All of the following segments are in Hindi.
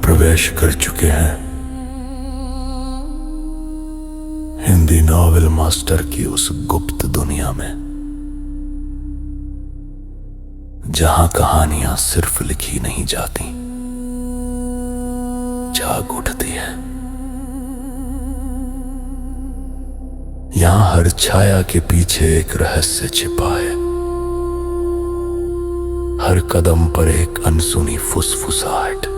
प्रवेश कर चुके हैं हिंदी नॉवेल मास्टर की उस गुप्त दुनिया में, जहां कहानियां सिर्फ लिखी नहीं जाती, जाग उठती है। यहां हर छाया के पीछे एक रहस्य छिपा है, हर कदम पर एक अनसुनी फुसफुसाहट,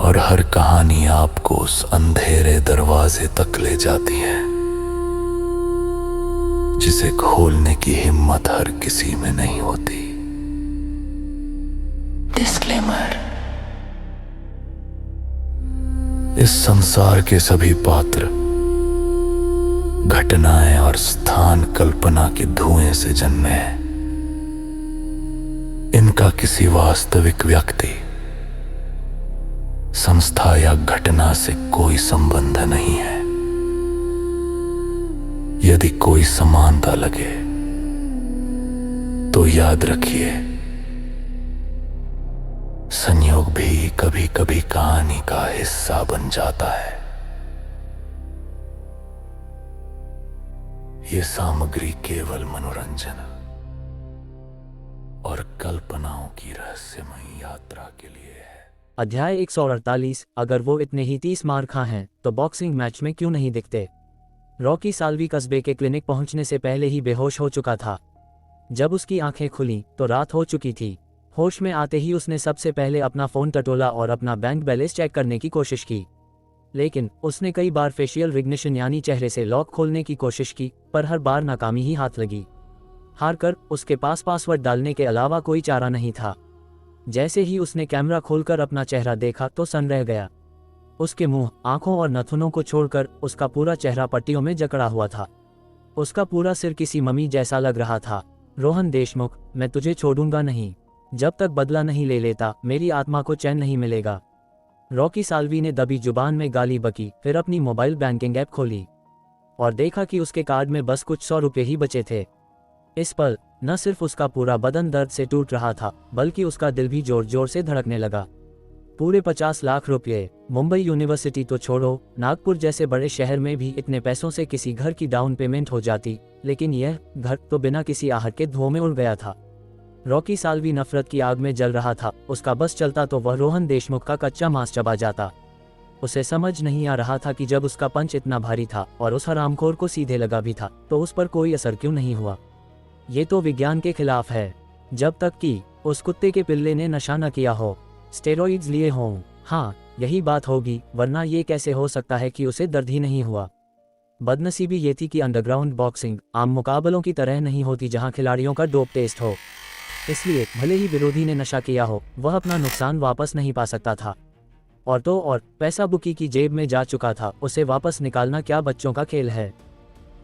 और हर कहानी आपको उस अंधेरे दरवाजे तक ले जाती है जिसे खोलने की हिम्मत हर किसी में नहीं होती। डिस्क्लेमर: इस संसार के सभी पात्र, घटनाएं और स्थान कल्पना के धुएं से जन्मे हैं। इनका किसी वास्तविक व्यक्ति, संस्था या घटना से कोई संबंध नहीं है। यदि कोई समानता लगे तो याद रखिए, संयोग भी कभी कभी कहानी का हिस्सा बन जाता है। ये सामग्री केवल मनोरंजन और कल्पनाओं की रहस्यमयी यात्रा के लिए है। अध्याय 148। अगर वो इतने ही 30 मार खा हैं तो बॉक्सिंग मैच में क्यों नहीं दिखते? रॉकी साल्वी कस्बे के क्लिनिक पहुंचने से पहले ही बेहोश हो चुका था। जब उसकी आंखें खुलीं तो रात हो चुकी थी। होश में आते ही उसने सबसे पहले अपना फ़ोन टटोला और अपना बैंक बैलेंस चेक करने की कोशिश की, लेकिन उसने कई बार फेशियल रिकग्निशन यानी चेहरे से लॉक खोलने की कोशिश की, पर हर बार नाकामी ही हाथ लगी। हारकर उसके पास पासवर्ड डालने के अलावा कोई चारा नहीं था। जैसे ही उसने कैमरा खोलकर अपना चेहरा देखा तो सन रह गया। उसके मुंह, आंखों और नथुनों को छोड़कर उसका पूरा चेहरा पट्टियों में जकड़ा हुआ था। उसका पूरा सिर किसी मम्मी जैसा लग रहा था। रोहन देशमुख, मैं तुझे छोड़ूंगा नहीं। जब तक बदला नहीं ले लेता मेरी आत्मा को चैन नहीं मिलेगा। रॉकी साल्वी ने दबी जुबान में गाली बकी, फिर अपनी मोबाइल बैंकिंग ऐप खोली और देखा कि उसके कार्ड में बस कुछ 100 रुपये ही बचे थे। इस पल न सिर्फ उसका पूरा बदन दर्द से टूट रहा था, बल्कि उसका दिल भी जोर जोर से धड़कने लगा। पूरे 50 लाख रुपये! मुंबई यूनिवर्सिटी तो छोड़ो, नागपुर जैसे बड़े शहर में भी इतने पैसों से किसी घर की डाउन पेमेंट हो जाती, लेकिन यह घर तो बिना किसी आहट के धुओं में उड़ गया था। रॉकी साल्वी नफरत की आग में जल रहा था। उसका बस चलता तो वह रोहन देशमुख का कच्चा मांस चबा जाता। उसे समझ नहीं आ रहा था कि जब उसका पंच इतना भारी था और उस हरामखोर को सीधे लगा भी था, तो उस पर कोई असर क्यों नहीं हुआ। ये तो विज्ञान के खिलाफ है। जब तक कि उस कुत्ते के पिल्ले ने नशा न किया हो, स्टेरॉइड्स लिए हों। हाँ, यही बात होगी, वरना ये कैसे हो सकता है कि उसे दर्द ही नहीं हुआ। बदनसीबी ये थी कि अंडरग्राउंड बॉक्सिंग आम मुकाबलों की तरह नहीं होती, जहां खिलाड़ियों का डोप टेस्ट हो। इसलिए भले ही विरोधी ने नशा किया हो, वह अपना नुकसान वापस नहीं पा सकता था। और तो और पैसा बुकी की जेब में जा चुका था, उसे वापस निकालना क्या बच्चों का खेल है।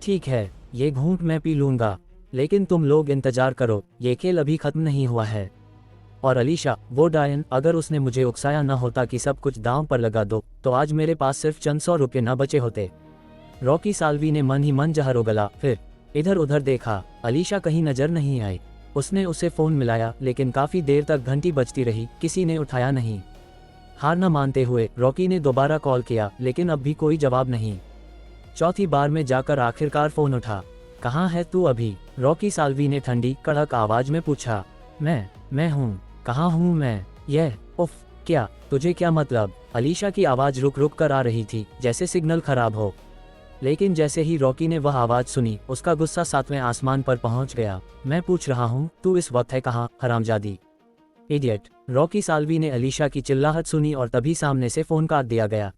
ठीक है, ये घूंट मैं पी लूंगा, लेकिन तुम लोग इंतजार करो, ये खेल अभी खत्म नहीं हुआ है। और अलीशा, वो डायन, अगर उसने मुझे उकसाया न होता कि सब कुछ दांव पर लगा दो, तो आज मेरे पास सिर्फ चंद 100 रुपये न बचे होते। रॉकी साल्वी ने मन ही मन जहर उगला, फिर इधर उधर देखा। अलीशा कहीं नजर नहीं आई। उसने उसे फ़ोन मिलाया, लेकिन काफ़ी देर तक घंटी बजती रही, किसी ने उठाया नहीं। हार न मानते हुए रॉकी ने दोबारा कॉल किया, लेकिन अब भी कोई जवाब नहीं। चौथी बार में जाकर आखिरकार फ़ोन उठा। कहाँ है तू अभी? रॉकी साल्वी ने ठंडी कड़क आवाज में पूछा। मैं हूँ। कहाँ हूँ मैं? उफ, क्या तुझे क्या मतलब? अलीशा की आवाज़ रुक रुक कर आ रही थी, जैसे सिग्नल खराब हो। लेकिन जैसे ही रॉकी ने वह आवाज़ सुनी, उसका गुस्सा 7वें आसमान पर पहुंच गया। मैं पूछ रहा हूँ, तू इस वक्त है कहाँ, हरामजादी? इडियट! रॉकी साल्वी ने अलीशा की चिल्लाहट सुनी और तभी सामने से फ़ोन काट दिया गया।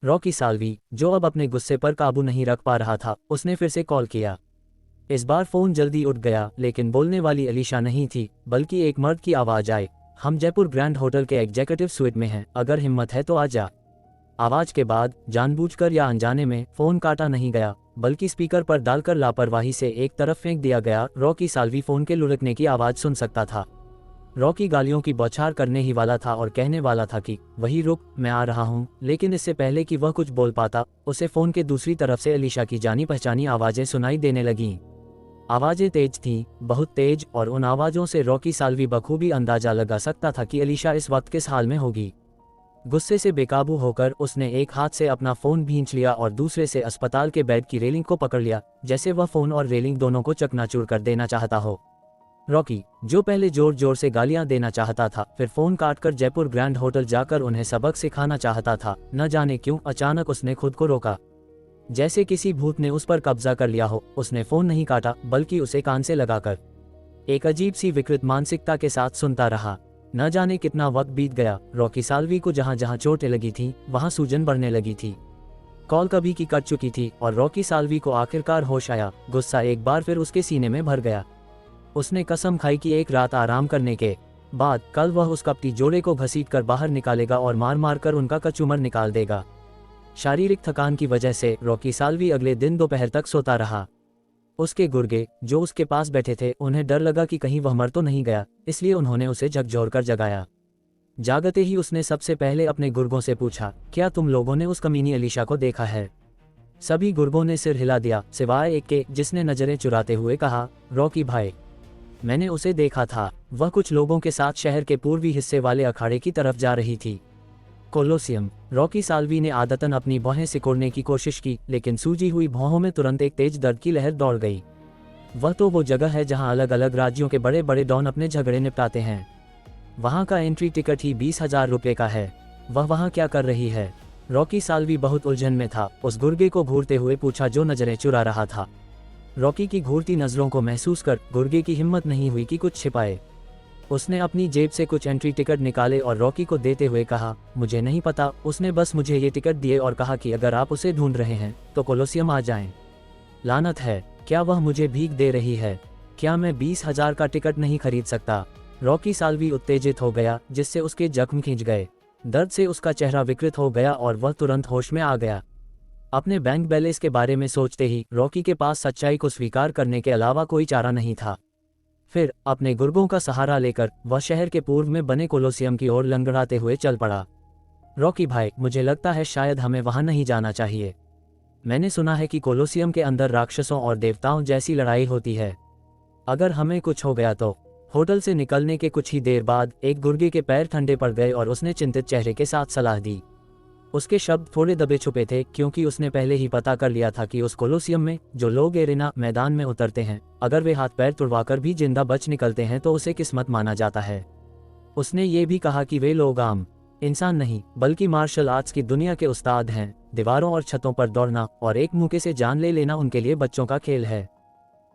रॉकी साल्वी, जो अब अपने गुस्से पर काबू नहीं रख पा रहा था, उसने फिर से कॉल किया। इस बार फ़ोन जल्दी उठ गया, लेकिन बोलने वाली अलीशा नहीं थी, बल्कि एक मर्द की आवाज़ आई। हम जयपुर ग्रैंड होटल के एग्जीक्यूटिव स्वीट में हैं, अगर हिम्मत है तो आ जा। आवाज़ के बाद जानबूझकर या अनजाने में फ़ोन काटा नहीं गया, बल्कि स्पीकर पर डालकर लापरवाही से एक तरफ फेंक दिया गया। रॉकी साल्वी फ़ोन के लुढ़कने की आवाज़ सुन सकता था। रॉकी गालियों की बौछार करने ही वाला था और कहने वाला था कि वही रुक, मैं आ रहा हूँ, लेकिन इससे पहले कि वह कुछ बोल पाता, उसे फ़ोन के दूसरी तरफ से अलीशा की जानी पहचानी आवाज़ें सुनाई देने लगीं। आवाज़ें तेज थीं, बहुत तेज, और उन आवाज़ों से रॉकी साल्वी बखूबी अंदाजा लगा सकता था कि अलीशा इस वक्त किस हाल में होगी। गुस्से से बेकाबू होकर उसने एक हाथ से अपना फ़ोन भींच लिया और दूसरे से अस्पताल के बेड की रेलिंग को पकड़ लिया, जैसे वह फ़ोन और रेलिंग दोनों को चकनाचूर कर देना चाहता हो। रॉकी, जो पहले जोर जोर से गालियां देना चाहता था, फिर फ़ोन काटकर जयपुर ग्रैंड होटल जाकर उन्हें सबक सिखाना चाहता था, न जाने क्यों अचानक उसने खुद को रोका। जैसे किसी भूत ने उस पर कब्जा कर लिया हो, उसने फ़ोन नहीं काटा, बल्कि उसे कान से लगाकर एक अजीब सी विकृत मानसिकता के साथ सुनता रहा। न जाने कितना वक्त बीत गया, रॉकी साल्वी को जहां जहां चोटें लगी थीं, वहां सूजन बढ़ने लगी थी। कॉल कभी की कट चुकी थी और रॉकी साल्वी को आखिरकार होश आया। गुस्सा एक बार फिर उसके सीने में भर गया। उसने कसम खाई कि एक रात आराम करने के बाद कल वह उस कपटी जोड़े को घसीट कर बाहर निकालेगा और मार मार कर उनका कचूमर निकाल देगा। शारीरिक थकान की वजह से रॉकी साल्वी अगले दिन दोपहर तक सोता रहा। उसके गुर्गे, जो उसके पास बैठे थे, उन्हें डर लगा कि कहीं वह मर तो नहीं गया, इसलिए उन्होंने उसे झकझोर कर जगाया। जागते ही उसने सबसे पहले अपने गुर्गों से पूछा, क्या तुम लोगों ने उस कमीनी अलीशा को देखा है? सभी गुर्गों ने सिर हिला दिया, सिवाय एक के, जिसने नजरें चुराते हुए कहा, रॉकी भाई, मैंने उसे देखा था। वह कुछ लोगों के साथ शहर के पूर्वी हिस्से वाले अखाड़े की तरफ जा रही थी। कोलोसियम। रॉकी साल्वी ने आदतन अपनी भौहें सिकोड़ने की कोशिश की, लेकिन सूजी हुई भौहों में तुरंत एक तेज दर्द की लहर दौड़ गई। वह तो वो जगह है जहां अलग अलग राज्यों के बड़े बड़े डॉन अपने झगड़े निपटाते हैं। वहां का एंट्री टिकट ही 20,000 रुपये का है। वह वहां क्या कर रही है? रॉकी साल्वी बहुत उलझन में था। उस गुर्गे को घूरते हुए पूछा जो नजरें चुरा रहा था। रॉकी की घूरती नजरों को महसूस कर गुर्गे की हिम्मत नहीं हुई कि कुछ छिपाए। उसने अपनी जेब से कुछ एंट्री टिकट निकाले और रॉकी को देते हुए कहा, मुझे नहीं पता, उसने बस मुझे ये टिकट दिए और कहा कि अगर आप उसे ढूंढ रहे हैं तो कोलोसियम आ जाएं। लानत है, क्या वह मुझे भीख दे रही है? क्या मैं 20,000 का टिकट नहीं खरीद सकता? रॉकी साल्वी उत्तेजित हो गया, जिससे उसके जख्म खींच गए। दर्द से उसका चेहरा विकृत हो गया और वह तुरंत होश में आ गया। अपने बैंक बैलेंस के बारे में सोचते ही रॉकी के पास सच्चाई को स्वीकार करने के अलावा कोई चारा नहीं था। फिर अपने गुर्गों का सहारा लेकर वह शहर के पूर्व में बने कोलोसियम की ओर लंगड़ाते हुए चल पड़ा। रॉकी भाई, मुझे लगता है शायद हमें वहां नहीं जाना चाहिए। मैंने सुना है कि कोलोसियम के अंदर राक्षसों और देवताओं जैसी लड़ाई होती है। अगर हमें कुछ हो गया तो? होटल से निकलने के कुछ ही देर बाद एक गुर्गे के पैर ठंडे पड़ गए और उसने चिंतित चेहरे के साथ सलाह दी। उसके शब्द थोड़े दबे छुपे थे, क्योंकि उसने पहले ही पता कर लिया था कि उस कोलोसियम में जो लोग एरेना मैदान में उतरते हैं, अगर वे हाथ पैर तुड़वाकर भी जिंदा बच निकलते हैं तो उसे किस्मत माना जाता है। उसने ये भी कहा कि वे लोग आम इंसान नहीं, बल्कि मार्शल आर्ट्स की दुनिया के उस्ताद हैं। दीवारों और छतों पर दौड़ना और एक मुक्के से जान ले लेना उनके लिए बच्चों का खेल है।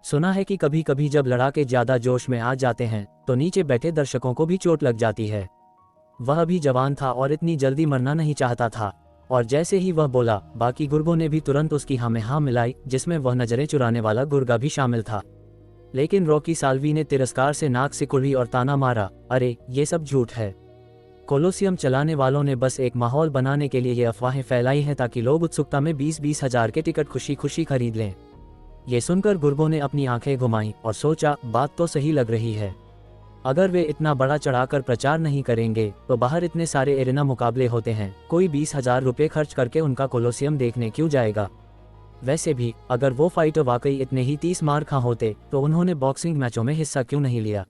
सुना है कि कभी कभी जब लड़ाके ज्यादा जोश में आ जाते हैं तो नीचे बैठे दर्शकों को भी चोट लग जाती है। वह भी जवान था और इतनी जल्दी मरना नहीं चाहता था। और जैसे ही वह बोला, बाकी गुर्गों ने भी तुरंत उसकी हाँ में हाँ मिलाई, जिसमें वह नजरें चुराने वाला गुर्गा भी शामिल था। लेकिन रॉकी साल्वी ने तिरस्कार से नाक सिकुड़ी और ताना मारा, अरे ये सब झूठ है। कोलोसियम चलाने वालों ने बस एक माहौल बनाने के लिए ये अफवाहें फैलाई हैं ताकि लोग उत्सुकता में 20-20 हजार के टिकट खुशी खुशी खरीद लें। ये सुनकर गुर्गों ने अपनी आंखें घुमाईं और सोचा, बात तो सही लग रही है। अगर वे इतना बड़ा चढ़ाकर प्रचार नहीं करेंगे तो बाहर इतने सारे एरेना मुकाबले होते हैं, कोई 20,000 रुपये खर्च करके उनका कोलोसियम देखने क्यों जाएगा? वैसे भी अगर वो फाइटर वाकई इतने ही 30 मार खा होते तो उन्होंने बॉक्सिंग मैचों में हिस्सा क्यों नहीं लिया?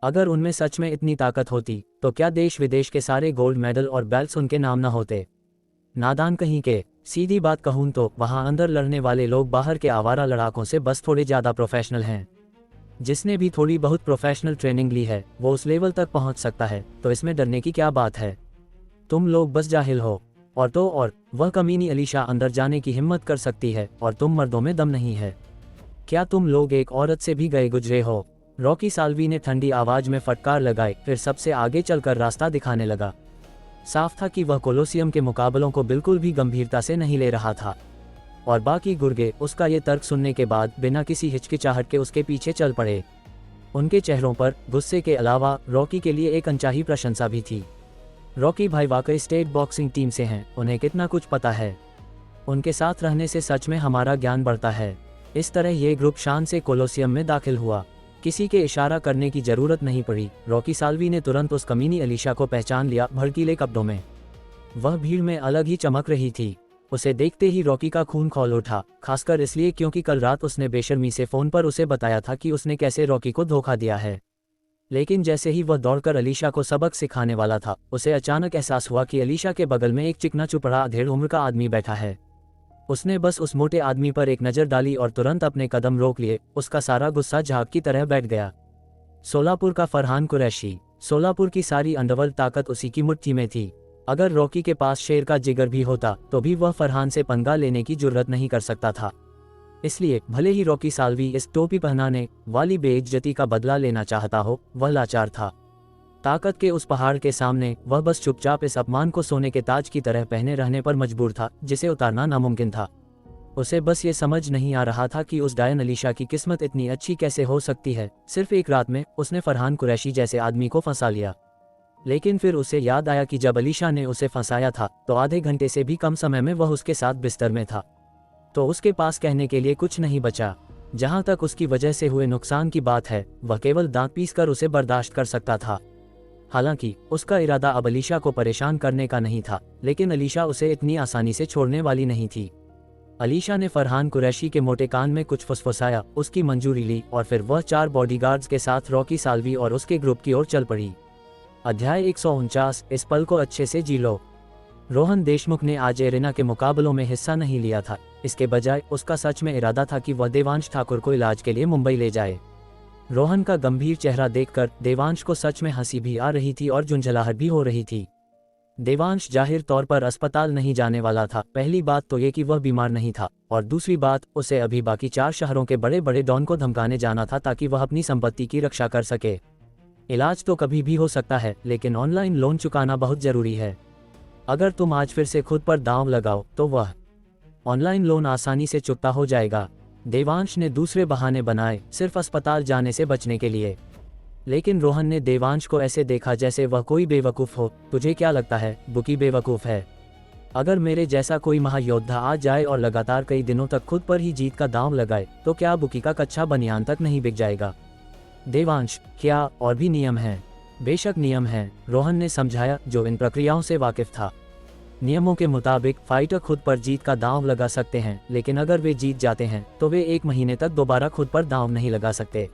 अगर उनमें सच में इतनी ताकत होती तो क्या देश विदेश के सारे गोल्ड मेडल और बेल्ट्स उनके नाम न होते? नादान कहीं के। सीधी बात कहूँ तो वहाँ अंदर लड़ने वाले लोग बाहर के आवारा लड़ाकों से बस थोड़े ज़्यादा प्रोफेशनल हैं। जिसने भी थोड़ी बहुत प्रोफेशनल ट्रेनिंग ली है वो उस लेवल तक पहुंच सकता है, तो इसमें डरने की क्या बात है? तुम लोग बस जाहिल हो। और वह कमीनी अलीशा अंदर जाने की हिम्मत कर सकती है और तुम मर्दों में दम नहीं है। क्या तुम लोग एक औरत से भी गए गुजरे हो? रॉकी साल्वी ने ठंडी आवाज में फटकार लगाई, फिर सबसे आगे चलकर रास्ता दिखाने लगा। साफ था कि वह कोलोसियम के मुकाबलों को बिल्कुल भी गंभीरता से नहीं ले रहा था। और बाकी गुर्गे उसका ये तर्क सुनने के बाद बिना किसी हिचकिचाहट के उसके पीछे चल पड़े। उनके चेहरों पर गुस्से के अलावा रॉकी के लिए एक अनचाही प्रशंसा भी थी। रॉकी भाई वाकई स्टेट बॉक्सिंग टीम से हैं, उन्हें कितना कुछ पता है। उनके साथ रहने से सच में हमारा ज्ञान बढ़ता है। इस तरह ये ग्रुप शान से कोलोसियम में दाखिल हुआ। किसी के इशारा करने की जरूरत नहीं पड़ी। रॉकी साल्वी ने तुरंत उस कमीनी अलीशा को पहचान लिया, भड़कीले कपड़ों में। वह भीड़ में अलग ही चमक रही थी। उसे देखते ही रॉकी का खून खौल उठा, खासकर इसलिए क्योंकि कल रात उसने बेशर्मी से फ़ोन पर उसे बताया था कि उसने कैसे रॉकी को धोखा दिया है। लेकिन जैसे ही वह दौड़कर अलीशा को सबक सिखाने वाला था, उसे अचानक एहसास हुआ कि अलीशा के बगल में एक चिकना चुपड़ा अधेड़ उम्र का आदमी बैठा है। उसने बस उस मोटे आदमी पर एक नज़र डाली और तुरंत अपने कदम रोक लिए। उसका सारा गुस्सा झाग की तरह बैठ गया। सोलापुर का फरहान कुरैशी। सोलापुर की सारी अंडरवर्ल्ड ताकत उसी की मुट्ठी में थी। अगर रॉकी के पास शेर का जिगर भी होता तो भी वह फरहान से पंगा लेने की जुर्रत नहीं कर सकता था। इसलिए भले ही रॉकी साल्वी इस टोपी पहनाने वाली बेइज्जती का बदला लेना चाहता हो, वह लाचार था। ताकत के उस पहाड़ के सामने वह बस चुपचाप इस अपमान को सोने के ताज की तरह पहने रहने पर मजबूर था, जिसे उतारना नामुमकिन था। उसे बस ये समझ नहीं आ रहा था कि उस डायन अलीशा की किस्मत इतनी अच्छी कैसे हो सकती है। सिर्फ एक रात में उसने फरहान कुरैशी जैसे आदमी को फंसा लिया। लेकिन फिर उसे याद आया कि जब अलीशा ने उसे फंसाया था तो आधे घंटे से भी कम समय में वह उसके साथ बिस्तर में था। तो उसके पास कहने के लिए कुछ नहीं बचा। जहां तक उसकी वजह से हुए नुकसान की बात है, वह केवल दांत पीसकर उसे बर्दाश्त कर सकता था। हालांकि उसका इरादा अब अलीशा को परेशान करने का नहीं था, लेकिन अलीशा उसे इतनी आसानी से छोड़ने वाली नहीं थी। अलीशा ने फरहान कुरैशी के मोटे कान में कुछ फुसफुसाया, उसकी मंजूरी ली और फिर वह 4 बॉडीगार्ड्स के साथ रॉकी साल्वी और उसके ग्रुप की ओर चल पड़ी। अध्याय 149। इस पल को अच्छे से जी लो। रोहन देशमुख ने आज एरिना के मुकाबलों में हिस्सा नहीं लिया था। इसके बजाय उसका सच में इरादा था कि वह देवांश ठाकुर को इलाज के लिए मुंबई ले जाए। रोहन का गंभीर चेहरा देखकर देवांश को सच में हंसी भी आ रही थी और झुंझलाहट भी हो रही थी। देवांश जाहिर तौर पर अस्पताल नहीं जाने वाला था। पहली बात तो ये कि वह बीमार नहीं था, और दूसरी बात उसे अभी बाकी 4 शहरों के बड़े बड़े डॉन को धमकाने जाना था ताकि वह अपनी संपत्ति की रक्षा कर सके। इलाज तो कभी भी हो सकता है, लेकिन ऑनलाइन लोन चुकाना बहुत जरूरी है। अगर तुम आज फिर से खुद पर दांव लगाओ तो वह ऑनलाइन लोन आसानी से चुकता हो जाएगा। देवांश ने दूसरे बहाने बनाए, सिर्फ अस्पताल जाने से बचने के लिए। लेकिन रोहन ने देवांश को ऐसे देखा जैसे वह कोई बेवकूफ़ हो। तुझे क्या लगता है बुकी बेवकूफ़ है? अगर मेरे जैसा कोई महायोद्धा आ जाए और लगातार कई दिनों तक खुद पर ही जीत का दांव लगाए तो क्या बुकी का कच्चा बनियान तक नहीं बिक जाएगा? देवांश, क्या और भी नियम हैं? बेशक नियम हैं, रोहन ने समझाया, जो इन प्रक्रियाओं से वाकिफ था। नियमों के मुताबिक फाइटर खुद पर जीत का दांव लगा सकते हैं, लेकिन अगर वे जीत जाते हैं तो वे 1 महीने तक दोबारा खुद पर दांव नहीं लगा सकते।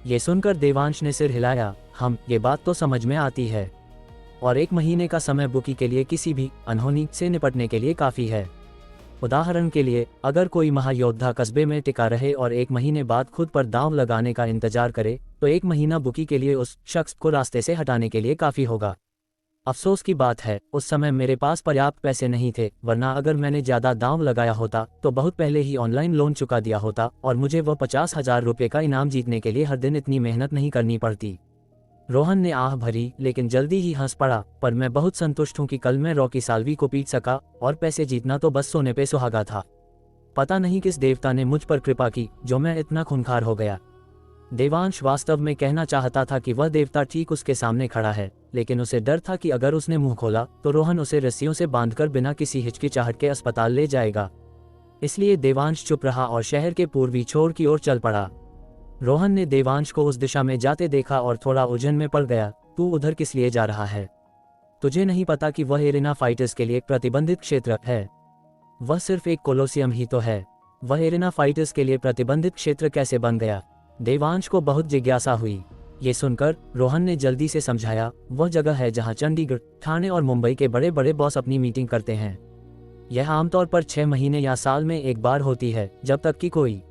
ये सुनकर देवांश ने सिर हिलाया। ये बात तो समझ में आती है, और 1 महीने का समय बुकी के लिए किसी भी अनहोनी से निपटने के लिए काफ़ी है। उदाहरण के लिए, अगर कोई महायोद्धा कस्बे में टिका रहे और 1 महीने बाद खुद पर दांव लगाने का इंतजार करे तो 1 महीना बुकी के लिए उस शख्स को रास्ते से हटाने के लिए काफ़ी होगा। अफसोस की बात है, उस समय मेरे पास पर्याप्त पैसे नहीं थे, वरना अगर मैंने ज़्यादा दांव लगाया होता तो बहुत पहले ही ऑनलाइन लोन चुका दिया होता और मुझे वह 50,000 रुपये का इनाम जीतने के लिए हर दिन इतनी मेहनत नहीं करनी पड़ती। रोहन ने आह भरी, लेकिन जल्दी ही हंस पड़ा। पर मैं बहुत संतुष्ट हूँ कि कल मैं रॉकी साल्वी को पीट सका, और पैसे जीतना तो बस सोने पे सुहागा था। पता नहीं किस देवता ने मुझ पर कृपा की जो मैं इतना खूंखार हो गया। देवांश वास्तव में कहना चाहता था कि वह देवता ठीक उसके सामने खड़ा है, लेकिन उसे डर था कि अगर उसने मुंह खोला तो रोहन उसे रस्सियों से बांधकर बिना किसी हिचकिचाहट के अस्पताल ले जाएगा। इसलिए देवांश चुप रहा और शहर के पूर्वी छोर की ओर चल पड़ा। रोहन ने देवांश को उस दिशा में जाते देखा और थोड़ा उलझन में पड़ गया। तू उधर किस लिए जा रहा है? तुझे नहीं पता कि वह एरिना फाइटर्स के लिए एक प्रतिबंधित क्षेत्र है? वह सिर्फ एक कोलोसियम ही तो है। वह एरिना फाइटर्स के लिए प्रतिबंधित क्षेत्र कैसे बन गया? देवांश को बहुत जिज्ञासा हुई। ये सुनकर रोहन ने जल्दी से समझाया, वह जगह है जहां चंडीगढ़, ठाणे और मुंबई के बड़े बड़े बॉस अपनी मीटिंग करते हैं। यह आमतौर पर 6 महीने या साल में एक बार होती है, जब तक कि कोई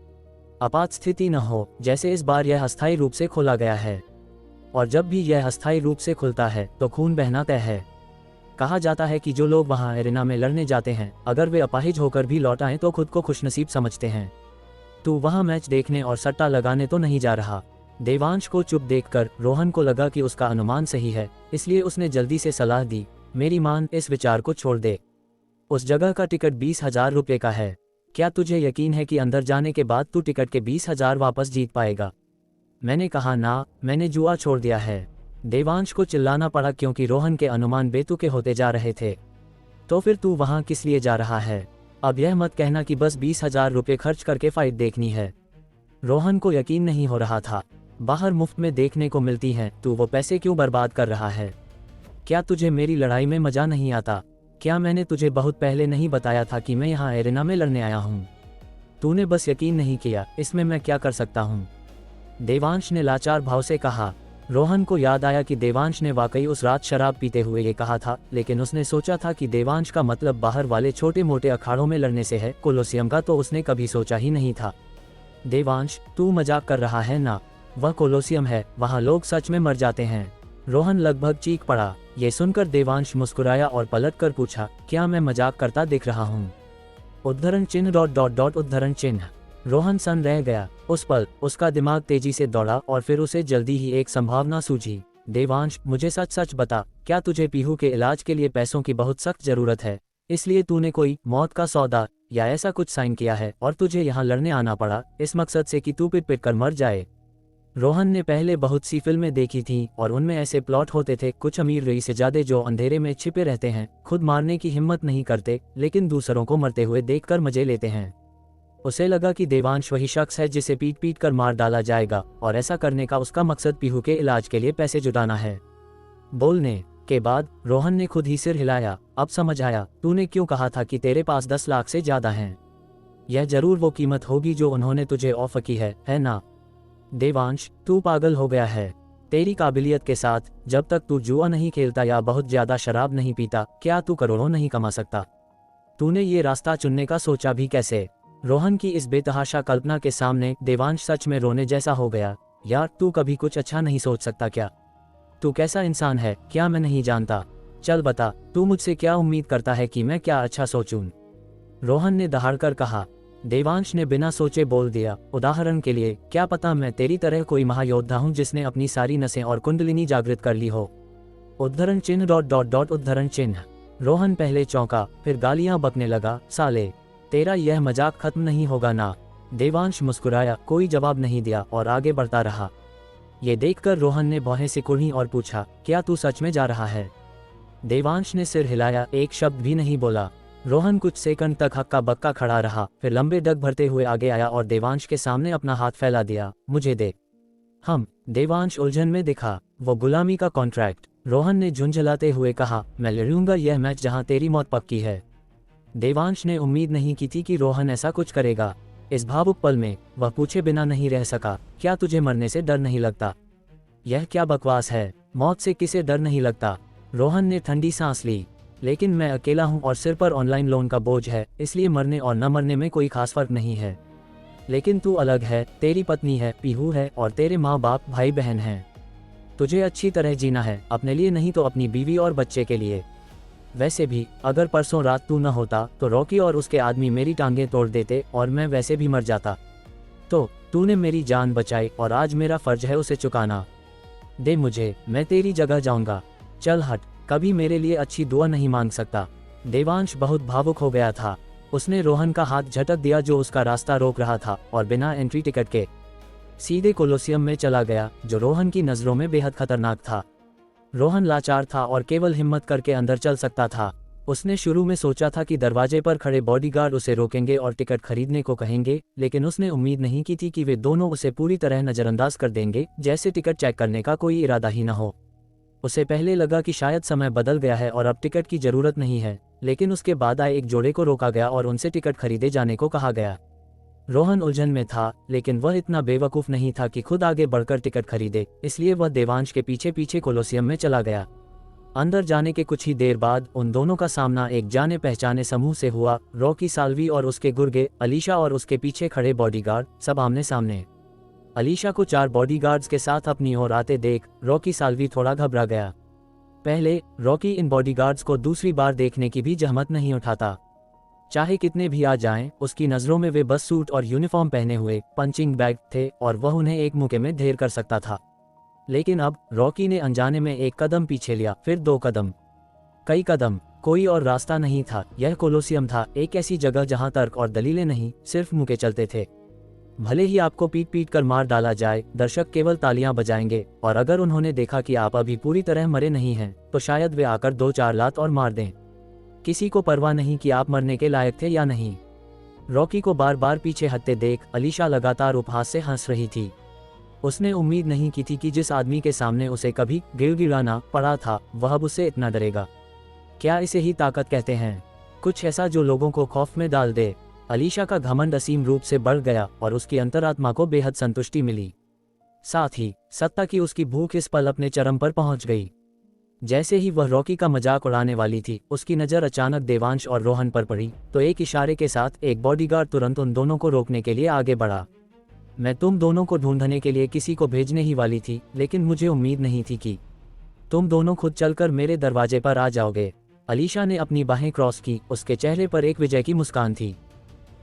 आपात स्थिति न हो, जैसे इस बार यह अस्थायी रूप से खोला गया है। और जब भी यह अस्थायी रूप से खुलता है तो खून बहना तय है। कहा जाता है कि जो लोग वहां एरिना में लड़ने जाते हैं, अगर वे अपाहिज होकर भी लौट आएं तो खुद को खुशनसीब समझते हैं। तू वहां मैच देखने और सट्टा लगाने तो नहीं जा रहा? देवांश को चुप देखकर रोहन को लगा कि उसका अनुमान सही है, इसलिए उसने जल्दी से सलाह दी, मेरी मान, इस विचार को छोड़ दे। उस जगह का टिकट 20,000 रुपये का है। क्या तुझे यकीन है कि अंदर जाने के बाद तू टिकट के 20,000 वापस जीत पाएगा? मैंने कहा ना, मैंने जुआ छोड़ दिया है। देवांश को चिल्लाना पड़ा क्योंकि रोहन के अनुमान बेतुके होते जा रहे थे। तो फिर तू वहां किस लिए जा रहा है? अब यह मत कहना कि बस 20,000 रुपये खर्च करके फाइट देखनी है। रोहन को यकीन नहीं हो रहा था। बाहर मुफ्त में देखने को मिलती हैं, तू वो पैसे क्यों बर्बाद कर रहा है? क्या तुझे मेरी लड़ाई में मजा नहीं आता? क्या मैंने तुझे बहुत पहले नहीं बताया था कि मैं यहाँ एरेना में लड़ने आया हूँ? तूने बस यकीन नहीं किया, इसमें मैं क्या कर सकता हूँ? देवांश ने लाचार भाव से कहा। रोहन को याद आया कि देवांश ने वाकई उस रात शराब पीते हुए ये कहा था, लेकिन उसने सोचा था कि देवांश का मतलब बाहर वाले छोटे मोटे अखाड़ों में लड़ने से है, कोलोसियम का तो उसने कभी सोचा ही नहीं था। देवांश, तू मजाक कर रहा है ना? वह कोलोसियम है, वहाँ लोग सच में मर जाते हैं। रोहन लगभग चीख पड़ा। ये सुनकर देवांश मुस्कुराया और पलट कर पूछा, क्या मैं मजाक करता दिख रहा हूँ? उद्धरण चिन्ह ... उद्धरण चिन्ह। रोहन सन रह गया। उस पल उसका दिमाग तेजी से दौड़ा और फिर उसे जल्दी ही एक संभावना सूझी। देवांश, मुझे सच सच बता, क्या तुझे पीहू के इलाज के लिए पैसों की बहुत सख्त जरूरत है, इसलिए तूने कोई मौत का सौदा या ऐसा कुछ साइन किया है और तुझे यहाँ लड़ने आना पड़ा इस मकसद से कि तू पिट पिट कर मर जाए? रोहन ने पहले बहुत सी फिल्में देखी थीं और उनमें ऐसे प्लॉट होते थे, कुछ अमीर रईसजादे जो अंधेरे में छिपे रहते हैं, खुद मारने की हिम्मत नहीं करते, लेकिन दूसरों को मरते हुए देखकर मजे लेते हैं। उसे लगा कि देवांश वही शख्स है जिसे पीट पीट कर मार डाला जाएगा और ऐसा करने का उसका मकसद पीहू के इलाज के लिए पैसे जुटाना है। बोलने के बाद रोहन ने खुद ही सिर हिलाया। अब समझ आया, तूने क्यों कहा था कि तेरे पास 10 लाख से ज्यादा हैं। यह जरूर वो कीमत होगी जो उन्होंने तुझे ऑफर की है ना? देवांश, तू पागल हो गया है। तेरी काबिलियत के साथ जब तक तू जुआ नहीं खेलता या बहुत ज्यादा शराब नहीं पीता, क्या तू करोड़ों नहीं कमा सकता? तूने ये रास्ता चुनने का सोचा भी कैसे? रोहन की इस बेतहाशा कल्पना के सामने देवांश सच में रोने जैसा हो गया। यार, तू कभी कुछ अच्छा नहीं सोच सकता क्या? तू कैसा इंसान है, क्या मैं नहीं जानता? चल बता, तू मुझसे क्या उम्मीद करता है कि मैं क्या अच्छा सोचूं? रोहन ने दहाड़कर कहा। देवांश ने बिना सोचे बोल दिया, उदाहरण के लिए, क्या पता मैं तेरी तरह कोई महायोद्धा हूं जिसने अपनी सारी नसें और कुंडलिनी जागृत कर ली हो। उद्धरण चिन्ह ... उद्धरण चिन्ह। रोहन पहले चौंका, फिर गालियां बकने लगा, साले, तेरा यह मजाक खत्म नहीं होगा ना? देवांश मुस्कुराया, कोई जवाब नहीं दिया और आगे बढ़ता रहा। ये देखकर रोहन ने भौहें सिकुड़ी और पूछा, क्या तू सच में जा रहा है? देवांश ने सिर हिलाया, एक शब्द भी नहीं बोला। रोहन कुछ सेकंड तक हक्का बक्का खड़ा रहा, फिर लंबे डग भरते हुए आगे आया और देवांश के सामने अपना हाथ फैला दिया। मुझे दे। देवांश उलझन में दिखा। वो गुलामी का कॉन्ट्रैक्ट? रोहन ने झुंझलाते हुए कहा, मैं लड़ूंगा यह मैच जहां तेरी मौत पक्की है। देवांश ने उम्मीद नहीं की थी कि रोहन ऐसा कुछ करेगा। इस भावुक पल में वह पूछे बिना नहीं रह सका, क्या तुझे मरने से डर नहीं लगता? यह क्या बकवास है? मौत से किसे डर नहीं लगता? रोहन ने ठंडी सांस ली। लेकिन मैं अकेला हूं और सिर पर ऑनलाइन लोन का बोझ है, इसलिए मरने और न मरने में कोई खास फर्क नहीं है। लेकिन तू अलग है, तेरी पत्नी है, पीहू है और तेरे माँ बाप भाई बहन हैं। तुझे अच्छी तरह जीना है, अपने लिए नहीं तो अपनी बीवी और बच्चे के लिए। वैसे भी अगर परसों रात तू न होता तो रॉकी और उसके आदमी मेरी टांगें तोड़ देते और मैं वैसे भी मर जाता। तो तूने मेरी जान बचाई और आज मेरा फर्ज है उसे चुकाना। दे मुझे, मैं तेरी जगह जाऊंगा। चल हट, कभी मेरे लिए अच्छी दुआ नहीं मांग सकता। देवांश बहुत भावुक हो गया था। उसने रोहन का हाथ झटक दिया जो उसका रास्ता रोक रहा था और बिना एंट्री टिकट के सीधे कोलोसियम में चला गया, जो रोहन की नज़रों में बेहद खतरनाक था। रोहन लाचार था और केवल हिम्मत करके अंदर चल सकता था। उसने शुरू में सोचा था कि दरवाजे पर खड़े बॉडीगार्ड उसे रोकेंगे और टिकट खरीदने को कहेंगे, लेकिन उसने उम्मीद नहीं की थी कि वे दोनों उसे पूरी तरह नज़रअंदाज कर देंगे, जैसे टिकट चेक करने का कोई इरादा ही न हो। उसे पहले लगा कि शायद समय बदल गया है और अब टिकट की जरूरत नहीं है, लेकिन उसके बाद आए एक जोड़े को रोका गया और उनसे टिकट खरीदे जाने को कहा गया। रोहन उलझन में था, लेकिन वह इतना बेवकूफ़ नहीं था कि खुद आगे बढ़कर टिकट खरीदे, इसलिए वह देवांश के पीछे पीछे कोलोसियम में चला गया। अंदर जाने के कुछ ही देर बाद उन दोनों का सामना एक जाने पहचाने समूह से हुआ। रॉकी साल्वी और उसके गुर्गे, अलीशा और उसके पीछे खड़े बॉडीगार्ड, सब आमने सामने। अलीशा को 4 बॉडीगार्ड्स के साथ अपनी ओर आते देख रॉकी साल्वी थोड़ा घबरा गया। पहले रॉकी इन बॉडीगार्ड्स को दूसरी बार देखने की भी जहमत नहीं उठाता। चाहे कितने भी आ जाएं, उसकी नज़रों में वे बस सूट और यूनिफॉर्म पहने हुए पंचिंग बैग थे और वह उन्हें एक मुक्के में ढेर कर सकता था। लेकिन अब रॉकी ने अनजाने में एक कदम पीछे लिया, फिर 2 कदम, कई कदम। कोई और रास्ता नहीं था। यह कोलोसियम था, एक ऐसी जगह जहां तर्क और दलीलें नहीं, सिर्फ मुक्के चलते थे। भले ही आपको पीट पीट कर मार डाला जाए, दर्शक केवल तालियां बजाएंगे, और अगर उन्होंने देखा कि आप अभी पूरी तरह मरे नहीं हैं, तो शायद वे आकर 2-4 लात और मार दें। किसी को परवाह नहीं कि आप मरने के लायक थे या नहीं। रॉकी को बार बार पीछे हटते देख अलीशा लगातार उपहास से हंस रही थी। उसने उम्मीद नहीं की थी कि जिस आदमी के सामने उसे कभी गिड़गिड़ाना पड़ा था, वह अब उससे इतना डरेगा। क्या इसे ही ताकत कहते हैं? कुछ ऐसा जो लोगों को खौफ में डाल दे। अलीशा का घमंड असीम रूप से बढ़ गया और उसकी अंतरात्मा को बेहद संतुष्टि मिली। साथ ही सत्ता की उसकी भूख इस पल अपने चरम पर पहुंच गई। जैसे ही वह रॉकी का मजाक उड़ाने वाली थी, उसकी नज़र अचानक देवांश और रोहन पर पड़ी तो एक इशारे के साथ एक बॉडीगार्ड तुरंत उन दोनों को रोकने के लिए आगे बढ़ा। मैं तुम दोनों को ढूंढने के लिए किसी को भेजने ही वाली थी, लेकिन मुझे उम्मीद नहीं थी कि तुम दोनों खुद चलकर मेरे दरवाजे पर आ जाओगे। अलीशा ने अपनी बाहें क्रॉस की, उसके चेहरे पर एक विजय की मुस्कान थी।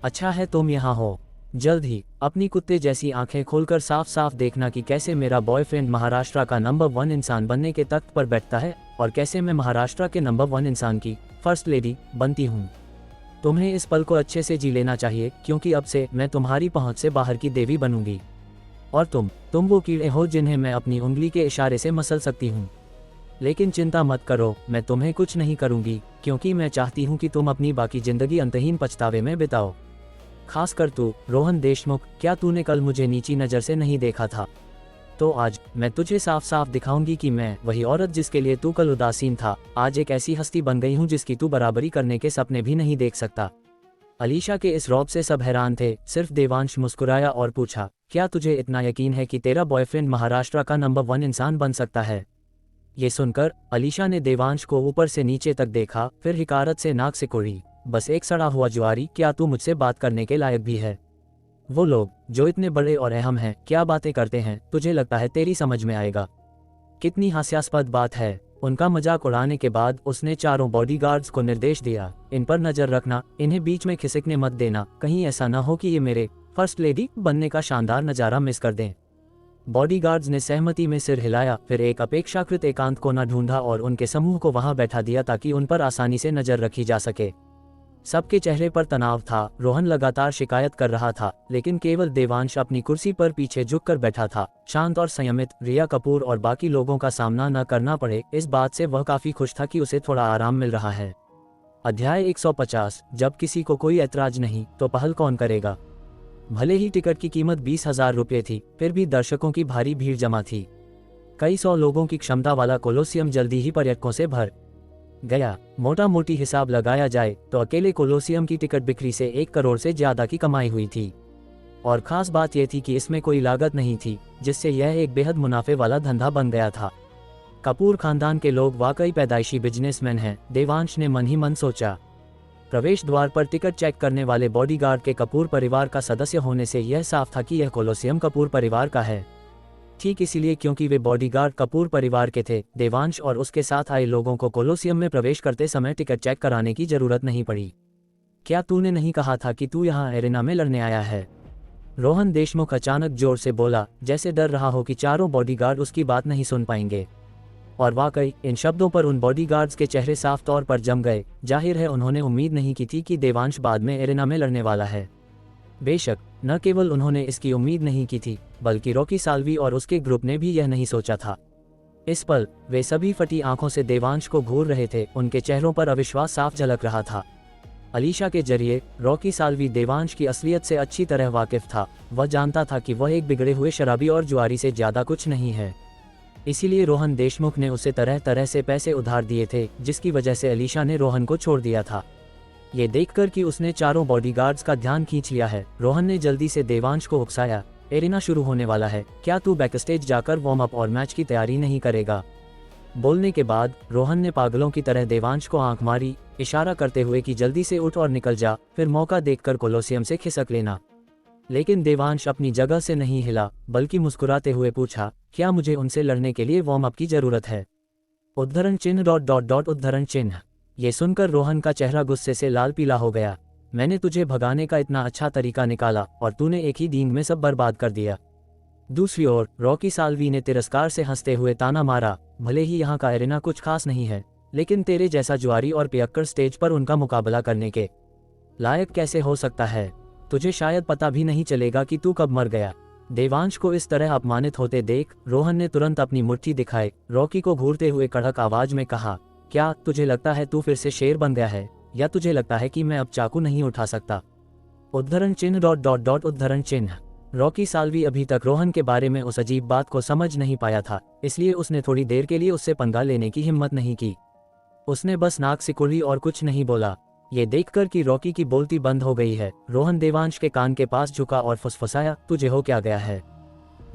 अच्छा है तुम यहाँ हो। जल्द ही अपनी कुत्ते जैसी आंखें खोलकर साफ साफ देखना कि कैसे मेरा बॉयफ्रेंड महाराष्ट्र का नंबर 1 इंसान बनने के तख्त पर बैठता है और कैसे मैं महाराष्ट्र के नंबर 1 इंसान की फर्स्ट लेडी बनती हूँ। तुम्हें इस पल को अच्छे से जी लेना चाहिए, क्योंकि अब से मैं तुम्हारी पहुँच से बाहर की देवी बनूंगी और तुम वो कीड़े हो जिन्हें मैं अपनी उंगली के इशारे से मसल सकती हूँ। लेकिन चिंता मत करो, मैं तुम्हें कुछ नहीं करूँगी, क्योंकि मैं चाहती हूँ कि तुम अपनी बाकी जिंदगी अंतहीन पछतावे में बिताओ। खासकर तू रोहन देशमुख, क्या तूने कल मुझे नीची नज़र से नहीं देखा था? तो आज मैं तुझे साफ साफ दिखाऊंगी कि मैं वही औरत जिसके लिए तू कल उदासीन था, आज एक ऐसी हस्ती बन गई हूँ जिसकी तू बराबरी करने के सपने भी नहीं देख सकता। अलीशा के इस रौब से सब हैरान थे। सिर्फ देवांश मुस्कुराया और पूछा, क्या तुझे इतना यकीन है कि तेरा बॉयफ्रेंड महाराष्ट्र का नंबर 1 इंसान बन सकता है? ये सुनकर अलीशा ने देवांश को ऊपर से नीचे तक देखा, फिर हिकारत से नाक सिकोड़ी। बस एक सड़ा हुआ जुआरी, क्या तू मुझसे बात करने के लायक भी है? वो लोग जो इतने बड़े और अहम हैं, क्या बातें करते हैं, तुझे लगता है तेरी समझ में आएगा? कितनी हास्यास्पद बात है। उनका मजाक उड़ाने के बाद उसने चारों बॉडीगार्ड्स को निर्देश दिया, इन पर नजर रखना, इन्हें बीच में खिसकने मत देना, कहीं ऐसा न हो कि ये मेरे फर्स्ट लेडी बनने का शानदार नज़ारा मिस कर दें। बॉडीगार्ड्स ने सहमति में सिर हिलाया, फिर एक अपेक्षाकृत एकांत कोना ढूंढा और उनके समूह को वहां बैठा दिया ताकि उन पर आसानी से नजर रखी जा सके। सबके चेहरे पर तनाव था। रोहन लगातार शिकायत कर रहा था, लेकिन केवल देवांश अपनी कुर्सी पर पीछे झुककर बैठा था, शांत और संयमित। रिया कपूर और बाकी लोगों का सामना न करना पड़े, इस बात से वह काफी खुश था कि उसे थोड़ा आराम मिल रहा है। अध्याय 150। जब किसी को कोई ऐतराज नहीं तो पहल कौन करेगा? भले ही टिकट की कीमत 20,000 रुपये थी, फिर भी दर्शकों की भारी भीड़ जमा थी। कई सौ लोगों की क्षमता वाला कोलोसियम जल्दी ही पर्यटकों से भर गया। मोटा मोटी हिसाब लगाया जाए तो अकेले कोलोसियम की टिकट बिक्री से 1 करोड़ से ज्यादा की कमाई हुई थी। और खास बात यह थी कि इसमें कोई लागत नहीं थी, जिससे यह एक बेहद मुनाफे वाला धंधा बन गया था। कपूर खानदान के लोग वाकई पैदाइशी बिजनेसमैन हैं, देवांश ने मन ही मन सोचा। प्रवेश द्वार पर टिकट चेक करने वाले बॉडीगार्ड के कपूर परिवार का सदस्य होने से यह साफ था कि यह कोलोसियम कपूर परिवार का है। ठीक इसीलिए, क्योंकि वे बॉडीगार्ड कपूर परिवार के थे, देवांश और उसके साथ आए लोगों को कोलोसियम में प्रवेश करते समय टिकट चेक कराने की जरूरत नहीं पड़ी। क्या तूने नहीं कहा था कि तू यहाँ एरेना में लड़ने आया है? रोहन देशमुख अचानक जोर से बोला, जैसे डर रहा हो कि चारों बॉडीगार्ड उसकी बात नहीं सुन पाएंगे। और वाकई इन शब्दों पर उन बॉडीगार्ड्स के चेहरे साफ तौर पर जम गए। जाहिर है उन्होंने उम्मीद नहीं की थी कि देवांश बाद में एरेना में लड़ने वाला है। बेशक न केवल उन्होंने इसकी उम्मीद नहीं की थी, बल्कि रॉकी साल्वी और उसके ग्रुप ने भी यह नहीं सोचा था। इस पल वे सभी फटी आंखों से देवांश को घूर रहे थे, उनके चेहरों पर अविश्वास साफ झलक रहा था। अलीशा के जरिए रॉकी साल्वी देवांश की असलियत से अच्छी तरह वाकिफ था। वह जानता था कि वह एक बिगड़े हुए शराबी और जुआरी से ज्यादा कुछ नहीं है। इसीलिए रोहन देशमुख ने उसे तरह तरह से पैसे उधार दिए थे, जिसकी वजह से अलीशा ने रोहन को छोड़ दिया था। ये देखकर कि उसने चारों बॉडीगार्ड्स का ध्यान खींच लिया है, रोहन ने जल्दी से देवांश को उकसाया, एरेना शुरू होने वाला है, क्या तू बैकस्टेज जाकर वार्म अप और मैच की तैयारी नहीं करेगा? बोलने के बाद रोहन ने पागलों की तरह देवांश को आंख मारी, इशारा करते हुए कि जल्दी से उठ और निकल जा, फिर मौका देखकर कोलोसियम से खिसक लेना। लेकिन देवांश अपनी जगह से नहीं हिला, बल्कि मुस्कुराते हुए पूछा, क्या मुझे उनसे लड़ने के लिए वार्म अप की जरूरत है? उद्धरण चिन्ह ... उद्धरण चिन्ह। ये सुनकर रोहन का चेहरा गुस्से से लाल पीला हो गया। मैंने तुझे भगाने का इतना अच्छा तरीका निकाला और तूने एक ही दिन में सब बर्बाद कर दिया। दूसरी ओर रॉकी साल्वी ने तिरस्कार से हंसते हुए ताना मारा, भले ही यहाँ का एरेना कुछ खास नहीं है, लेकिन तेरे जैसा जुआरी और पियक्कर स्टेज पर उनका मुकाबला करने के लायक कैसे हो सकता है? तुझे शायद पता भी नहीं चलेगा कि तू कब मर गया। देवांश को इस तरह अपमानित होते देख रोहन ने तुरंत अपनी मुट्ठी दिखाई, रॉकी को घूरते हुए कड़क आवाज में कहा, क्या तुझे लगता है तू फिर से शेर बन गया है, या तुझे लगता है कि मैं अब चाकू नहीं उठा सकता? उद्धरण चिन्ह ... उद्धरण चिन्ह। रॉकी साल्वी अभी तक रोहन के बारे में उस अजीब बात को समझ नहीं पाया था, इसलिए उसने थोड़ी देर के लिए उससे पंगा लेने की हिम्मत नहीं की। उसने बस नाक सिकुड़ी और कुछ नहीं बोला। ये देखकर कि रॉकी की बोलती बंद हो गई है, रोहन देवांश के कान के पास झुका और फुसफुसाया, तुझे हो क्या गया है?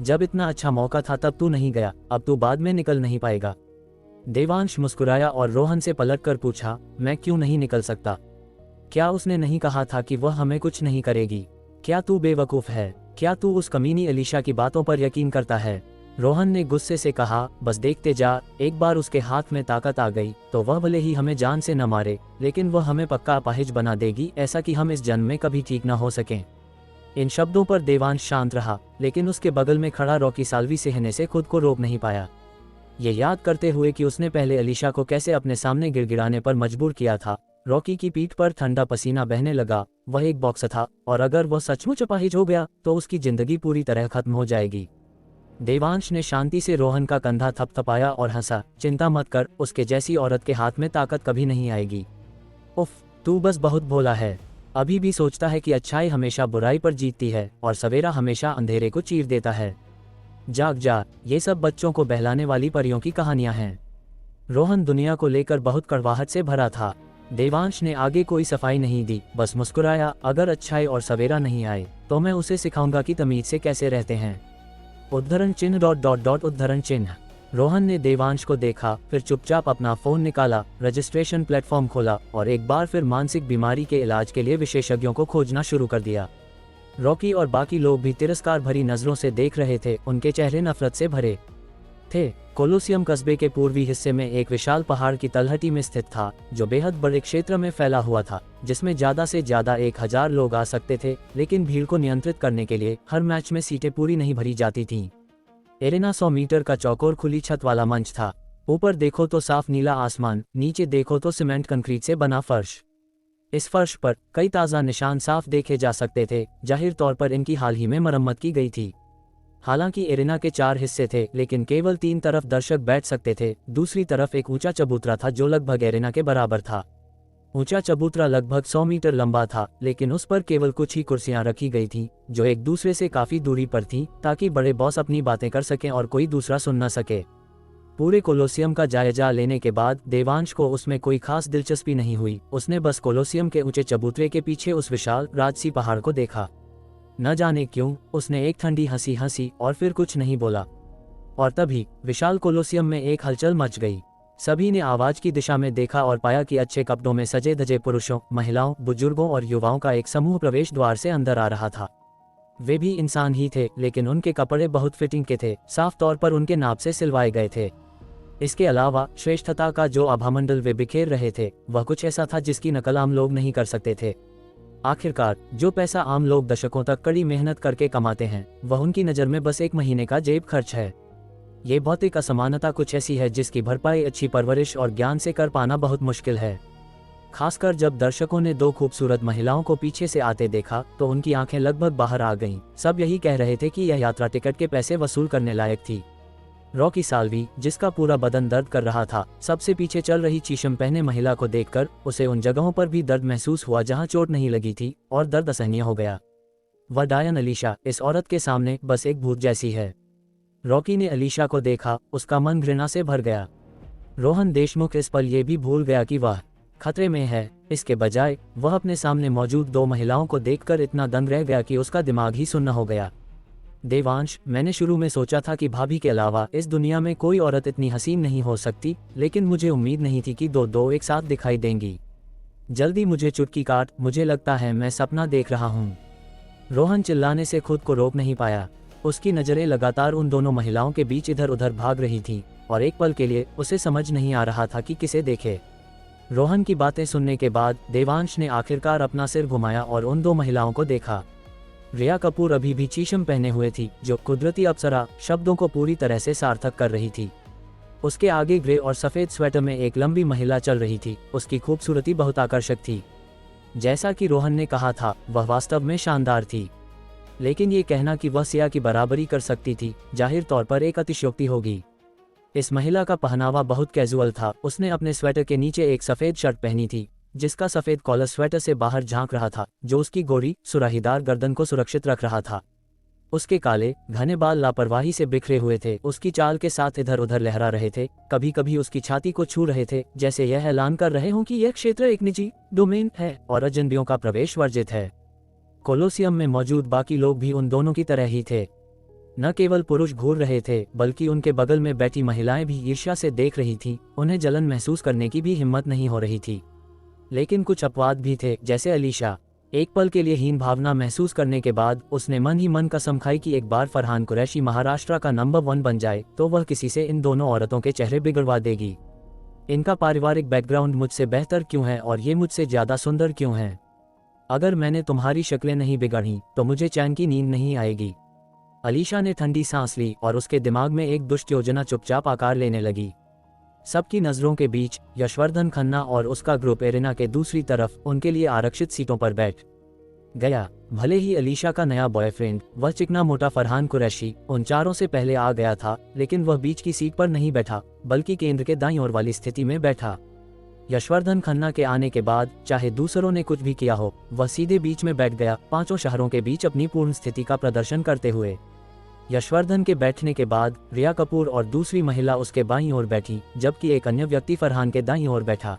जब इतना अच्छा मौका था तब तू नहीं गया, अब तू बाद में निकल नहीं पाएगा। देवांश मुस्कुराया और रोहन से पलटकर पूछा, मैं क्यों नहीं निकल सकता? क्या उसने नहीं कहा था कि वह हमें कुछ नहीं करेगी? क्या तू बेवकूफ़ है? क्या तू उस कमीनी अलीशा की बातों पर यकीन करता है? रोहन ने गुस्से से कहा, बस देखते जा, एक बार उसके हाथ में ताकत आ गई तो वह भले ही हमें जान से न मारे, लेकिन वह हमें पक्का अपाहिज बना देगी, ऐसा कि हम इस जन्म में कभी ठीक न हो सकें। इन शब्दों पर देवांश शांत रहा, लेकिन उसके बगल में खड़ा रॉकी साल्वी सहने से खुद को रोक नहीं पाया। ये याद करते हुए कि उसने पहले अलीशा को कैसे अपने सामने गिड़गिड़ाने पर मजबूर किया था, रॉकी की पीठ पर ठंडा पसीना बहने लगा। वह एक बॉक्सर था और अगर वह सचमुच अपाहिज हो गया तो उसकी जिंदगी पूरी तरह खत्म हो जाएगी। देवांश ने शांति से रोहन का कंधा थपथपाया और हंसा, चिंता मत कर, उसके जैसी औरत के हाथ में ताकत कभी नहीं आएगी। उफ, तू बस बहुत भोला है। अभी भी सोचता है कि अच्छाई हमेशा बुराई पर जीतती है और सवेरा हमेशा अंधेरे को चीर देता है। जाग जा, ये सब बच्चों को बहलाने वाली परियों की कहानियां हैं। रोहन दुनिया को लेकर बहुत कड़वाहट से भरा था। देवांश ने आगे कोई सफाई नहीं दी, बस मुस्कुराया, अगर अच्छाई और सवेरा नहीं आए तो मैं उसे सिखाऊंगा कि तमीज से कैसे रहते हैं। उद्धरण चिन्ह डॉट डॉट डॉट उद्धरण चिन्ह। रोहन ने देवांश को देखा, फिर चुपचाप अपना फोन निकाला, रजिस्ट्रेशन प्लेटफॉर्म खोला और एक बार फिर मानसिक बीमारी के इलाज के लिए विशेषज्ञों को खोजना शुरू कर दिया। रॉकी और बाकी लोग भी तिरस्कार भरी नजरों से देख रहे थे, उनके चेहरे नफरत से भरे थे। कोलोसियम कस्बे के पूर्वी हिस्से में एक विशाल पहाड़ की तलहटी में स्थित था, जो बेहद बड़े क्षेत्र में फैला हुआ था, जिसमें ज्यादा से ज्यादा 1000 लोग आ सकते थे, लेकिन भीड़ को नियंत्रित करने के लिए हर मैच में सीटें पूरी नहीं भरी जाती थीं। एरेना 100 मीटर का चौकोर खुली छत वाला मंच था। ऊपर देखो तो साफ नीला आसमान, नीचे देखो तो सीमेंट कंक्रीट से बना फर्श। इस फर्श पर कई ताज़ा निशान साफ देखे जा सकते थे, जाहिर तौर पर इनकी हाल ही में मरम्मत की गई थी। हालांकि एरेना के 4 हिस्से थे, लेकिन केवल 3 तरफ दर्शक बैठ सकते थे। दूसरी तरफ एक ऊंचा चबूतरा था जो लगभग एरेना के बराबर था। ऊंचा चबूतरा लगभग 100 मीटर लंबा था, लेकिन उस पर केवल कुछ ही कुर्सियां रखी गई थीं, जो एक दूसरे से काफी दूरी पर थीं, ताकि बड़े बॉस अपनी बातें कर सकें और कोई दूसरा सुन न सके। पूरे कोलोसियम का जायजा लेने के बाद देवांश को उसमें कोई खास दिलचस्पी नहीं हुई। उसने बस कोलोसियम के ऊंचे चबूतरे के पीछे उस विशाल राजसी पहाड़ को देखा। न जाने क्यों उसने एक ठंडी हंसी हंसी और फिर कुछ नहीं बोला। और तभी विशाल कोलोसियम में एक हलचल मच गई। सभी ने आवाज की दिशा में देखा और पाया कि अच्छे कपड़ों में सजे धजे पुरुषों, महिलाओं, बुजुर्गों और युवाओं का एक समूह प्रवेश द्वार से अंदर आ रहा था। वे भी इंसान ही थे, लेकिन उनके कपड़े बहुत फिटिंग के थे, साफ तौर पर उनके नाप से सिलवाए गए थे। इसके अलावा श्रेष्ठता का जो आभामंडल वे बिखेर रहे थे, वह कुछ ऐसा था जिसकी नकल आम लोग नहीं कर सकते थे। आखिरकार जो पैसा आम लोग दशकों तक कड़ी मेहनत करके कमाते हैं, वह उनकी नज़र में बस एक महीने का जेब खर्च है। ये भौतिक असमानता कुछ ऐसी है जिसकी भरपाई अच्छी परवरिश और ज्ञान से कर पाना बहुत मुश्किल है। खासकर जब दर्शकों ने 2 खूबसूरत महिलाओं को पीछे से आते देखा तो उनकी आंखें लगभग बाहर आ गईं। सब यही कह रहे थे कि यह यात्रा टिकट के पैसे वसूल करने लायक थी। रॉकी साल्वी, जिसका पूरा बदन दर्द कर रहा था, सबसे पीछे चल रही चीशम पहने महिला को देखकर उसे उन जगहों पर भी दर्द महसूस हुआ जहां चोट नहीं लगी थी, और दर्द असहनीय हो गया। वह डायन अलीशा इस औरत के सामने बस एक भूत जैसी है। रॉकी ने अलीशा को देखा, उसका मन घृणा से भर गया। रोहन देशमुख इस पल ये भी भूल गया कि वह खतरे में है। इसके बजाय वह अपने सामने मौजूद 2 महिलाओं को देखकर इतना दंग रह गया कि उसका दिमाग ही सुन्न हो गया। देवांश, मैंने शुरू में सोचा था कि भाभी के अलावा इस दुनिया में कोई औरत इतनी हसीन नहीं हो सकती, लेकिन मुझे उम्मीद नहीं थी कि दो एक साथ दिखाई देंगी। जल्दी मुझे चुटकी काट, मुझे लगता है मैं सपना देख रहा हूँ। रोहन चिल्लाने से खुद को रोक नहीं पाया। उसकी नज़रें लगातार उन दोनों महिलाओं के बीच इधर उधर भाग रही थीं, और एक पल के लिए उसे समझ नहीं आ रहा था कि किसे देखे। रोहन की बातें सुनने के बाद देवांश ने आखिरकार अपना सिर घुमाया और उन 2 महिलाओं को देखा। रिया कपूर अभी भी चीशम पहने हुए थी, जो कुदरती अप्सरा शब्दों को पूरी तरह से सार्थक कर रही थी। उसके आगे ग्रे और सफ़ेद स्वेटर में एक लंबी महिला चल रही थी। उसकी खूबसूरती बहुत आकर्षक थी। जैसा कि रोहन ने कहा था, वह वास्तव में शानदार थी, लेकिन ये कहना कि वह सिया की बराबरी कर सकती थी जाहिर तौर पर एक अतिशयोक्ति होगी। इस महिला का पहनावा बहुत कैजुअल था। उसने अपने स्वेटर के नीचे एक सफ़ेद शर्ट पहनी थी, जिसका सफ़ेद कॉलर स्वेटर से बाहर झांक रहा था, जो उसकी गोरी सुराहीदार गर्दन को सुरक्षित रख रहा था। उसके काले घने बाल लापरवाही से बिखरे हुए थे, उसकी चाल के साथ इधर उधर लहरा रहे थे, कभी कभी उसकी छाती को छू रहे थे, जैसे यह ऐलान कर रहे हों कि यह क्षेत्र एक निजी डोमेन है और अजनबियों का प्रवेश वर्जित है। कोलोसियम में मौजूद बाकी लोग भी उन दोनों की तरह ही थे। न केवल पुरुष घूर रहे थे, बल्कि उनके बगल में बैठी महिलाएं भी ईर्ष्या से देख रही थीं, उन्हें जलन महसूस करने की भी हिम्मत नहीं हो रही थी। लेकिन कुछ अपवाद भी थे, जैसे अलीशा। एक पल के लिए हीन भावना महसूस करने के बाद उसने मन ही मन कसम खाई कि एक बार फरहान कुरैशी महाराष्ट्र का नंबर 1 बन जाए तो वह किसी से इन दोनों औरतों के चेहरे बिगड़वा देगी। इनका पारिवारिक बैकग्राउंड मुझसे बेहतर क्यों है और ये मुझसे ज्यादा सुंदर क्यों हैं? अगर मैंने तुम्हारी शक्लें नहीं बिगड़ी तो मुझे चैन की नींद नहीं आएगी। अलीशा ने ठंडी सांस ली और उसके दिमाग में एक दुष्ट योजना चुपचाप आकार लेने लगी। सबकी नजरों के बीच यशवर्धन खन्ना और उसका ग्रुप एरिना के दूसरी तरफ उनके लिए आरक्षित सीटों पर बैठ गया। भले ही अलीशा का नया बॉयफ्रेंड, वह चिकना मोटा फरहान कुरैशी, उन चारों से पहले आ गया था, लेकिन वह बीच की सीट पर नहीं बैठा, बल्कि केंद्र के दाईं ओर वाली स्थिति में बैठा। यशवर्धन खन्ना के आने के बाद चाहे दूसरों ने कुछ भी किया हो, वह सीधे बीच में बैठ गया, पांचों शहरों के बीच अपनी पूर्ण स्थिति का प्रदर्शन करते हुए। यशवर्धन के बैठने के बाद रिया कपूर और दूसरी महिला उसके बाईं ओर बैठी, जबकि एक अन्य व्यक्ति फरहान के दाईं ओर बैठा।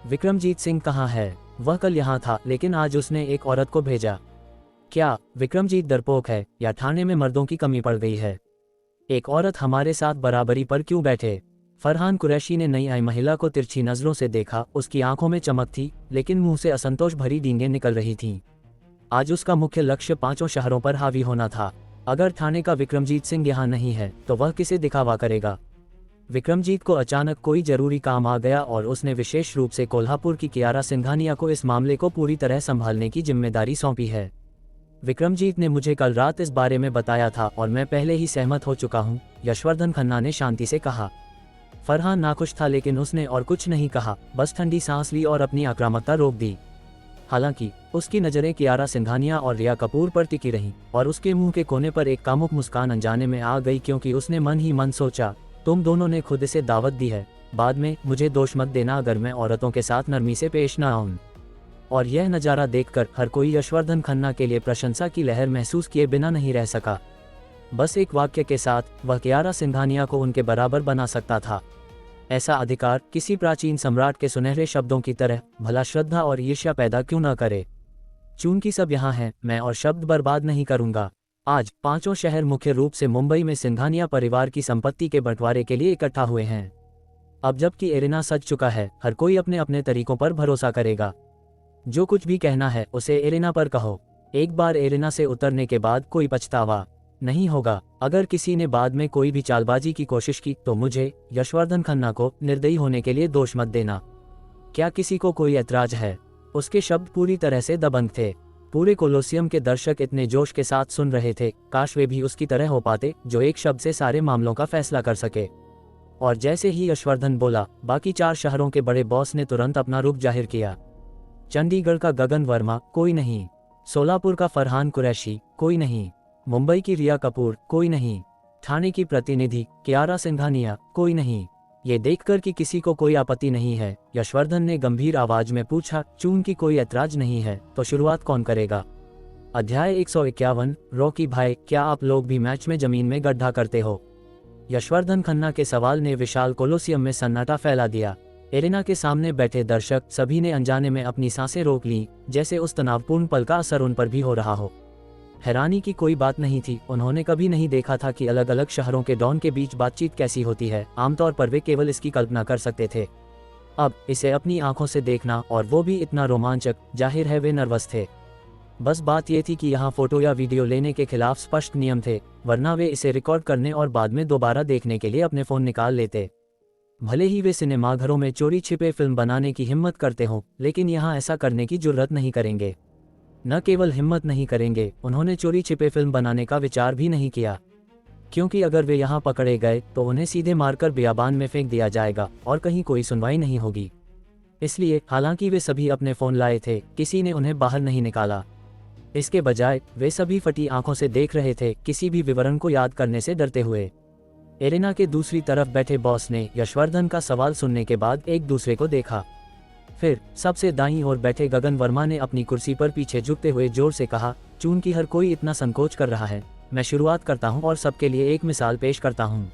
विक्रमजीत सिंह कहाँ है? वह कल यहाँ था, लेकिन आज उसने एक औरत को भेजा। क्या विक्रमजीत डरपोक है या थाने में मर्दों की कमी पड़ गई है? एक औरत हमारे साथ बराबरी पर क्यों बैठे? फरहान कुरैशी ने नई आई महिला को तिरछी नजरों से देखा। उसकी आंखों में चमक थी, लेकिन मुंह से असंतोष भरी डींगें निकल रही थीं। आज उसका मुख्य लक्ष्य पांचों शहरों पर हावी होना था। अगर थाने का विक्रमजीत सिंह यहाँ नहीं है तो वह किसे दिखावा करेगा? विक्रमजीत को अचानक कोई जरूरी काम आ गया और उसने विशेष रूप से कोल्हापुर की कियारा सिंघानिया को इस मामले को पूरी तरह संभालने की जिम्मेदारी सौंपी है। विक्रमजीत ने मुझे कल रात इस बारे में बताया था और मैं पहले ही सहमत हो चुका हूँ, यशवर्धन खन्ना ने शांति से कहा। फरहान नाखुश था, लेकिन उसने और कुछ नहीं कहा, बस ठंडी सांस ली और अपनी आक्रामकता रोक दी। हालांकि उसकी नजरें कियारा सिंघानिया और रिया कपूर पर टिकी रहीं और उसके मुंह के कोने पर एक कामुक मुस्कान अनजाने में आ गई, क्योंकि उसने मन ही मन सोचा, तुम दोनों ने खुद इसे दावत दी है, बाद में मुझे दोष मत देना अगर मैं औरतों के साथ नरमी से पेश न आऊं। और यह नज़ारा देखकर हर कोई यशवर्धन खन्ना के लिए प्रशंसा की लहर महसूस किए बिना नहीं रह सका। बस एक वाक्य के साथ वह कियारा सिंघानिया को उनके बराबर बना सकता था। ऐसा अधिकार किसी प्राचीन सम्राट के सुनहरे शब्दों की तरह भला श्रद्धा और ईर्ष्या पैदा क्यों न करे। चूंकि सब यहाँ हैं, मैं और शब्द बर्बाद नहीं करूंगा। आज पांचों शहर मुख्य रूप से मुंबई में सिंघानिया परिवार की संपत्ति के बंटवारे के लिए इकट्ठा हुए हैं। अब जबकि एरिना सज चुका है, हर कोई अपने अपने तरीकों पर भरोसा करेगा। जो कुछ भी कहना है उसे एरिना पर कहो। एक बार एरिना से उतरने के बाद कोई पछतावा नहीं होगा। अगर किसी ने बाद में कोई भी चालबाजी की कोशिश की तो मुझे, यशवर्धन खन्ना को, निर्दयी होने के लिए दोष मत देना। क्या किसी को कोई ऐतराज है? उसके शब्द पूरी तरह से दबंग थे। पूरे कोलोसियम के दर्शक इतने जोश के साथ सुन रहे थे, काश वे भी उसकी तरह हो पाते जो एक शब्द से सारे मामलों का फैसला कर सके। और जैसे ही यशवर्धन बोला, बाकी 4 शहरों के बड़े बॉस ने तुरंत अपना रुख जाहिर किया। चंडीगढ़ का गगन वर्मा, कोई नहीं। सोलापुर का फरहान कुरैशी, कोई नहीं। मुंबई की रिया कपूर, कोई नहीं। ठाणे की प्रतिनिधि कियारा सिंघानिया, कोई नहीं। ये देखकर कि किसी को कोई आपत्ति नहीं है, यशवर्धन ने गंभीर आवाज में पूछा, चूंकि कोई ऐतराज नहीं है तो शुरुआत कौन करेगा? अध्याय 151। रॉकी भाई, क्या आप लोग भी मैच में जमीन में गड्ढा करते हो? यशवर्धन खन्ना के सवाल ने विशाल कोलोसियम में सन्नाटा फैला दिया। एरिना के सामने बैठे दर्शक सभी ने अनजाने में अपनी सांसें रोक लीं, जैसे उस तनावपूर्ण पल का असर उन पर भी हो रहा हो। हैरानी की कोई बात नहीं थी, उन्होंने कभी नहीं देखा था कि अलग अलग शहरों के डॉन के बीच बातचीत कैसी होती है। आमतौर पर वे केवल इसकी कल्पना कर सकते थे। अब इसे अपनी आंखों से देखना, और वो भी इतना रोमांचक, जाहिर है वे नर्वस थे। बस बात ये थी कि यहाँ फोटो या वीडियो लेने के खिलाफ स्पष्ट नियम थे, वरना वे इसे रिकॉर्ड करने और बाद में दोबारा देखने के लिए अपने फ़ोन निकाल लेते। भले ही वे सिनेमाघरों में चोरी छिपे फिल्म बनाने की हिम्मत करते हों, लेकिन यहाँ ऐसा करने की जुर्रत नहीं करेंगे। न केवल हिम्मत नहीं करेंगे, उन्होंने चोरी छिपे फिल्म बनाने का विचार भी नहीं किया, क्योंकि अगर वे यहाँ पकड़े गए तो उन्हें सीधे मारकर बियाबान में फेंक दिया जाएगा और कहीं कोई सुनवाई नहीं होगी। इसलिए हालांकि वे सभी अपने फ़ोन लाए थे, किसी ने उन्हें बाहर नहीं निकाला। इसके बजाय वे सभी फटी आंखों से देख रहे थे, किसी भी विवरण को याद करने से डरते हुए। एरिना के दूसरी तरफ बैठे बॉस ने यशवर्धन का सवाल सुनने के बाद एक दूसरे को देखा। फिर सबसे दाईं ओर बैठे गगन वर्मा ने अपनी कुर्सी पर पीछे झुकते हुए जोर से कहा, चूंकि हर कोई इतना संकोच कर रहा है, मैं शुरुआत करता हूँ और सबके लिए एक मिसाल पेश करता हूँ।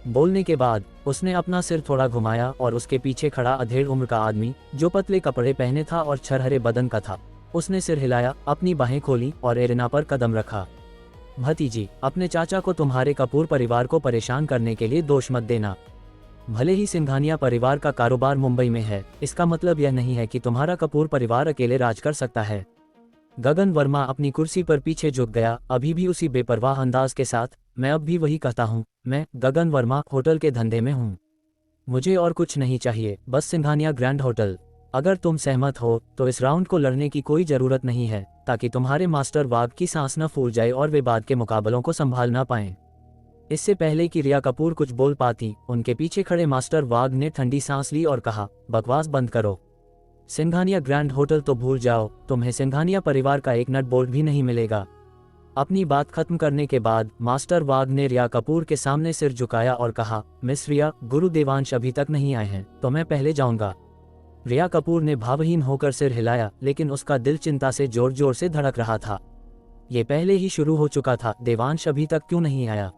बोलने के बाद उसने अपना सिर थोड़ा घुमाया और उसके पीछे खड़ा अधेड़ उम्र का आदमी, जो पतले कपड़े पहने था और छरहरे बदन का था, उसने सिर हिलाया, अपनी बाहें खोली और एरिना पर कदम रखा। भतीजी, अपने चाचा को तुम्हारे कपूर परिवार को परेशान करने के लिए दोष मत देना। भले ही सिंघानिया परिवार का कारोबार मुंबई में है, इसका मतलब यह नहीं है कि तुम्हारा कपूर परिवार अकेले राज कर सकता है। गगन वर्मा अपनी कुर्सी पर पीछे झुक गया, अभी भी उसी बेपरवाह अंदाज के साथ। मैं अब भी वही कहता हूँ, मैं गगन वर्मा होटल के धंधे में हूँ। मुझे और कुछ नहीं चाहिए, बस सिंघानिया ग्रैंड होटल। अगर तुम सहमत हो तो इस राउंड को लड़ने की कोई जरूरत नहीं है, ताकि तुम्हारे मास्टर वाघ की सांस न फूल जाए और वे बाद के मुकाबलों को संभाल ना पाएं। इससे पहले कि रिया कपूर कुछ बोल पाती, उनके पीछे खड़े मास्टर वाघ ने ठंडी सांस ली और कहा, बकवास बंद करो। सिंघानिया ग्रैंड होटल तो भूल जाओ, तुम्हें सिंघानिया परिवार का एक नट बोल्ट भी नहीं मिलेगा। अपनी बात खत्म करने के बाद मास्टर वाघ ने रिया कपूर के सामने सिर झुकाया और कहा, मिस रिया, गुरु देवांश अभी तक नहीं आए हैं, तो मैं पहले जाऊंगा। रिया कपूर ने भावहीन होकर सिर हिलाया, लेकिन उसका दिल चिंता से जोर जोर से धड़क रहा था। ये पहले ही शुरू हो चुका था, देवांश अभी तक क्यों नहीं आया।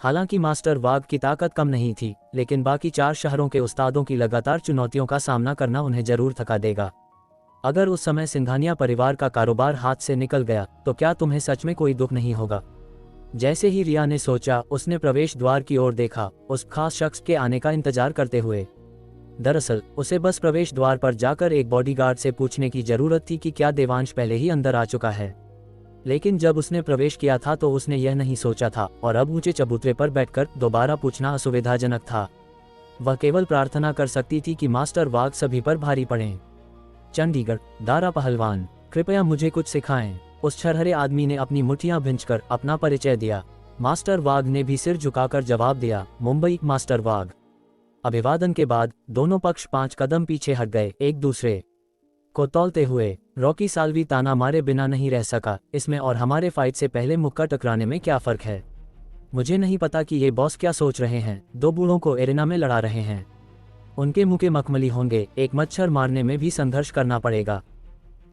हालांकि मास्टर वाघ की ताकत कम नहीं थी, लेकिन बाकी 4 शहरों के उस्तादों की लगातार चुनौतियों का सामना करना उन्हें जरूर थका देगा। अगर उस समय सिंघानिया परिवार का कारोबार हाथ से निकल गया तो क्या तुम्हें सच में कोई दुख नहीं होगा। जैसे ही रिया ने सोचा, उसने प्रवेश द्वार की ओर देखा, उस खास शख्स के आने का इंतजार करते हुए। दरअसल उसे बस प्रवेश द्वार पर जाकर एक बॉडीगार्ड से पूछने की जरूरत थी कि क्या देवांश पहले ही अंदर आ चुका है। लेकिन जब उसने प्रवेश किया था तो उसने यह नहीं सोचा था, और अब ऊंचे चबूतरे पर बैठकर दोबारा पूछना असुविधाजनक था। वह केवल प्रार्थना कर सकती थी कि मास्टर वाघ सभी पर भारी पड़ें। चंडीगढ़, दारा पहलवान, कृपया मुझे कुछ सिखाएं। उस छरहरे आदमी ने अपनी मुठ्ठियां भिंचकर अपना परिचय दिया। मास्टर वाघ ने भी सिर झुकाकर जवाब दिया, मुंबई, मास्टर वाघ। अभिवादन के बाद दोनों पक्ष 5 कदम पीछे हट गए, एक दूसरे को तौलते हुए। रॉकी साल्वी ताना मारे बिना नहीं रह सका, इसमें और हमारे फाइट से पहले मुक्का टकराने में क्या फर्क है। मुझे नहीं पता कि ये बॉस क्या सोच रहे हैं, 2 बूढ़ों को एरिना में लड़ा रहे हैं। उनके मुंह के मखमली होंगे, एक मच्छर मारने में भी संघर्ष करना पड़ेगा।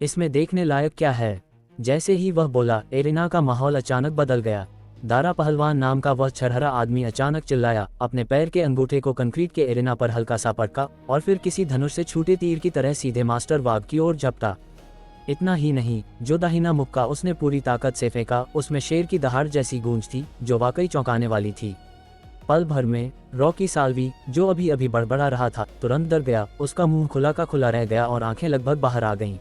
इसमें देखने लायक क्या है। जैसे ही वह बोला, एरिना का माहौल अचानक बदल गया। दारा पहलवान नाम का वह छरहरा आदमी अचानक चिल्लाया, अपने पैर के अंगूठे को कंक्रीट के एरिना पर हल्का सा पटका और फिर किसी धनुष से छूटे तीर की तरह सीधे मास्टर वाघ की ओर झपटा। इतना ही नहीं, जो दाहिना मुक्का उसने पूरी ताकत से फेंका, उसमें शेर की दहाड़ जैसी गूंज थी, जो वाकई चौंकाने वाली थी। पल भर में रॉकी साल्वी, जो अभी अभी बड़बड़ा रहा था, तुरंत डर गया। उसका मुंह खुला का खुला रह गया और आंखें लगभग बाहर आ गईं।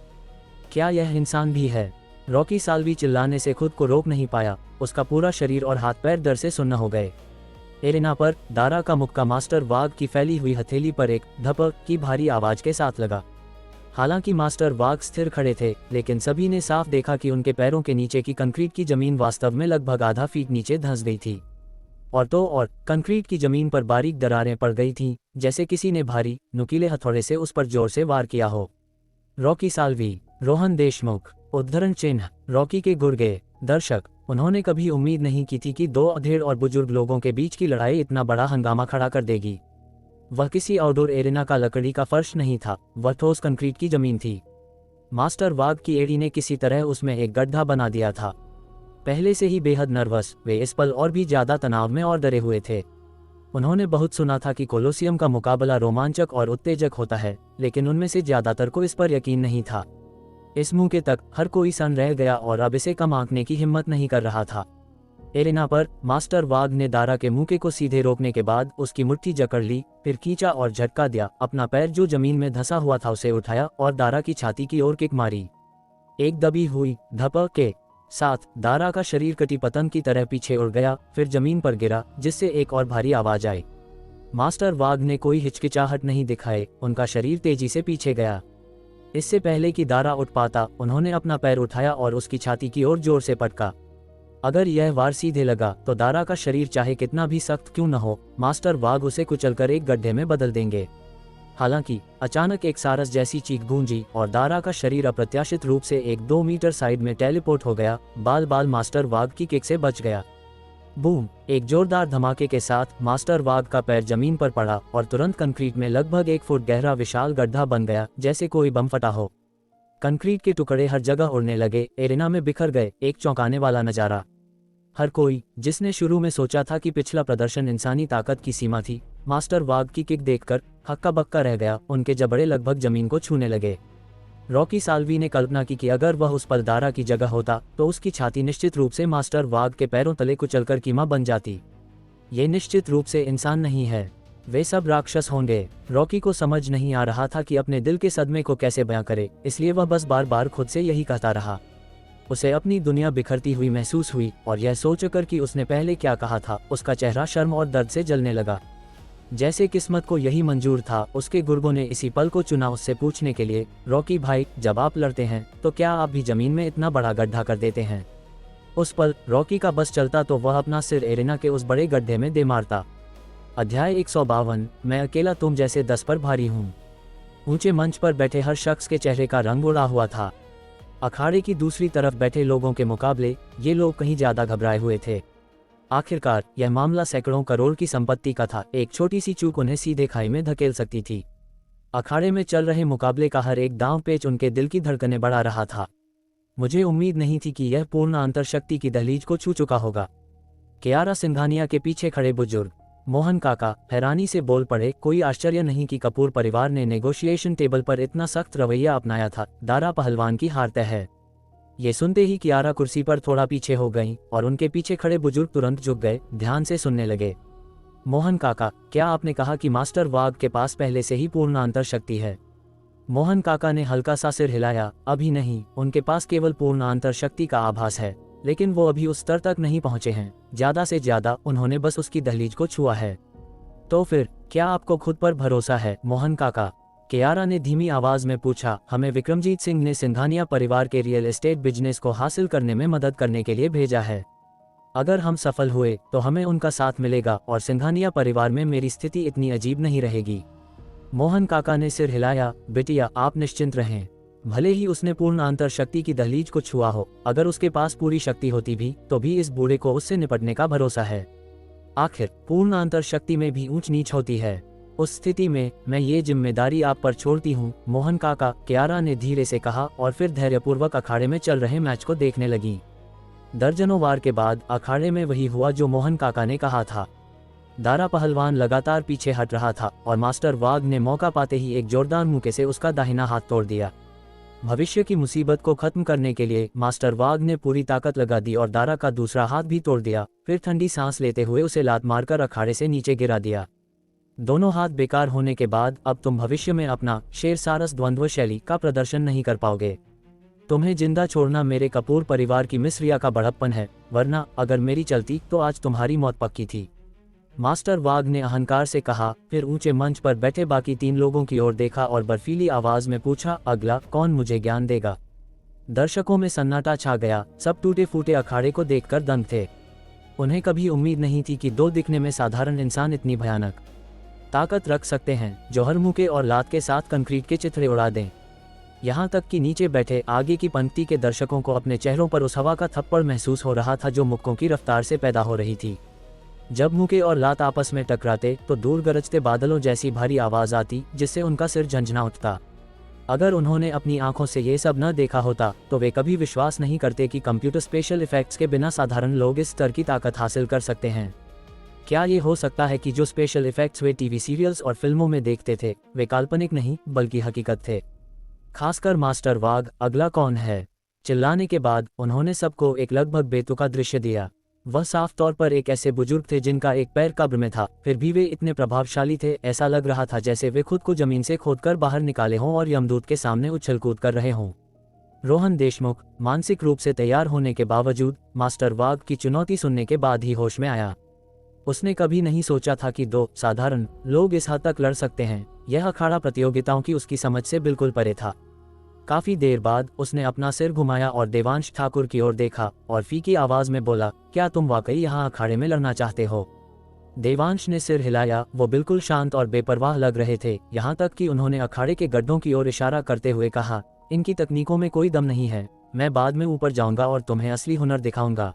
क्या यह इंसान भी है? रॉकी साल्वी चिल्लाने से खुद को रोक नहीं पाया। उसका पूरा शरीर और हाथ पैर डर से सुन्न हो गए। एरिना पर दारा का मुक्का मास्टर वाघ की फैली हुई हथेली पर एक धपक की भारी आवाज के साथ लगा। हालांकि मास्टर वाघ स्थिर खड़े थे, लेकिन सभी ने साफ देखा कि उनके पैरों के नीचे की कंक्रीट की जमीन वास्तव में लगभग आधा फीट नीचे धंस गई थी। और कंक्रीट की जमीन पर बारीक दरारें पड़ गई थीं, जैसे किसी ने भारी नुकीले हथौड़े से उस पर जोर से वार किया हो। रॉकी साल्वी, रोहन देशमुख। उद्धरण चिन्ह, रॉकी के गुर्गे। दर्शक, उन्होंने कभी उम्मीद नहीं की थी कि 2 अधेड़ और बुजुर्ग लोगों के बीच की लड़ाई इतना बड़ा हंगामा खड़ा कर देगी। वह किसी आउटडोर एरिना का लकड़ी का फर्श नहीं था, वह ठोस कंक्रीट की जमीन थी। मास्टर वाघ की एड़ी ने किसी तरह उसमें एक गड्ढा बना दिया था। पहले से ही बेहद नर्वस, वे इस पल और भी ज्यादा तनाव में और डरे हुए थे। उन्होंने बहुत सुना था कि कोलोसियम का मुकाबला रोमांचक और उत्तेजक होता है, लेकिन उनमें से ज्यादातर को इस पर यकीन नहीं था। इस मौके तक हर कोई सन रह गया और अब इसे कम आंकने की हिम्मत नहीं कर रहा था। एरिना पर मास्टर वाघ ने दारा के मुक्के को सीधे रोकने के बाद उसकी मुट्ठी जकड़ ली, फिर खींचा और झटका दिया। अपना पैर जो जमीन में धंसा हुआ था उसे उठाया और दारा की छाती की ओर किक मारी। एक दबी हुई धपक के साथ दारा का शरीर कटी पतंग की तरह पीछे उड़ गया, फिर जमीन पर गिरा, जिससे एक और भारी आवाज आई। मास्टर वाघ ने कोई हिचकिचाहट नहीं दिखाए, उनका शरीर तेजी से पीछे गया। इससे पहले कि दारा उठ पाता, उन्होंने अपना पैर उठाया और उसकी छाती की ओर जोर से पटका। अगर यह वार सीधे लगा तो दारा का शरीर चाहे कितना भी सख्त क्यों न हो, मास्टर वाघ उसे कुचलकर एक गड्ढे में बदल देंगे। हालांकि अचानक एक सारस जैसी चीख गूंजी और दारा का शरीर अप्रत्याशित रूप से एक 2 मीटर साइड में टेलीपोर्ट हो गया। बाल मास्टर वाघ की किक से बच गया। बूम! एक जोरदार धमाके के साथ मास्टर वाघ का पैर जमीन पर पड़ा और तुरंत कंक्रीट में लगभग 1 फुट गहरा विशाल गड्ढा बन गया, जैसे कोई बम फटा हो। कंक्रीट के टुकड़े हर जगह उड़ने लगे, एरिना में बिखर गए, एक चौंकाने वाला नजारा। हर कोई जिसने शुरू में सोचा था कि पिछला प्रदर्शन इंसानी ताकत की सीमा थी, मास्टर वाग की किक देखकर हक्का बक्का रह गया। उनके जबड़े लगभग जमीन को छूने लगे। रॉकी साल्वी ने कल्पना की कि अगर वह उस पर दारा की जगह होता तो उसकी छाती निश्चित रूप से मास्टर वाग के पैरों तले कुचलकर कीमा बन जाती। ये निश्चित रूप से इंसान नहीं है, वे सब राक्षस होंगे। रॉकी को समझ नहीं आ रहा था कि अपने दिल के सदमे को कैसे बयां करे, इसलिए वह बस बार बार खुद से यही कहता रहा। उसे अपनी दुनिया बिखरती हुई महसूस हुई और यह सोचकर कि उसने पहले क्या कहा था, उसका चेहरा शर्म और दर्द से जलने लगा। जैसे किस्मत को यही मंजूर था, उसके गुर्गों ने इसी पल को चुना उससे पूछने के लिए, रॉकी भाई, जब आप लड़ते हैं तो क्या आप भी जमीन में इतना बड़ा गड्ढा कर देते हैं? उस पल रॉकी का बस चलता तो वह अपना सिर एरेना के उस बड़े गड्ढे में दे मारता। अध्याय 152, मैं अकेला तुम जैसे 10 पर भारी हूँ। ऊंचे मंच पर बैठे हर शख्स के चेहरे का रंग उड़ा हुआ था। अखाड़े की दूसरी तरफ बैठे लोगों के मुकाबले ये लोग कहीं ज्यादा घबराए हुए थे। आखिरकार यह मामला सैकड़ों करोड़ की संपत्ति का था। एक छोटी सी चूक उन्हें सीधे खाई में धकेल सकती थी। अखाड़े में चल रहे मुकाबले का हर एक दांव पेच उनके दिल की धड़कनें बढ़ा रहा था। मुझे उम्मीद नहीं थी कि यह पूर्ण अंतरशक्ति की दहलीज को छू चुका होगा। कियारा सिंघानिया के पीछे खड़े बुजुर्ग मोहन काका हैरानी से बोल पड़े। कोई आश्चर्य नहीं कि कपूर परिवार ने नेगोशिएशन टेबल पर इतना सख्त रवैया अपनाया था। दारा पहलवान की हार तय है। ये सुनते ही कियारा कुर्सी पर थोड़ा पीछे हो गईं और उनके पीछे खड़े बुजुर्ग तुरंत झुक गए, ध्यान से सुनने लगे। मोहन काका, क्या आपने कहा कि मास्टर वाग के पास पहले से ही पूर्ण अंतरशक्ति है? मोहन काका ने हल्का सा सिर हिलाया। अभी नहीं, उनके पास केवल पूर्ण अंतरशक्ति का आभास है, लेकिन वो अभी उस स्तर तक नहीं पहुंचे हैं। ज्यादा से ज्यादा उन्होंने बस उसकी दहलीज को छुआ है। तो फिर क्या आपको खुद पर भरोसा है मोहन काका? कियारा ने धीमी आवाज में पूछा। हमें विक्रमजीत सिंह ने सिंघानिया परिवार के रियल एस्टेट बिजनेस को हासिल करने में मदद करने के लिए भेजा है। अगर हम सफल हुए तो हमें उनका साथ मिलेगा और सिंघानिया परिवार में मेरी स्थिति इतनी अजीब नहीं रहेगी। मोहन काका ने सिर हिलाया। बिटिया, आप निश्चिंत रहें। भले ही उसने पूर्ण अंतरशक्ति की दहलीज को छुआ हो, अगर उसके पास पूरी शक्ति होती भी तो भी इस बूढ़े को उससे निपटने का भरोसा है। आखिर पूर्ण अंतरशक्ति में भी ऊंच नीच होती है। उस स्थिति में मैं ये जिम्मेदारी आप पर छोड़ती हूँ मोहन काका, कियारा ने धीरे से कहा और फिर धैर्यपूर्वक अखाड़े में चल रहे मैच को देखने लगी। दर्जनों वार के बाद अखाड़े में वही हुआ जो मोहन काका ने कहा था। दारा पहलवान लगातार पीछे हट रहा था और मास्टर वाग ने मौका पाते ही एक जोरदार मुक्के से उसका दाहिना हाथ तोड़ दिया। भविष्य की मुसीबत को खत्म करने के लिए मास्टर वाग ने पूरी ताकत लगा दी और दारा का दूसरा हाथ भी तोड़ दिया। फिर ठंडी सांस लेते हुए उसे लात मारकर अखाड़े से नीचे गिरा दिया। दोनों हाथ बेकार होने के बाद अब तुम भविष्य में अपना शेर सारस द्वंद्व शैली का प्रदर्शन नहीं कर पाओगे। तुम्हें जिंदा छोड़ना मेरे कपूर परिवार की मिस्रिया का बड़प्पन है, वरना अगर मेरी चलती तो आज तुम्हारी मौत पक्की थी। मास्टर वाग ने अहंकार से कहा। फिर ऊंचे मंच पर बैठे बाकी 3 लोगों की ओर देखा और बर्फीली आवाज में पूछा, अगला कौन मुझे ज्ञान देगा? दर्शकों में सन्नाटा छा गया। सब टूटे फूटे अखाड़े को देखकर दंग थे। उन्हें कभी उम्मीद नहीं थी कि 2 दिखने में साधारण इंसान इतनी भयानक ताकत रख सकते हैं, जो हर मुक्के और लात के साथ कंक्रीट के चिथड़े उड़ा दें। यहाँ तक कि नीचे बैठे आगे की पंक्ति के दर्शकों को अपने चेहरों पर उस हवा का थप्पड़ महसूस हो रहा था जो मुक्कों की रफ्तार से पैदा हो रही थी। जब मुक्के और लात आपस में टकराते तो दूर गरजते बादलों जैसी भारी आवाज आती, जिससे उनका सिर झंझना उठता। अगर उन्होंने अपनी आंखों से ये सब न देखा होता तो वे कभी विश्वास नहीं करते कि कंप्यूटर स्पेशल इफेक्ट्स के बिना साधारण लोग इस स्तर की ताकत हासिल कर सकते हैं। क्या ये हो सकता है कि जो स्पेशल इफेक्ट्स वे टीवी सीरियल्स और फिल्मों में देखते थे वे काल्पनिक नहीं बल्कि हकीकत थे? खासकर मास्टर वाग, अगला कौन है? चिल्लाने के बाद उन्होंने सबको एक लगभग बेतुका दृश्य दिया। वह साफ तौर पर एक ऐसे बुजुर्ग थे जिनका एक पैर कब्र में था, फिर भी वे इतने प्रभावशाली थे, ऐसा लग रहा था जैसे वे खुद को जमीन से खोदकर बाहर निकाले हों और यमदूत के सामने उछल कूद कर रहे हों। रोहन देशमुख मानसिक रूप से तैयार होने के बावजूद मास्टर वाग की चुनौती सुनने के बाद ही होश में आया। उसने कभी नहीं सोचा था कि 2 साधारण लोग इस हद तक लड़ सकते हैं। यह अखाड़ा प्रतियोगिताओं की उसकी समझ से बिल्कुल परे था। काफी देर बाद उसने अपना सिर घुमाया और देवांश ठाकुर की ओर देखा और फीकी आवाज में बोला, क्या तुम वाकई यहाँ अखाड़े में लड़ना चाहते हो? देवांश ने सिर हिलाया। वो बिल्कुल शांत और बेपरवाह लग रहे थे, यहाँ तक कि उन्होंने अखाड़े के गड्ढों की ओर इशारा करते हुए कहा, इनकी तकनीकों में कोई दम नहीं है। मैं बाद में ऊपर जाऊंगा और तुम्हें असली हुनर दिखाऊंगा।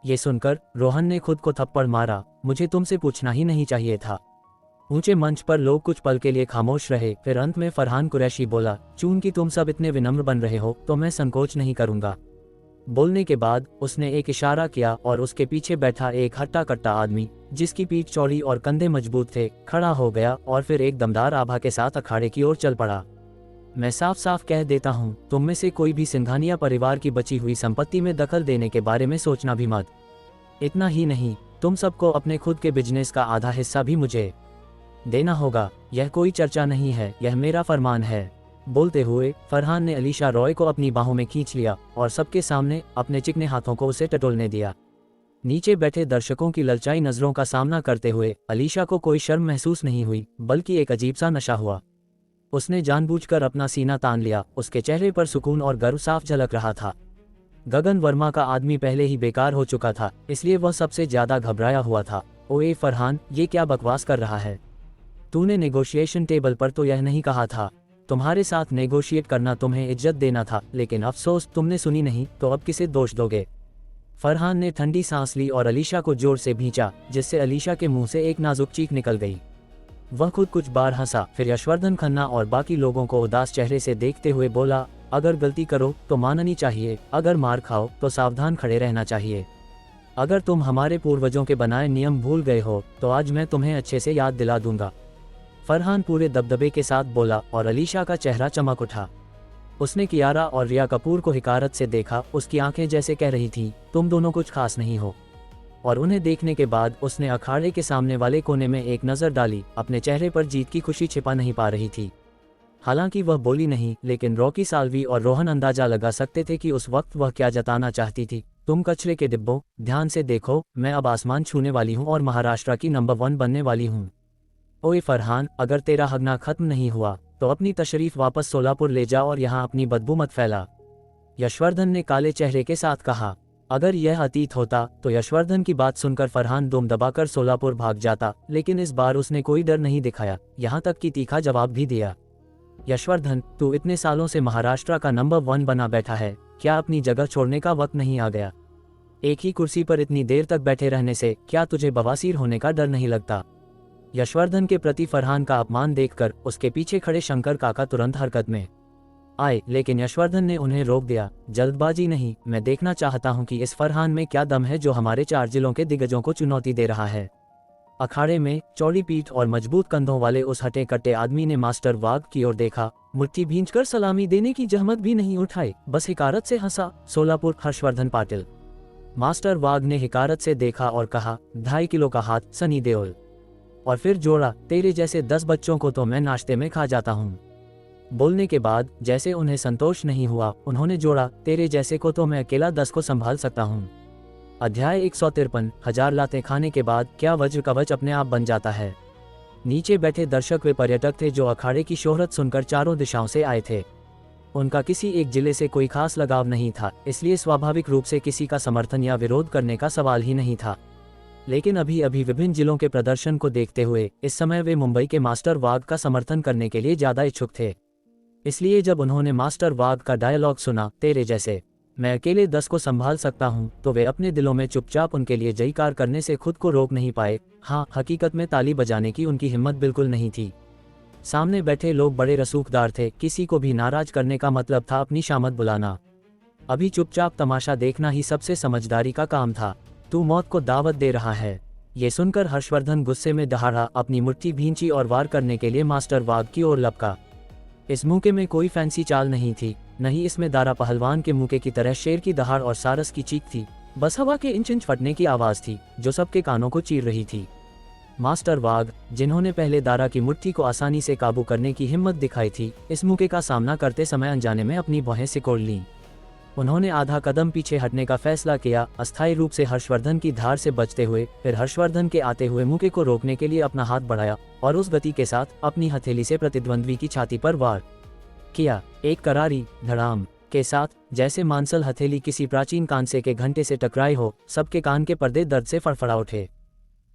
ये सुनकर रोहन ने खुद को थप्पड़ मारा। मुझे तुमसे पूछना ही नहीं चाहिए था। ऊंचे मंच पर लोग कुछ पल के लिए खामोश रहे। फिर अंत में फरहान कुरैशी बोला, चूंकि तुम सब इतने विनम्र बन रहे हो तो मैं संकोच नहीं करूंगा। बोलने के बाद उसने एक इशारा किया और उसके पीछे बैठा एक हट्टा कट्टा आदमी, जिसकी पीठ चौड़ी और कंधे मजबूत थे, खड़ा हो गया और फिर एक दमदार आभा के साथ अखाड़े की ओर चल पड़ा। मैं साफ साफ कह देता हूँ, तुम में से कोई भी सिंघानिया परिवार की बची हुई संपत्ति में दखल देने के बारे में सोचना भी मत। इतना ही नहीं, तुम सबको अपने खुद के बिजनेस का आधा हिस्सा भी मुझे देना होगा। यह कोई चर्चा नहीं है, यह मेरा फरमान है। बोलते हुए फरहान ने अलीशा रॉय को अपनी बाहों में खींच लिया और सबके सामने अपने चिकने हाथों को उसे टटोलने दिया। नीचे बैठे दर्शकों की ललचाई नजरों का सामना करते हुए अलीशा को कोई शर्म महसूस नहीं हुई, बल्कि एक अजीब सा नशा हुआ। उसने जानबूझकर अपना सीना तान लिया, उसके चेहरे पर सुकून और गर्व साफ झलक रहा था। गगन वर्मा का आदमी पहले ही बेकार हो चुका था, इसलिए वह सबसे ज्यादा घबराया हुआ था। ओए फरहान, ये क्या बकवास कर रहा है? तूने नेगोशिएशन टेबल पर तो यह नहीं कहा था। तुम्हारे साथ नेगोशिएट करना तुम्हें इज्जत देना था, लेकिन अफसोस तुमने सुनी नहीं, तो अब किसे दोष दोगे? फरहान ने ठंडी सांस ली और अलीशा को जोर से भींचा, जिससे अलीशा के मुंह से एक नाजुक चीख निकल गई। वह खुद कुछ बार हंसा, फिर यशवर्धन खन्ना और बाकी लोगों को उदास चेहरे से देखते हुए बोला, अगर गलती करो तो माननी चाहिए, अगर मार खाओ तो सावधान खड़े रहना चाहिए। अगर तुम हमारे पूर्वजों के बनाए नियम भूल गए हो तो आज मैं तुम्हें अच्छे से याद दिला दूंगा। फरहान पूरे दबदबे के साथ बोला और अलीशा का चेहरा चमक उठा। उसने कियारा और रिया कपूर को हिकारत से देखा, उसकी आंखें जैसे कह रही थीं, तुम दोनों कुछ खास नहीं हो। और उन्हें देखने के बाद उसने अखाड़े के सामने वाले कोने में एक नज़र डाली। अपने चेहरे पर जीत की खुशी छिपा नहीं पा रही थी। हालांकि वह बोली नहीं, लेकिन रॉकी साल्वी और रोहन अंदाजा लगा सकते थे कि उस वक्त वह क्या जताना चाहती थी। तुम कचरे के डिब्बों, ध्यान से देखो, मैं अब आसमान छूने वाली हूँ और महाराष्ट्र की नंबर 1 बनने वाली हूँ। ओए फरहान, अगर तेरा हगना खत्म नहीं हुआ तो अपनी तशरीफ वापस सोलापुर ले जा और यहाँ अपनी बदबू मत फैला। यशवर्धन ने काले चेहरे के साथ कहा। अगर यह अतीत होता तो यशवर्धन की बात सुनकर फरहान दुम दबाकर सोलापुर भाग जाता, लेकिन इस बार उसने कोई डर नहीं दिखाया, यहाँ तक कि तीखा जवाब भी दिया। यशवर्धन, तू इतने सालों से महाराष्ट्र का नंबर 1 बना बैठा है, क्या अपनी जगह छोड़ने का वक्त नहीं आ गया? एक ही कुर्सी पर इतनी देर तक बैठे रहने से क्या तुझे बवासीर होने का डर नहीं लगता? यशवर्धन के प्रति फरहान का अपमान देखकर उसके पीछे खड़े शंकर काका तुरंत हरकत में आए, लेकिन यशवर्धन ने उन्हें रोक दिया। जल्दबाजी नहीं, मैं देखना चाहता हूं कि इस फरहान में क्या दम है जो हमारे 4 जिलों के दिग्गजों को चुनौती दे रहा है। अखाड़े में चौड़ी पीठ और मजबूत कंधों वाले उस हटे कट्टे आदमी ने मास्टर वाघ की ओर देखा, मुट्ठी भींचकर सलामी देने की जहमत भी नहीं उठाई, बस हिकारत से हंसा। सोलापुर, हर्षवर्धन पाटिल। मास्टर वाघ ने हिकारत से देखा और कहा, 2.5 किलो का हाथ, सनी देओल। और फिर जोड़ा, तेरे जैसे 10 बच्चों को तो मैं नाश्ते में खा जाता हूँ। बोलने के बाद जैसे उन्हें संतोष नहीं हुआ, उन्होंने जोड़ा, तेरे जैसे को तो मैं अकेला 10 को संभाल सकता हूँ। अध्याय 153। 1000 लातें खाने के बाद क्या वज्र कवच अपने आप बन जाता है? नीचे बैठे दर्शक वे पर्यटक थे जो अखाड़े की शोहरत सुनकर चारों दिशाओं से आए थे। उनका किसी एक जिले से कोई खास लगाव नहीं था, इसलिए स्वाभाविक रूप से किसी का समर्थन या विरोध करने का सवाल ही नहीं था। लेकिन अभी अभी विभिन्न जिलों के प्रदर्शन को देखते हुए इस समय वे मुंबई के मास्टर वाघ का समर्थन करने के लिए ज्यादा इच्छुक थे। इसलिए जब उन्होंने मास्टर वाघ का डायलॉग सुना, तेरे जैसे मैं अकेले 10 को संभाल सकता हूं, तो वे अपने दिलों में चुपचाप उनके लिए जयकार करने से खुद को रोक नहीं पाए। हाँ, हकीकत में ताली बजाने की उनकी हिम्मत बिल्कुल नहीं थी। सामने बैठे लोग बड़े रसूखदार थे, किसी को भी नाराज करने का मतलब था अपनी शामत बुलाना। अभी चुपचाप तमाशा देखना ही सबसे समझदारी का काम था। तू मौत को दावत दे रहा है। ये सुनकर हर्षवर्धन गुस्से में दहाड़ा, अपनी मुट्ठी भींची और वार करने के लिए मास्टर वाघ की ओर लपका। इस मुक्के में कोई फैंसी चाल नहीं थी, नहीं इसमें दारा पहलवान के मुक्के की तरह शेर की दहाड़ और सारस की चीख थी, बस हवा के इंच इंच फटने की आवाज थी जो सबके कानों को चीर रही थी। मास्टर वाघ, जिन्होंने पहले दारा की मुट्ठी को आसानी से काबू करने की हिम्मत दिखाई थी, इस मुक्के का सामना करते समय अनजाने में अपनी भौहें सिकोड़ लीं। उन्होंने आधा कदम पीछे हटने का फैसला किया, अस्थायी रूप से हर्षवर्धन की धार से बचते हुए, फिर हर्षवर्धन के आते हुए मुक्के को रोकने के लिए अपना हाथ बढ़ाया और उस गति के साथ अपनी हथेली से प्रतिद्वंद्वी की छाती पर वार किया। एक करारी धड़ाम के साथ, जैसे मांसल हथेली किसी प्राचीन कांसे के घंटे से टकराई हो, सबके कान के पर्दे दर्द से फड़फड़ा उठे।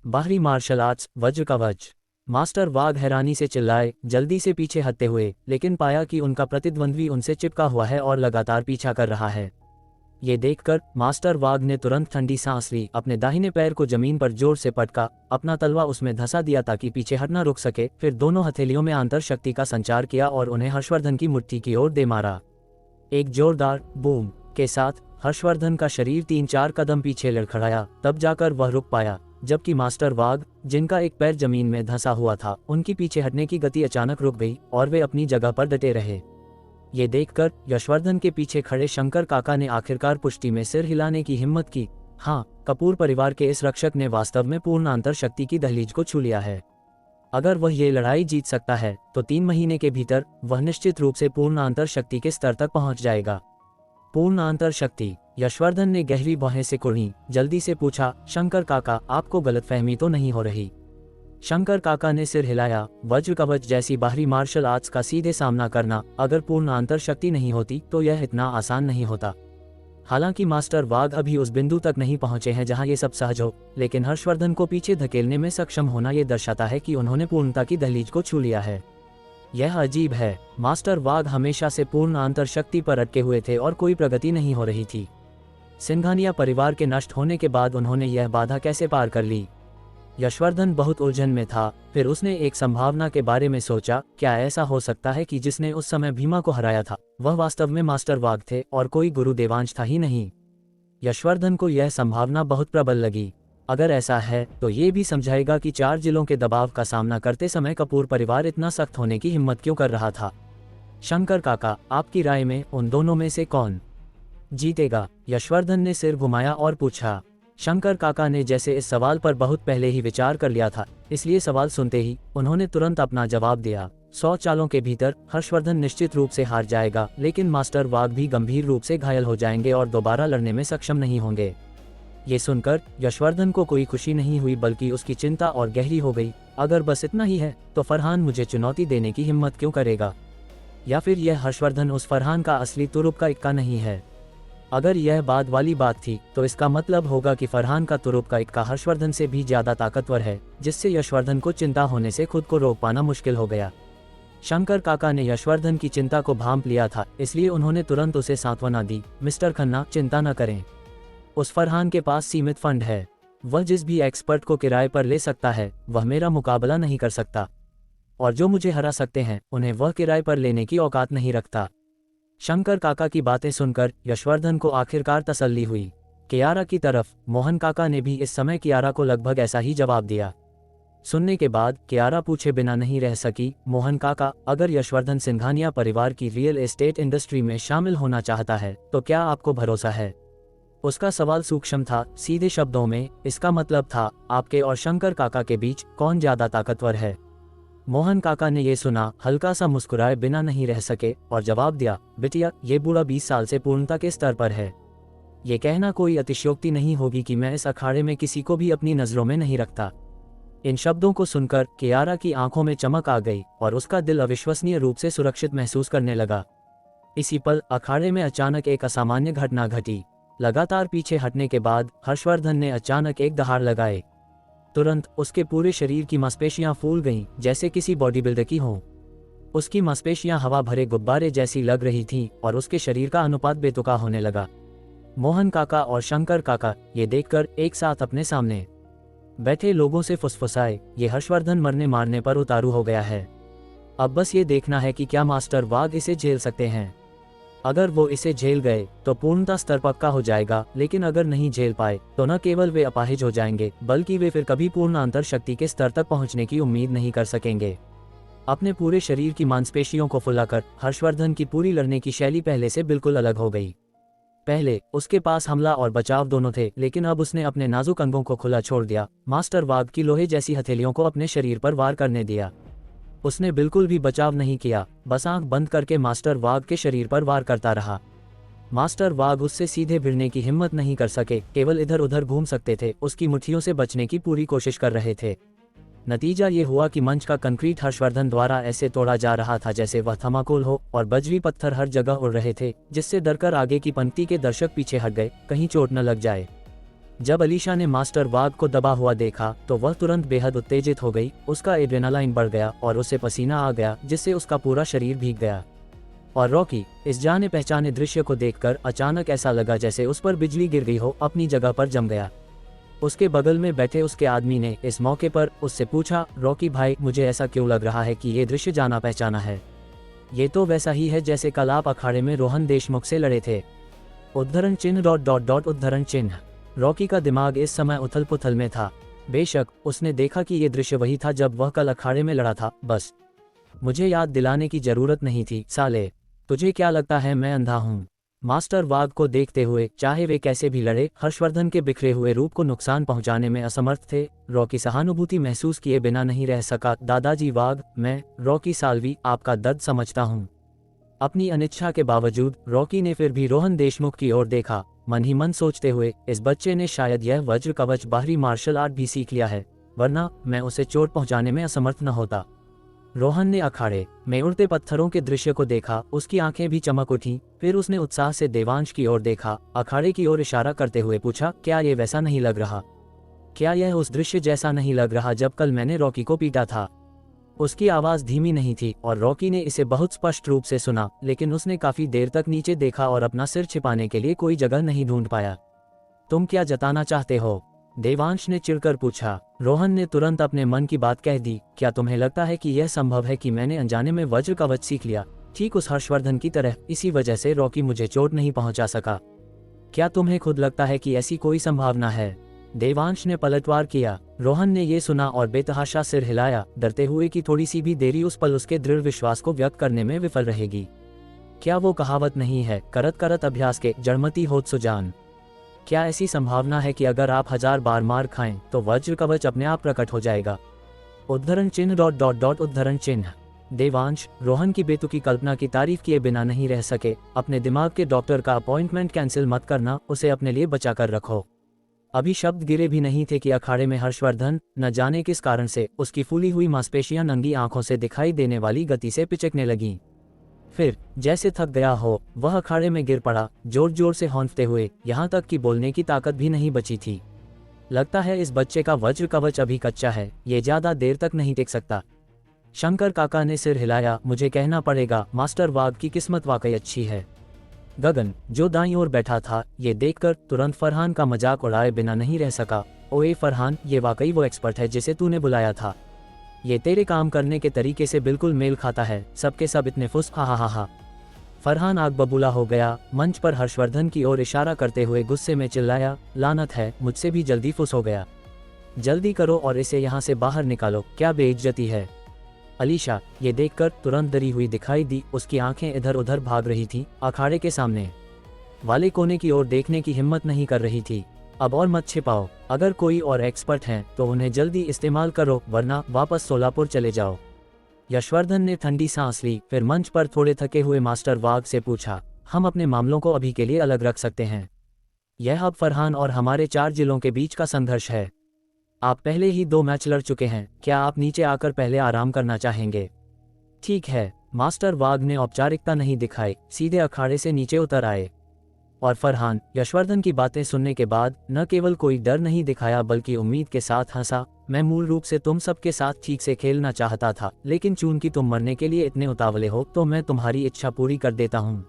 बाहरी मार्शल आर्ट्स, वज्र कवच। मास्टर वाघ हैरानी से चिल्लाए, जल्दी से पीछे हटते हुए, लेकिन पाया कि उनका प्रतिद्वंद्वी उनसे चिपका हुआ है और लगातार पीछा कर रहा है। ये देखकर मास्टर वाघ ने तुरंत ठंडी सांस ली, अपने दाहिने पैर को जमीन पर जोर से पटका, अपना तलवा उसमें धंसा दिया ताकि पीछे हटना रुक सके, फिर दोनों हथेलियों में आंतर शक्ति का संचार किया और उन्हें हर्षवर्धन की मुट्ठी की ओर दे मारा। एक जोरदार बूम के साथ हर्षवर्धन का शरीर 3-4 कदम पीछे लड़खड़ाया, तब जाकर वह रुक पाया, जबकि मास्टर वाघ, जिनका एक पैर जमीन में धंसा हुआ था, उनकी पीछे हटने की गति अचानक रुक गई और वे अपनी जगह पर डटे रहे। ये देखकर यशवर्धन के पीछे खड़े शंकर काका ने आखिरकार पुष्टि में सिर हिलाने की हिम्मत की। हाँ, कपूर परिवार के इस रक्षक ने वास्तव में पूर्ण अंतर शक्ति की दहलीज को छू लिया है। अगर वह ये लड़ाई जीत सकता है तो 3 महीने के भीतर वह निश्चित रूप से पूर्ण अंतर शक्ति के स्तर तक पहुंच जाएगा। पूर्ण अंतर शक्ति, यशवर्धन ने गहरी बाहें से कुड़ी, जल्दी से पूछा, शंकर काका, आपको गलतफहमी तो नहीं हो रही? शंकर काका ने सिर हिलाया। वज्र कवच जैसी बाहरी मार्शल आर्ट्स का सीधे सामना करना अगर पूर्ण अंतर शक्ति नहीं होती तो यह इतना आसान नहीं होता। हालांकि मास्टर वाघ अभी उस बिंदु तक नहीं पहुंचे हैं जहां ये सब सहज हो, लेकिन हर्षवर्धन को पीछे धकेलने में सक्षम होना ये दर्शाता है कि उन्होंने पूर्णता की दहलीज को छू लिया है। यह अजीब है, मास्टर वाघ हमेशा से पूर्ण अंतर शक्ति पर अटके हुए थे और कोई प्रगति नहीं हो रही थी। सिंघानिया परिवार के नष्ट होने के बाद उन्होंने यह बाधा कैसे पार कर ली? यशवर्धन बहुत उलझन में था। फिर उसने एक संभावना के बारे में सोचा, क्या ऐसा हो सकता है कि जिसने उस समय भीमा को हराया था वह वास्तव में मास्टर वाघ थे और कोई गुरु देवांश था ही नहीं? यशवर्धन को यह संभावना बहुत प्रबल लगी। अगर ऐसा है तो ये भी समझाएगा कि 4 जिलों के दबाव का सामना करते समय कपूर परिवार इतना सख्त होने की हिम्मत क्यों कर रहा था। शंकर काका, आपकी राय में उन दोनों में से कौन जीतेगा? यशवर्धन ने सिर घुमाया और पूछा। शंकर काका ने जैसे इस सवाल पर बहुत पहले ही विचार कर लिया था, इसलिए सवाल सुनते ही उन्होंने तुरंत अपना जवाब दिया। 100 चालों के भीतर हर्षवर्धन निश्चित रूप से हार जाएगा, लेकिन मास्टर वाघ भी गंभीर रूप से घायल हो जाएंगे और दोबारा लड़ने में सक्षम नहीं होंगे। ये सुनकर यशवर्धन को कोई खुशी नहीं हुई, बल्कि उसकी चिंता और गहरी हो गई। अगर बस इतना ही है तो फरहान मुझे चुनौती देने की हिम्मत क्यों करेगा? या फिर यह हर्षवर्धन उस फरहान का असली तुरुप का इक्का नहीं है? अगर यह बाद वाली बात थी तो इसका मतलब होगा कि फरहान का तुरुप का इक्का हर्षवर्धन से भी ज्यादा ताकतवर है, जिससे यशवर्धन को चिंता होने से खुद को रोक पाना मुश्किल हो गया। शंकर काका ने यशवर्धन की चिंता को भांप लिया था, इसलिए उन्होंने तुरंत उसे सांत्वना दी। मिस्टर खन्ना, चिंता न करें, उस फरहान के पास सीमित फंड है। वह जिस भी एक्सपर्ट को किराए पर ले सकता है वह मेरा मुकाबला नहीं कर सकता, और जो मुझे हरा सकते हैं उन्हें वह किराए पर लेने की औकात नहीं रखता। शंकर काका की बातें सुनकर यशवर्धन को आखिरकार तसल्ली हुई। कियारा की तरफ मोहन काका ने भी इस समय कियारा को लगभग ऐसा ही जवाब दिया। सुनने के बाद कियारा पूछे बिना नहीं रह सकी, मोहन काका, अगर यशवर्धन सिंघानिया परिवार की रियल एस्टेट इंडस्ट्री में शामिल होना चाहता है तो क्या आपको भरोसा है? उसका सवाल सूक्ष्म था। सीधे शब्दों में इसका मतलब था, आपके और शंकर काका के बीच कौन ज्यादा ताकतवर है? मोहन काका ने यह सुना, हल्का सा मुस्कुराए बिना नहीं रह सके और जवाब दिया, बिटिया, ये बूढ़ा 20 साल से पूर्णता के स्तर पर है। ये कहना कोई अतिशयोक्ति नहीं होगी कि मैं इस अखाड़े में किसी को भी अपनी नजरों में नहीं रखता। इन शब्दों को सुनकर कियारा की आंखों में चमक आ गई और उसका दिल अविश्वसनीय रूप से सुरक्षित महसूस करने लगा। इसी पल अखाड़े में अचानक एक असामान्य घटना घटी। लगातार पीछे हटने के बाद हर्षवर्धन ने अचानक एक दहाड़ लगाए। तुरंत उसके पूरे शरीर की मांसपेशियां फूल गईं, जैसे किसी बॉडी बिल्डर की हों। उसकी मांसपेशियां हवा भरे गुब्बारे जैसी लग रही थीं और उसके शरीर का अनुपात बेतुका होने लगा। मोहन काका और शंकर काका ये देखकर एक साथ अपने सामने बैठे लोगों से फुसफुसाए, ये हर्षवर्धन मरने मारने पर उतारू हो गया है। अब बस ये देखना है कि क्या मास्टर वाघ इसे झेल सकते हैं। अगर वो इसे झेल गए तो पूर्णता स्तर पक्का हो जाएगा, लेकिन अगर नहीं झेल पाए तो न केवल वे अपाहिज हो जाएंगे, बल्कि वे फिर कभी पूर्ण अंतर शक्ति के स्तर तक पहुंचने की उम्मीद नहीं कर सकेंगे। अपने पूरे शरीर की मांसपेशियों को फुलाकर हर्षवर्धन की पूरी लड़ने की शैली पहले से बिल्कुल अलग हो गई। पहले उसके पास हमला और बचाव दोनों थे, लेकिन अब उसने अपने नाजुक अंगों को खुला छोड़ दिया। मास्टर वाघ की लोहे जैसी हथेलियों को अपने शरीर पर वार करने दिया। उसने बिल्कुल भी बचाव नहीं किया, बस आंख बंद करके मास्टर वाघ के शरीर पर वार करता रहा। मास्टर वाघ उससे सीधे भिड़ने की हिम्मत नहीं कर सके, केवल इधर उधर घूम सकते थे, उसकी मुट्ठियों से बचने की पूरी कोशिश कर रहे थे। नतीजा ये हुआ कि मंच का कंक्रीट हर्षवर्धन द्वारा ऐसे तोड़ा जा रहा था जैसे वह थर्माकोल हो, और बजरी पत्थर हर जगह उड़ रहे थे, जिससे डरकर आगे की पंक्ति के दर्शक पीछे हट गए, कहीं चोट न लग जाए। जब अलीशा ने मास्टर वाघ को दबा हुआ देखा तो वह तुरंत बेहद उत्तेजित हो गई। उसका एड्रेनालाइन बढ़ गया और उसे पसीना आ गया, जिससे उसका पूरा शरीर भीग गया। और रॉकी इस जाने पहचाने दृश्य को देखकर अचानक ऐसा लगा जैसे उस पर बिजली गिर गई हो, अपनी जगह पर जम गया। उसके बगल में बैठे उसके आदमी ने इस मौके पर उससे पूछा, रॉकी भाई, मुझे ऐसा क्यों लग रहा है कि ये दृश्य जाना पहचाना है? ये तो वैसा ही है जैसे कल आप अखाड़े में रोहन देशमुख से लड़े थे। उद्धरण चिन्ह उद्धरण चिन्ह। रॉकी का दिमाग इस समय उथल पुथल में था। बेशक उसने देखा कि ये दृश्य वही था जब वह कल अखाड़े में लड़ा था। बस मुझे याद दिलाने की जरूरत नहीं थी। साले, तुझे क्या लगता है मैं अंधा हूँ? मास्टर वाघ को देखते हुए, चाहे वे कैसे भी लड़े, हर्षवर्धन के बिखरे हुए रूप को नुकसान पहुंचाने में असमर्थ थे। रॉकी सहानुभूति महसूस किए बिना नहीं रह सका। दादाजी वाघ, मैं रॉकी साल्वी आपका दर्द समझता हूँ। अपनी अनिच्छा के बावजूद रॉकी ने फिर भी रोहन देशमुख की ओर देखा, मन ही मन सोचते हुए, इस बच्चे ने शायद यह वज्र कवच बाहरी मार्शल आर्ट भी सीख लिया है, वरना मैं उसे चोट पहुंचाने में असमर्थ न होता। रोहन ने अखाड़े में उड़ते पत्थरों के दृश्य को देखा, उसकी आंखें भी चमक उठीं। फिर उसने उत्साह से देवांश की ओर देखा, अखाड़े की ओर इशारा करते हुए पूछा, क्या ये वैसा नहीं लग रहा? क्या यह उस दृश्य जैसा नहीं लग रहा जब कल मैंने रॉकी को पीटा था? उसकी आवाज धीमी नहीं थी और रॉकी ने इसे बहुत स्पष्ट रूप से सुना, लेकिन उसने काफी देर तक नीचे देखा और अपना सिर छिपाने के लिए कोई जगह नहीं ढूंढ पाया। तुम क्या जताना चाहते हो? देवांश ने चिढ़कर पूछा। रोहन ने तुरंत अपने मन की बात कह दी, क्या तुम्हें लगता है कि यह संभव है कि मैंने अनजाने में वज्र कवच सीख लिया, ठीक उस हर्षवर्धन की तरह? इसी वजह से रॉकी मुझे चोट नहीं पहुंचा सका। क्या तुम्हें खुद लगता है कि ऐसी कोई संभावना है? देवांश ने पलटवार किया। रोहन ने ये सुना और बेतहाशा सिर हिलाया, डरते हुए कि थोड़ी सी भी देरी उस पल उसके दृढ़ विश्वास को व्यक्त करने में विफल रहेगी। क्या वो कहावत नहीं है, करत करत अभ्यास के जड़मती होत सुजान? क्या ऐसी संभावना है कि अगर आप 1000 बार मार खाएं तो वज्र कवच अपने आप प्रकट हो जाएगा? उद्धरण चिन्ह उद्धरण चिन्ह। देवांश रोहन की बेतुकी कल्पना की तारीफ किए बिना नहीं रह सके। अपने दिमाग के डॉक्टर का अपॉइंटमेंट कैंसिल मत करना, उसे अपने लिए बचा कर रखो। अभी शब्द गिरे भी नहीं थे कि अखाड़े में हर्षवर्धन न जाने किस कारण से उसकी फूली हुई मांसपेशियां नंगी आंखों से दिखाई देने वाली गति से पिचकने लगीं। फिर जैसे थक गया हो वह अखाड़े में गिर पड़ा, जोर जोर से हौंफते हुए, यहाँ तक कि बोलने की ताकत भी नहीं बची थी। लगता है इस बच्चे का वज्र कवच अभी कच्चा है, ये ज्यादा देर तक नहीं टिक सकता। शंकर काका ने सिर हिलाया, मुझे कहना पड़ेगा मास्टर वाघ की किस्मत वाकई अच्छी है। गगन, जो दाईं ओर बैठा था, ये देखकर तुरंत फरहान का मजाक उड़ाए बिना नहीं रह सका। ओए फरहान, ये वाकई वो एक्सपर्ट है जिसे तूने बुलाया था। ये तेरे काम करने के तरीके से बिल्कुल मेल खाता है। सबके सब इतने फुस, हा हा हा हा। फरहान आग बबूला हो गया, मंच पर हर्षवर्धन की ओर इशारा करते हुए गुस्से में चिल्लाया, लानत है, मुझसे भी जल्दी फुस हो गया। जल्दी करो और इसे यहाँ से बाहर निकालो, क्या बेइज्जती है। अलीशा ये देखकर तुरंत डरी हुई दिखाई दी, उसकी आंखें इधर उधर भाग रही थी, अखाड़े के सामने वाले कोने की ओर देखने की हिम्मत नहीं कर रही थी। अब और मत छिपाओ, अगर कोई और एक्सपर्ट हैं तो उन्हें जल्दी इस्तेमाल करो, वरना वापस सोलापुर चले जाओ। यशवर्धन ने ठंडी सांस ली, फिर मंच पर थोड़े थके हुए मास्टर वाघ से पूछा, हम अपने मामलों को अभी के लिए अलग रख सकते हैं। यह अब फरहान और हमारे 4 जिलों के बीच का संघर्ष है। आप पहले ही 2 मैच लड़ चुके हैं, क्या आप नीचे आकर पहले आराम करना चाहेंगे? ठीक है। मास्टर वाघ ने औपचारिकता नहीं दिखाई, सीधे अखाड़े से नीचे उतर आए। और फरहान यशवर्धन की बातें सुनने के बाद न केवल कोई डर नहीं दिखाया बल्कि उम्मीद के साथ हंसा। मैं मूल रूप से तुम सबके साथ ठीक से खेलना चाहता था, लेकिन चूंकि तुम मरने के लिए इतने उतावले हो तो मैं तुम्हारी इच्छा पूरी कर देता हूँ।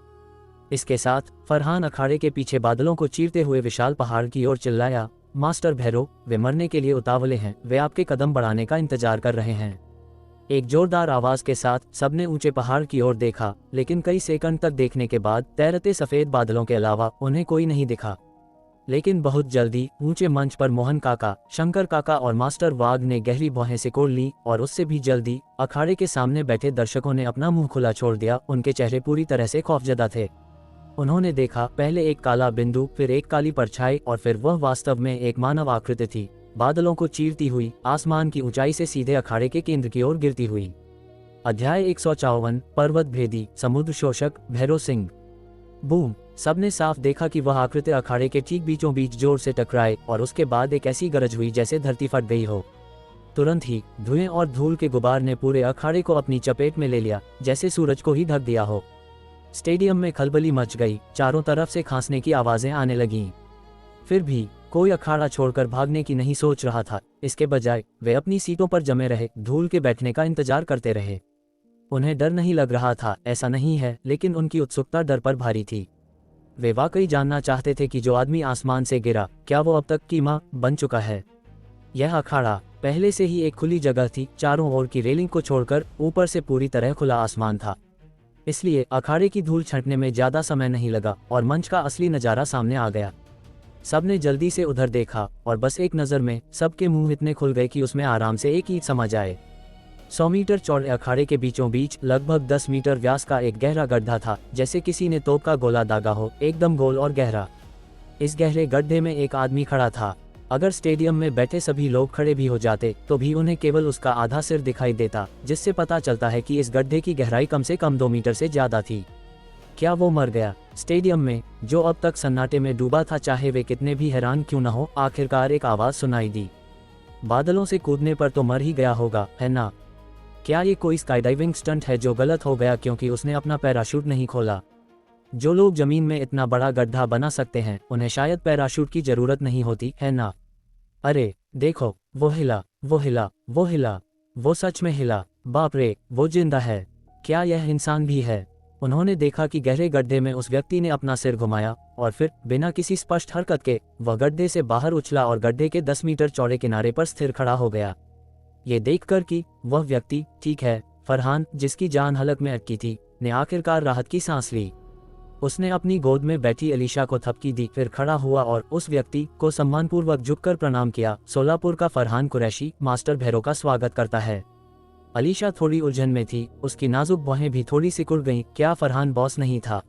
इसके साथ फरहान अखाड़े के पीछे बादलों को चीरते हुए विशाल पहाड़ की ओर चिल्लाया, मास्टर भैरव, वे मरने के लिए उतावले हैं, वे आपके कदम बढ़ाने का इंतजार कर रहे हैं। एक जोरदार आवाज के साथ सबने ऊंचे पहाड़ की ओर देखा, लेकिन कई सेकंड तक देखने के बाद तैरते सफेद बादलों के अलावा उन्हें कोई नहीं दिखा। लेकिन बहुत जल्दी ऊंचे मंच पर मोहन काका, शंकर काका और मास्टर वाघ ने गहरी भौहें सिकोड़ ली, और उससे भी जल्दी अखाड़े के सामने बैठे दर्शकों ने अपना मुंह खुला छोड़ दिया। उनके चेहरे पूरी तरह से खौफजदा थे। उन्होंने देखा, पहले एक काला बिंदु, फिर एक काली परछाई, और फिर वह वास्तव में एक मानव आकृति थी, बादलों को चीरती हुई, आसमान की ऊंचाई से सीधे अखाड़े के केंद्र की ओर गिरती हुई। अध्याय 154, पर्वत भेदी, समुद्र शोषक, भैरव सिंह। बूम! सबने साफ देखा कि वह आकृति अखाड़े के ठीक बीचों बीच जोर से टकराए, और उसके बाद एक ऐसी गरज हुई जैसे धरती फट गई हो। तुरंत ही धुएं और धूल के गुबार ने पूरे अखाड़े को अपनी चपेट में ले लिया, जैसे सूरज को ही ढक दिया हो। स्टेडियम में खलबली मच गई, चारों तरफ से खांसने की आवाजें आने लगीं। फिर भी कोई अखाड़ा छोड़कर भागने की नहीं सोच रहा था। इसके बजाय वे अपनी सीटों पर जमे रहे, धूल के बैठने का इंतजार करते रहे। उन्हें डर नहीं लग रहा था, ऐसा नहीं है, लेकिन उनकी उत्सुकता डर पर भारी थी। वे वाकई जानना चाहते थे कि जो आदमी आसमान से गिरा, क्या वो अब तक कीमा बन चुका है। यह अखाड़ा पहले से ही एक खुली जगह थी, चारों ओर की रेलिंग को छोड़कर ऊपर से पूरी तरह खुला आसमान था। इसलिए अखाड़े की धूल छंटने में ज्यादा समय नहीं लगा और मंच का असली नजारा सामने आ गया। सबने जल्दी से उधर देखा और बस एक नज़र में सबके मुंह इतने खुल गए कि उसमें आराम से एक ईंट समा जाए। 100 मीटर चौड़े अखाड़े के बीचों बीच लगभग 10 मीटर व्यास का एक गहरा गड्ढा था, जैसे किसी ने तोप का गोला दागा हो, एकदम गोल और गहरा। इस गहरे गड्ढे में एक आदमी खड़ा था। अगर स्टेडियम में बैठे सभी लोग खड़े भी हो जाते तो भी उन्हें केवल उसका आधा सिर दिखाई देता, जिससे पता चलता है कि इस गड्ढे की गहराई कम से कम 2 मीटर से ज्यादा थी। क्या वो मर गया? स्टेडियम में, जो अब तक सन्नाटे में डूबा था, चाहे वे कितने भी हैरान क्यों न हो, आखिरकार एक आवाज सुनाई दी। बादलों से कूदने पर तो मर ही गया होगा, है ना? क्या ये कोई स्काईडाइविंग स्टंट है जो गलत हो गया क्योंकि उसने अपना पैराशूट नहीं खोला? जो लोग जमीन में इतना बड़ा गड्ढा बना सकते हैं, उन्हें शायद पैराशूट की जरूरत नहीं होती, है ना? अरे देखो, वो हिला, वो हिला, वो हिला, वो सच में हिला। बाप रे, वो जिंदा है। क्या यह इंसान भी है? उन्होंने देखा कि गहरे गड्ढे में उस व्यक्ति ने अपना सिर घुमाया और फिर बिना किसी स्पष्ट हरकत के वह गड्ढे से बाहर उछला और गड्ढे के 10 मीटर चौड़े किनारे पर स्थिर खड़ा हो गया। ये देखकर कि वह व्यक्ति ठीक है, फरहान, जिसकी जान हलक में अटकी थी, ने आखिरकार राहत की सांस ली। उसने अपनी गोद में बैठी अलीशा को थपकी दी, फिर खड़ा हुआ और उस व्यक्ति को सम्मानपूर्वक झुककर प्रणाम किया। सोलापुर का फरहान कुरैशी मास्टर भैरव का स्वागत करता है। अलीशा थोड़ी उलझन में थी, उसकी नाजुक बाहें भी थोड़ी सिकुड़ गईं। क्या फरहान बॉस नहीं था?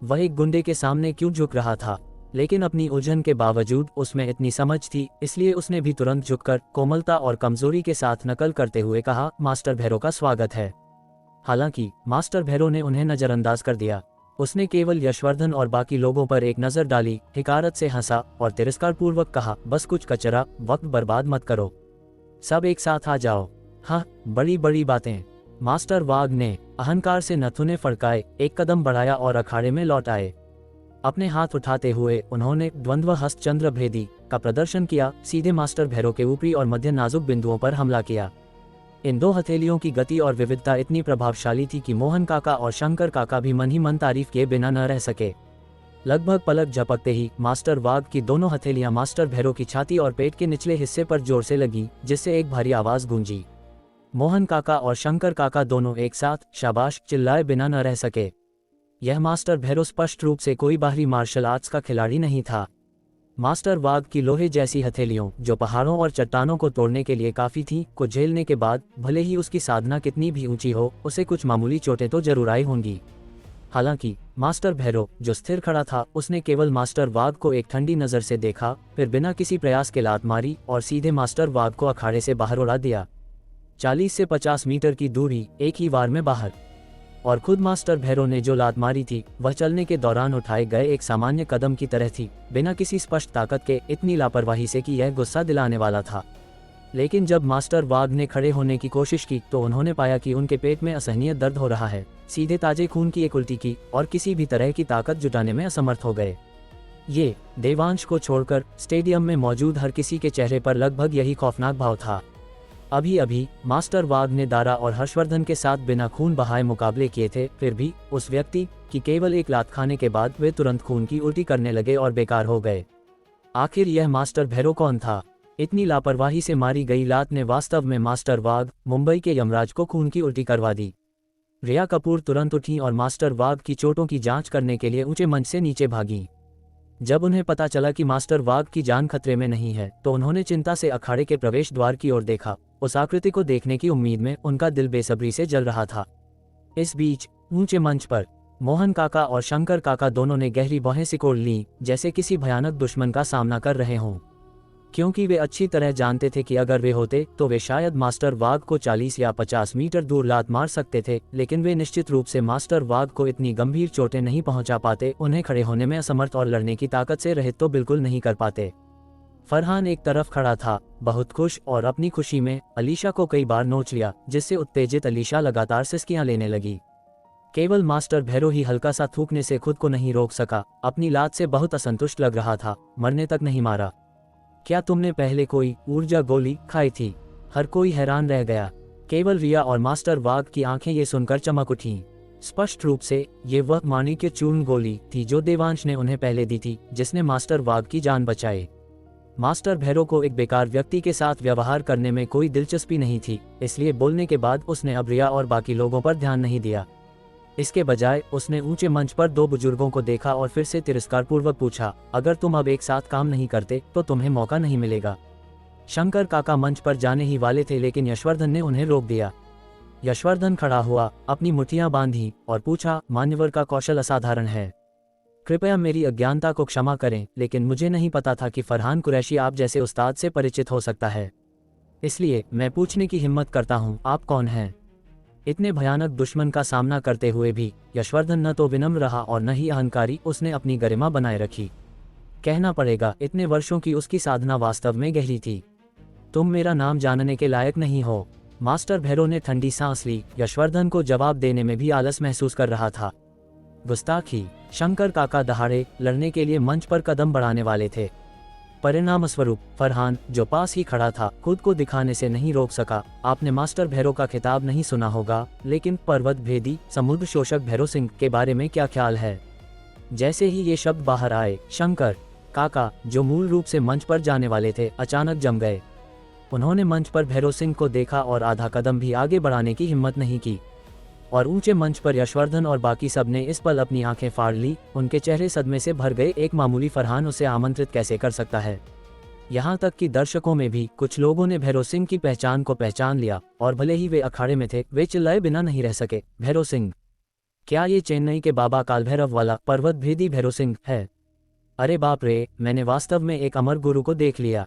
वह एक गुंडे के सामने क्यों झुक रहा था? लेकिन अपनी उलझन के बावजूद उसमें इतनी समझ थी, इसलिए उसने भी तुरंत झुककर कोमलता और कमजोरी के साथ नकल करते हुए कहा, मास्टर भैरव का स्वागत है। हालांकि मास्टर भैरव ने उन्हें नजरअंदाज कर दिया। उसने केवल यशवर्धन और बाकी लोगों पर एक नजर डाली, हिकारत से हंसा और तिरस्कारपूर्वक कहा, बस कुछ कचरा, वक्त बर्बाद मत करो, सब एक साथ आ जाओ। हाँ, बड़ी बड़ी बातें। मास्टर वाघ ने अहंकार से नथुने फड़काए, एक कदम बढ़ाया और अखाड़े में लौट आए। अपने हाथ उठाते हुए उन्होंने द्वंद्व हस्त चंद्र भेदी का प्रदर्शन किया, सीधे मास्टर भैरव के ऊपरी और मध्य नाजुक बिंदुओं पर हमला किया। इन 2 हथेलियों की गति और विविधता इतनी प्रभावशाली थी कि मोहन काका और शंकर काका भी मन ही मन तारीफ किए बिना न रह सके। लगभग पलक झपकते ही मास्टर वाघ की दोनों हथेलियां मास्टर भैरव की छाती और पेट के निचले हिस्से पर जोर से लगी, जिससे एक भारी आवाज गूंजी। मोहन काका और शंकर काका दोनों एक साथ शाबाश चिल्लाए बिना न रह सके। यह मास्टर भैरव स्पष्ट रूप से कोई बाहरी मार्शल आर्ट्स का खिलाड़ी नहीं था। मास्टर वाघ की लोहे जैसी हथेलियों, जो पहाड़ों और चट्टानों को तोड़ने के लिए काफी थीं, को झेलने के बाद भले ही उसकी साधना कितनी भी ऊंची हो, उसे कुछ मामूली चोटें तो जरूर आई होंगी। हालांकि मास्टर भैरव, जो स्थिर खड़ा था, उसने केवल मास्टर वाघ को एक ठंडी नजर से देखा, फिर बिना किसी प्रयास के लात मारी और सीधे मास्टर वाघ को अखाड़े से बाहर उड़ा दिया। 40 से 50 मीटर की दूरी एक ही वार में बाहर। और खुद मास्टर भैरव ने जो लात मारी थी, वह चलने के दौरान उठाए गए एक सामान्य कदम की तरह थी, बिना किसी स्पष्ट ताकत के, इतनी लापरवाही से कि यह गुस्सा दिलाने वाला था। लेकिन जब मास्टर वाघ ने खड़े होने की कोशिश की तो उन्होंने पाया कि उनके पेट में असहनीय दर्द हो रहा है, सीधे ताजे खून की एक उल्टी की और किसी भी तरह की ताकत जुटाने में असमर्थ हो गए। ये देवांश को छोड़कर स्टेडियम में मौजूद हर किसी के चेहरे पर लगभग यही खौफनाक भाव था। अभी अभी मास्टर वाघ ने दारा और हर्षवर्धन के साथ बिना खून बहाए मुकाबले किए थे, फिर भी उस व्यक्ति की केवल एक लात खाने के बाद वे तुरंत खून की उल्टी करने लगे और बेकार हो गए। आखिर यह मास्टर भैरव कौन था? इतनी लापरवाही से मारी गई लात ने वास्तव में मास्टर वाघ, मुंबई के यमराज को खून की उल्टी करवा दी। रिया कपूर तुरंत उठी और मास्टर वाघ की चोटों की जांच करने के लिए ऊंचे मंच से नीचे भागी। जब उन्हें पता चला कि मास्टर वाघ की जान खतरे में नहीं है, तो उन्होंने चिंता से अखाड़े के प्रवेश द्वार की ओर देखा। उस आकृति को देखने की उम्मीद में उनका दिल बेसब्री से जल रहा था। इस बीच ऊंचे मंच पर मोहन काका और शंकर काका दोनों ने गहरी बाहें सिकोड़ लीं, जैसे किसी भयानक दुश्मन का सामना कर रहे हों, क्योंकि वे अच्छी तरह जानते थे कि अगर वे होते तो वे शायद मास्टर वाघ को 40 या 50 मीटर दूर लात मार सकते थे, लेकिन वे निश्चित रूप से मास्टर वाघ को इतनी गंभीर चोटें नहीं पहुंचा पाते, उन्हें खड़े होने में असमर्थ और लड़ने की ताकत से रहित तो बिल्कुल नहीं कर पाते। फरहान एक तरफ खड़ा था, बहुत खुश, और अपनी खुशी में अलीशा को कई बार नोच लिया, जिससे उत्तेजित अलीशा लगातार सिसकियां लेने लगी। केवल मास्टर भैरव ही हल्का सा थूकने से खुद को नहीं रोक सका। अपनी लात से बहुत असंतुष्ट लग रहा था। मरने तक नहीं मारा। क्या तुमने पहले कोई ऊर्जा गोली खाई थी? हर कोई हैरान रह गया। केवल रिया और मास्टर वाघ की आंखें ये सुनकर चमक उठीं। स्पष्ट रूप से ये वह माणिक्य चूर्ण गोली थी जो देवांश ने उन्हें पहले दी थी, जिसने मास्टर वाघ की जान बचाई। मास्टर भैरव को एक बेकार व्यक्ति के साथ व्यवहार करने में कोई दिलचस्पी नहीं थी, इसलिए बोलने के बाद उसने अब रिया और बाकी लोगों पर ध्यान नहीं दिया। इसके बजाय उसने ऊंचे मंच पर दो बुजुर्गों को देखा और फिर से तिरस्कारपूर्वक पूछा, अगर तुम अब एक साथ काम नहीं करते तो तुम्हें मौका नहीं मिलेगा। शंकर काका मंच पर जाने ही वाले थे, लेकिन यशवर्धन ने उन्हें रोक दिया। यशवर्धन खड़ा हुआ, अपनी मुट्ठियां बांधी और पूछा, मान्यवर का कौशल असाधारण है। कृपया मेरी अज्ञानता को क्षमा करें, लेकिन मुझे नहीं पता था कि फरहान कुरैशी आप जैसे उस्ताद से परिचित हो सकता है। इसलिए मैं पूछने की हिम्मत करता हूँ, आप कौन हैं? इतने भयानक दुश्मन का सामना करते हुए भी यशवर्धन न तो विनम्र रहा और न ही अहंकारी, उसने अपनी गरिमा बनाए रखी। कहना पड़ेगा, इतने वर्षों की उसकी साधना वास्तव में गहरी थी। तुम मेरा नाम जानने के लायक नहीं हो। मास्टर भैरव ने ठंडी सांस ली। यशवर्धन को जवाब देने में भी आलस महसूस कर रहा था। गुस्ताखी। शंकर काका दहाड़े लड़ने के लिए मंच पर कदम बढ़ाने वाले थे। परिणामस्वरूप फरहान, जो पास ही खड़ा था, खुद को दिखाने से नहीं रोक सका। आपने मास्टर भैरव का खिताब नहीं सुना होगा, लेकिन पर्वत भेदी समुद्र शोषक भैरव सिंह के बारे में क्या ख्याल है? जैसे ही ये शब्द बाहर आए, शंकर काका, जो मूल रूप से मंच पर जाने वाले थे, अचानक जम गए। उन्होंने मंच पर भैरव सिंह को देखा और आधा कदम भी आगे बढ़ाने की हिम्मत नहीं की। और ऊंचे मंच पर यशवर्धन और बाकी सब ने इस पल अपनी आंखें फाड़ ली। उनके चेहरे सदमे से भर गए। एक मामूली फरहान उसे आमंत्रित कैसे कर सकता है? यहाँ तक कि दर्शकों में भी कुछ लोगों ने भैरव सिंह की पहचान को पहचान लिया, और भले ही वे अखाड़े में थे, वे चिल्लाए बिना नहीं रह सके, भैरव सिंह! क्या ये चेन्नई के बाबा काल भैरव वाला पर्वत भेदी भैरव सिंह है? अरे बाप रे, मैंने वास्तव में एक अमर गुरु को देख लिया।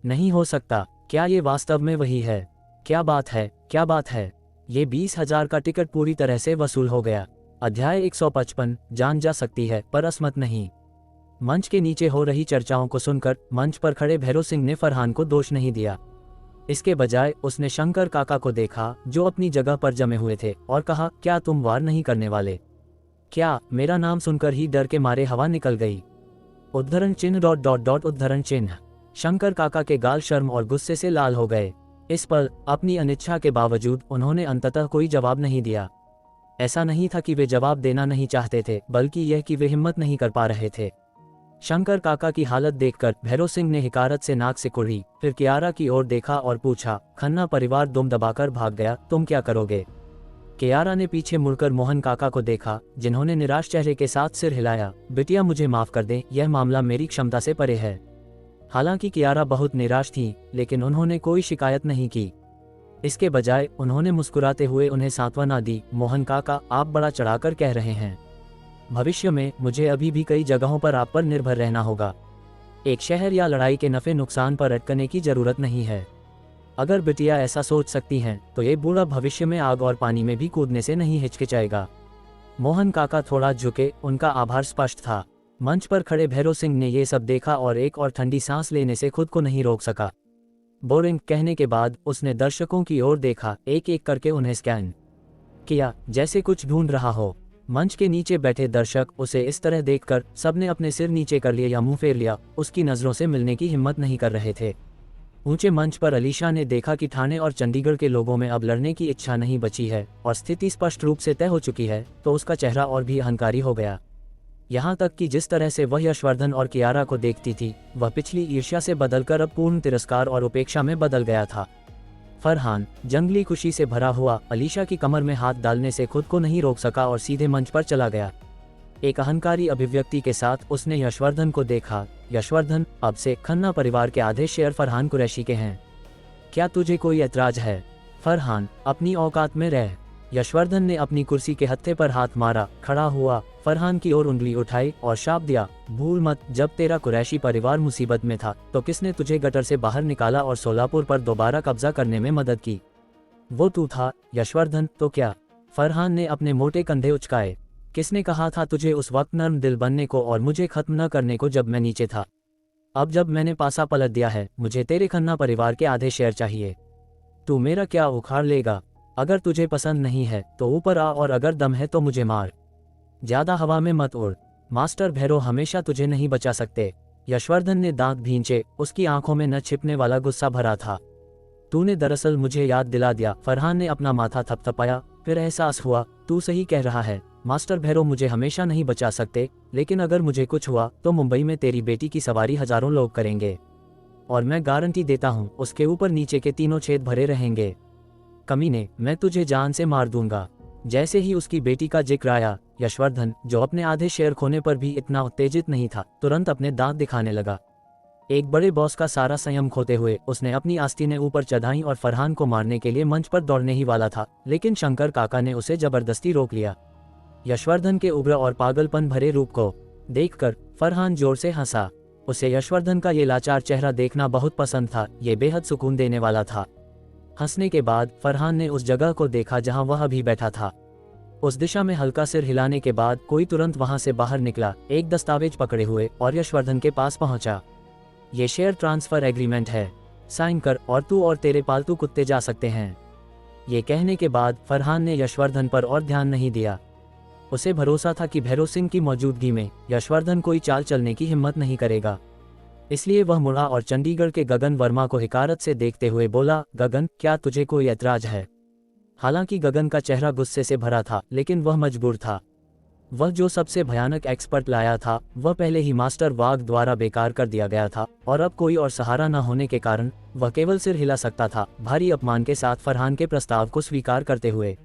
नहीं हो सकता। क्या ये वास्तव में वही है? क्या बात है, क्या बात है! ये 20,000 का टिकट पूरी तरह से वसूल हो गया। अध्याय 155, जान जा सकती है पर असमत नहीं। मंच के नीचे हो रही चर्चाओं को सुनकर मंच पर खड़े भैरव सिंह ने फरहान को दोष नहीं दिया। इसके बजाय उसने शंकर काका को देखा, जो अपनी जगह पर जमे हुए थे, और कहा, क्या तुम वार नहीं करने वाले? क्या? मेरा नाम सुनकर ही डर के मारे हवा निकल गई। उद्धरण चिन्ह ... उद्धरण चिन्ह। शंकर काका के गाल शर्म और गुस्से से लाल हो गए। इस पर अपनी अनिच्छा के बावजूद उन्होंने अंततः कोई जवाब नहीं दिया। ऐसा नहीं था कि वे जवाब देना नहीं चाहते थे, बल्कि यह कि वे हिम्मत नहीं कर पा रहे थे। शंकर काका की हालत देखकर भैरव सिंह ने हिकारत से नाक से कुढ़ी, फिर कियारा की ओर देखा और पूछा, खन्ना परिवार दुम दबाकर भाग गया, तुम क्या करोगे? कियारा ने पीछे मुड़कर मोहन काका को देखा, जिन्होंने निराश चेहरे के साथ सिर हिलाया। बिटिया, मुझे माफ कर दें, यह मामला मेरी क्षमता से परे है। हालांकि कियारा बहुत निराश थी, लेकिन उन्होंने कोई शिकायत नहीं की। इसके बजाय उन्होंने मुस्कुराते हुए उन्हें सांत्वना दी। मोहन काका, आप बड़ा चढ़ाकर कह रहे हैं। भविष्य में मुझे अभी भी कई जगहों पर आप पर निर्भर रहना होगा। एक शहर या लड़ाई के नफे नुकसान पर अटकने की जरूरत नहीं है। अगर बिटिया ऐसा सोच सकती हैं, तो ये बूढ़ा भविष्य में आग और पानी में भी कूदने से नहीं हिचकिचाएगा। मोहन काका थोड़ा झुके, उनका आभार स्पष्ट था। मंच पर खड़े भैरव सिंह ने ये सब देखा और एक और ठंडी सांस लेने से खुद को नहीं रोक सका। बोरिंग कहने के बाद उसने दर्शकों की ओर देखा, एक एक करके उन्हें स्कैन किया, जैसे कुछ ढूंढ रहा हो। मंच के नीचे बैठे दर्शक उसे इस तरह देखकर सबने अपने सिर नीचे कर लिए या मुंह फेर लिया। उसकी नजरों से मिलने की हिम्मत नहीं कर रहे थे। ऊंचे मंच पर अलीशा ने देखा कि ठाणे और चंडीगढ़ के लोगों में अब लड़ने की इच्छा नहीं बची है और स्थिति स्पष्ट रूप से तय हो चुकी है, तो उसका चेहरा और भी अहंकारी हो गया। यहाँ तक कि जिस तरह से वह यशवर्धन और कियारा को देखती थी, वह पिछली ईर्ष्या से बदलकर अब पूर्ण तिरस्कार और उपेक्षा में बदल गया था। फरहान जंगली खुशी से भरा हुआ अलीशा की कमर में हाथ डालने से खुद को नहीं रोक सका और सीधे मंच पर चला गया। एक अहंकारी अभिव्यक्ति के साथ उसने यशवर्धन को देखा। यशवर्धन, अब से खन्ना परिवार के आधे शेयर फरहान कुरैशी के हैं। क्या तुझे कोई ऐतराज है? फरहान, अपनी औकात में रह। यशवर्धन ने अपनी कुर्सी के हत्थे पर हाथ मारा, खड़ा हुआ, फरहान की ओर उंगली उठाई और शाप दिया, भूल मत, जब तेरा कुरैशी परिवार मुसीबत में था तो किसने तुझे गटर से बाहर निकाला और सोलापुर पर दोबारा कब्जा करने में मदद की? वो तू था। यशवर्धन, तो क्या? फरहान ने अपने मोटे कंधे उचकाए। किसने कहा था तुझे उस वक्त नर्म दिल बनने को और मुझे खत्म न करने को जब मैं नीचे था? अब जब मैंने पासा पलट दिया है, मुझे तेरे खन्ना परिवार के आधे शेयर चाहिए। तू मेरा क्या उखाड़ लेगा? अगर तुझे पसंद नहीं है तो ऊपर आ, और अगर दम है तो मुझे मार। ज्यादा हवा में मत उड़। मास्टर भैरव हमेशा तुझे नहीं बचा सकते। यशवर्धन ने दांत भींचे, उसकी आंखों में न छिपने वाला गुस्सा भरा था। तूने दरअसल मुझे याद दिला दिया। फरहान ने अपना माथा थपथपाया, फिर एहसास हुआ, तू सही कह रहा है। मास्टर भैरव मुझे हमेशा नहीं बचा सकते, लेकिन अगर मुझे कुछ हुआ तो मुंबई में तेरी बेटी की सवारी हजारों लोग करेंगे, और मैं गारंटी देता हूँ उसके ऊपर नीचे के तीनों छेद भरे रहेंगे। कमीने, मैं तुझे जान से मार दूंगा। जैसे ही उसकी बेटी का जिक्र आया, यशवर्धन, जो अपने आधे शेयर खोने पर भी इतना उत्तेजित नहीं था, तुरंत अपने दांत दिखाने लगा। एक बड़े बॉस का सारा संयम खोते हुए उसने अपनी आस्तीनें ऊपर चढ़ाई और फरहान को मारने के लिए मंच पर दौड़ने ही वाला था, लेकिन शंकर काका ने उसे जबरदस्ती रोक लिया। यशवर्धन के उग्र और पागलपन भरे रूप को देखकर फरहान जोर से हंसा। उसे यशवर्धन का ये लाचार चेहरा देखना बहुत पसंद था, ये बेहद सुकून देने वाला था। हंसने के बाद फरहान ने उस जगह को देखा जहां वह अभी बैठा था। उस दिशा में हल्का सिर हिलाने के बाद कोई तुरंत वहां से बाहर निकला, एक दस्तावेज पकड़े हुए, और यशवर्धन के पास पहुंचा। ये शेयर ट्रांसफर एग्रीमेंट है, साइन कर और तू और तेरे पालतू कुत्ते जा सकते हैं। ये कहने के बाद फरहान ने यशवर्धन पर और ध्यान नहीं दिया। उसे भरोसा था कि भैरव सिंह की मौजूदगी में यशवर्धन कोई चाल चलने की हिम्मत नहीं करेगा। इसलिए वह मुड़ा और चंडीगढ़ के गगन वर्मा को हिकारत से देखते हुए बोला, गगन, क्या तुझे कोई ऐतराज है? हालांकि गगन का चेहरा गुस्से से भरा था, लेकिन वह मजबूर था। वह जो सबसे भयानक एक्सपर्ट लाया था वह पहले ही मास्टर वाघ द्वारा बेकार कर दिया गया था, और अब कोई और सहारा न होने के कारण वह केवल सिर हिला सकता था, भारी अपमान के साथ फरहान के प्रस्ताव को स्वीकार करते हुए।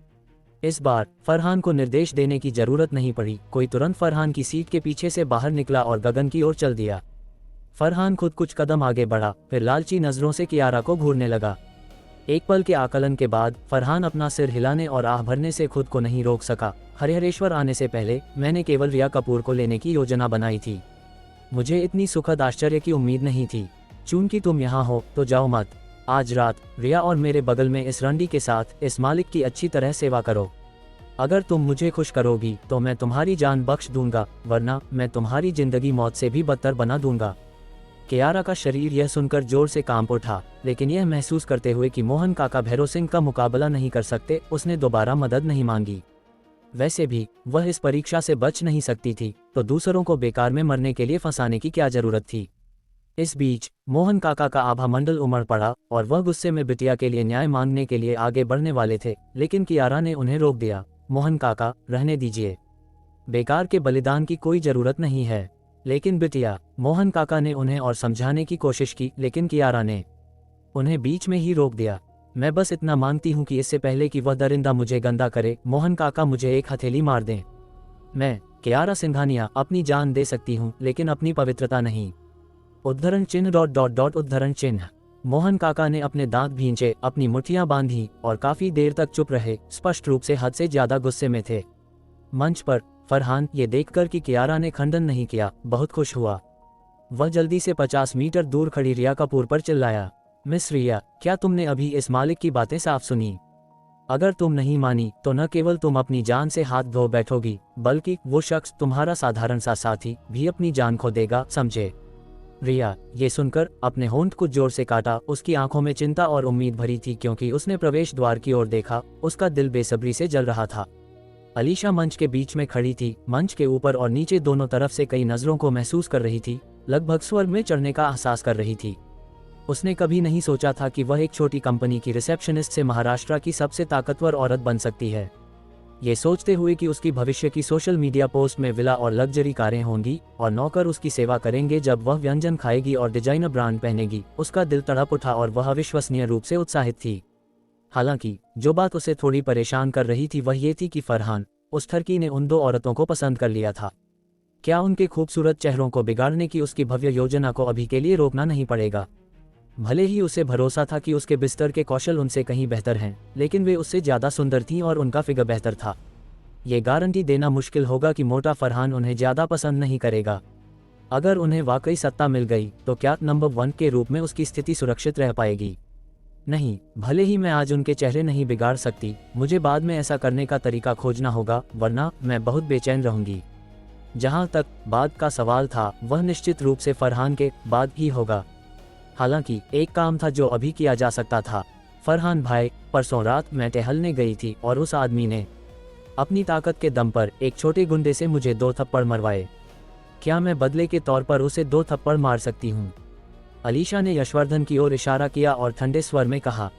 इस बार फरहान को निर्देश देने की जरूरत नहीं पड़ी, कोई तुरंत फरहान की सीट के पीछे से बाहर निकला और गगन की ओर चल दिया। फरहान खुद कुछ कदम आगे बढ़ा, फिर लालची नजरों से कियारा को घूरने लगा। एक पल के आकलन के बाद फरहान अपना सिर हिलाने और आह भरने से खुद को नहीं रोक सका। हरिहरेश्वर आने से पहले मैंने केवल रिया कपूर को लेने की योजना बनाई थी। मुझे इतनी सुखद आश्चर्य की उम्मीद नहीं थी। चूंकि तुम यहाँ हो तो जाओ मत। आज रात रिया और मेरे बगल में इस रंडी के साथ इस मालिक की अच्छी तरह सेवा करो। अगर तुम मुझे खुश करोगी तो मैं तुम्हारी जान बख्श दूंगा, वरना मैं तुम्हारी जिंदगी मौत से भी बदतर बना दूंगा। कियारा का शरीर यह सुनकर जोर से कांप उठा, लेकिन यह महसूस करते हुए कि मोहन काका भैरव सिंह का मुकाबला नहीं कर सकते, उसने दोबारा मदद नहीं मांगी। वैसे भी वह इस परीक्षा से बच नहीं सकती थी, तो दूसरों को बेकार में मरने के लिए फंसाने की क्या जरूरत थी। इस बीच मोहन काका का आभा मंडल उमड़ पड़ा और वह गुस्से में बिटिया के लिए न्याय मांगने के लिए आगे बढ़ने वाले थे, लेकिन कियारा ने उन्हें रोक दिया। मोहन काका, रहने दीजिए, बेकार के बलिदान की कोई जरूरत नहीं है। लेकिन बिटिया, मोहन काका ने उन्हें और समझाने की कोशिश की, लेकिन कियारा ने उन्हें बीच में ही रोक दिया। मैं बस इतना मांगती हूँ कि इससे पहले कि वह दरिंदा मुझे गंदा करे, मोहन काका मुझे एक हथेली मार दें। मैं, कियारा सिंघानिया, अपनी जान दे सकती हूँ, लेकिन अपनी पवित्रता नहीं। उद्धरण चिन्ह ... उद्धरण चिन्ह। मोहन काका ने अपने दांत भींचे, अपनी मुट्ठियां बांधी और काफी देर तक चुप रहे, स्पष्ट रूप से हद से ज्यादा गुस्से में थे। मंच पर फरहान ये देखकर कि कियारा ने खंडन नहीं किया, बहुत खुश हुआ। वह जल्दी से 50 मीटर दूर खड़ी रिया कपूर पर चिल्लाया, मिस रिया, क्या तुमने अभी इस मालिक की बातें साफ सुनी? अगर तुम नहीं मानी तो न केवल तुम अपनी जान से हाथ धो बैठोगी, बल्कि वो शख्स, तुम्हारा साधारण सा साथी, भी अपनी जान खो देगा, समझे? रिया ये सुनकर अपने होंठ को जोर से काटा। उसकी आंखों में चिंता और उम्मीद भरी थी, क्योंकि उसने प्रवेश द्वार की ओर देखा। उसका दिल बेसब्री से जल रहा था। अलीशा मंच के बीच में खड़ी थी, मंच के ऊपर और नीचे दोनों तरफ से कई नजरों को महसूस कर रही थी, लगभग स्वर्ग में चढ़ने का एहसास कर रही थी। उसने कभी नहीं सोचा था कि वह एक छोटी कंपनी की रिसेप्शनिस्ट से महाराष्ट्र की सबसे ताकतवर औरत बन सकती है। ये सोचते हुए कि उसकी भविष्य की सोशल मीडिया पोस्ट में विला और लग्जरी कारें होंगी और नौकर उसकी सेवा करेंगे जब वह व्यंजन खाएगी और डिजाइनर ब्रांड पहनेगी, उसका दिल तड़प उठा और वह अविश्वसनीय रूप से उत्साहित थी। हालांकि जो बात उसे थोड़ी परेशान कर रही थी वह ये थी कि फरहान, उस ठरकी ने उन दो औरतों को पसंद कर लिया था। क्या उनके खूबसूरत चेहरों को बिगाड़ने की उसकी भव्य योजना को अभी के लिए रोकना नहीं पड़ेगा? भले ही उसे भरोसा था कि उसके बिस्तर के कौशल उनसे कहीं बेहतर हैं, लेकिन वे उससे ज्यादा सुंदर थीं और उनका फिगर बेहतर था। ये गारंटी देना मुश्किल होगा कि मोटा फरहान उन्हें ज्यादा पसंद नहीं करेगा। अगर उन्हें वाकई सत्ता मिल गई तो क्या नंबर 1 के रूप में उसकी स्थिति सुरक्षित रह पाएगी? नहीं, भले ही मैं आज उनके चेहरे नहीं बिगाड़ सकती, मुझे बाद में ऐसा करने का तरीका खोजना होगा, वरना मैं बहुत बेचैन रहूंगी। जहां तक बाद का सवाल था वह निश्चित रूप से फरहान के बाद ही होगा। हालांकि एक काम था जो अभी किया जा सकता था। फरहान भाई, परसों रात मैं टहलने गई थी और उस आदमी ने अपनी ताकत के दम पर एक छोटे गुंडे से मुझे 2 थप्पड़ मरवाए। क्या मैं बदले के तौर पर उसे 2 थप्पड़ मार सकती हूँ? अलीशा ने यशवर्धन की ओर इशारा किया और ठंडे स्वर में कहा,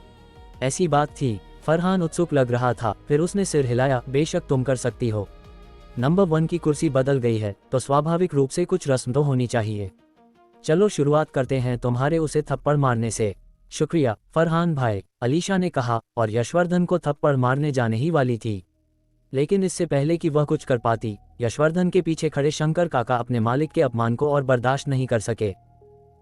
ऐसी बात थी। फरहान उत्सुक लग रहा था, फिर उसने सिर हिलाया, बेशक तुम कर सकती हो। नंबर 1 की कुर्सी बदल गई है तो स्वाभाविक रूप से कुछ रस्म तो होनी चाहिए। चलो शुरुआत करते हैं तुम्हारे उसे थप्पड़ मारने से। शुक्रिया फरहान भाई, अलीशा ने कहा और यशवर्धन को थप्पड़ मारने जाने ही वाली थी। लेकिन इससे पहले कि वह कुछ कर पाती, यशवर्धन के पीछे खड़े शंकर काका अपने मालिक के अपमान को और बर्दाश्त नहीं कर सके।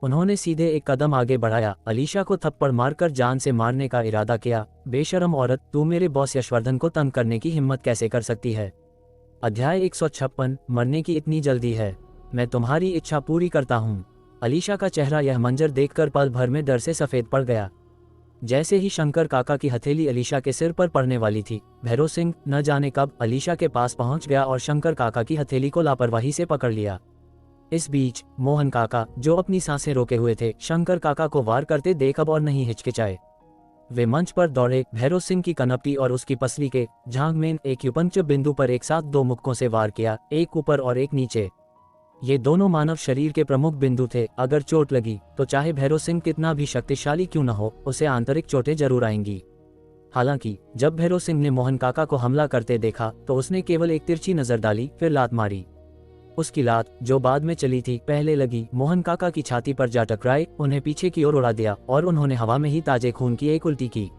उन्होंने सीधे एक कदम आगे बढ़ाया, अलीशा को थप्पड़ मारकर जान से मारने का इरादा किया। बेशरम औरत, तू मेरे बॉस यशवर्धन को तंग करने की हिम्मत कैसे कर सकती है? अध्याय 156, मरने की इतनी जल्दी है? मैं तुम्हारी इच्छा पूरी करता हूँ। अलीशा का चेहरा यह मंजर देखकर पल भर में डर से सफ़ेद पड़ गया। जैसे ही शंकर काका की हथेली अलीशा के सिर पर पड़ने वाली थी, भैरव सिंह न जाने कब अलीशा के पास पहुंच गया और शंकर काका की हथेली को लापरवाही से पकड़ लिया। इस बीच मोहन काका, जो अपनी सांसें रोके हुए थे, शंकर काका को वार करते देख अब और नहीं हिचकिचाए। वे मंच पर दौड़े, भैरव सिंह की कनपटी और उसकी पसली के झांग में एक युपंच बिंदु पर एक साथ 2 मुक्कों से वार किया, एक ऊपर और एक नीचे। ये दोनों मानव शरीर के प्रमुख बिंदु थे। अगर चोट लगी तो चाहे भैरव सिंह कितना भी शक्तिशाली क्यों न हो, उसे आंतरिक चोटें जरूर आएंगी। हालांकि जब भैरव सिंह ने मोहन काका को हमला करते देखा तो उसने केवल एक तिरछी नजर डाली, फिर लात मारी। उसकी लात, जो बाद में चली थी, पहले लगी मोहन काका की छाती पर जा टकराई, उन्हें पीछे की ओर उड़ा दिया और उन्होंने हवा में ही ताजे खून की एक उल्टी की।